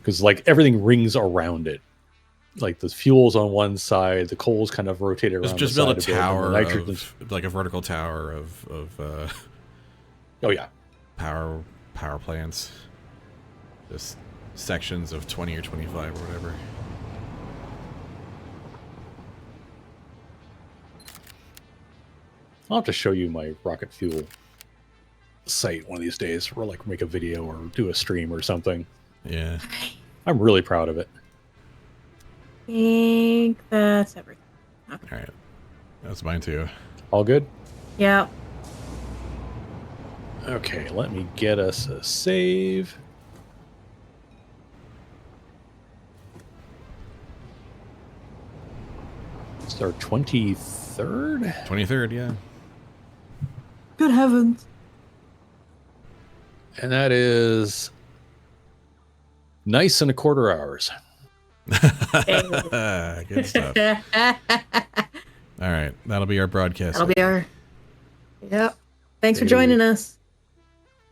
because like everything rings around it. Like the fuel's on one side, the coal's kind of rotated around. Just the build a side bit, and tower the nitrogen's. of, like a vertical tower of Oh yeah, power plants. Just sections of 20 or 25 or whatever. I'll have to show you my rocket fuel site one of these days, or like make a video or do a stream or something. Yeah. I'm really proud of it. I think that's everything. All right. That's mine too. All good? Yep. Okay, let me get us a save. It's our 23rd? 23rd, yeah. Good heavens. And that is nice and a quarter hours. Good stuff. All right. That'll be our broadcast. That'll be our. Yep. Thanks for joining us.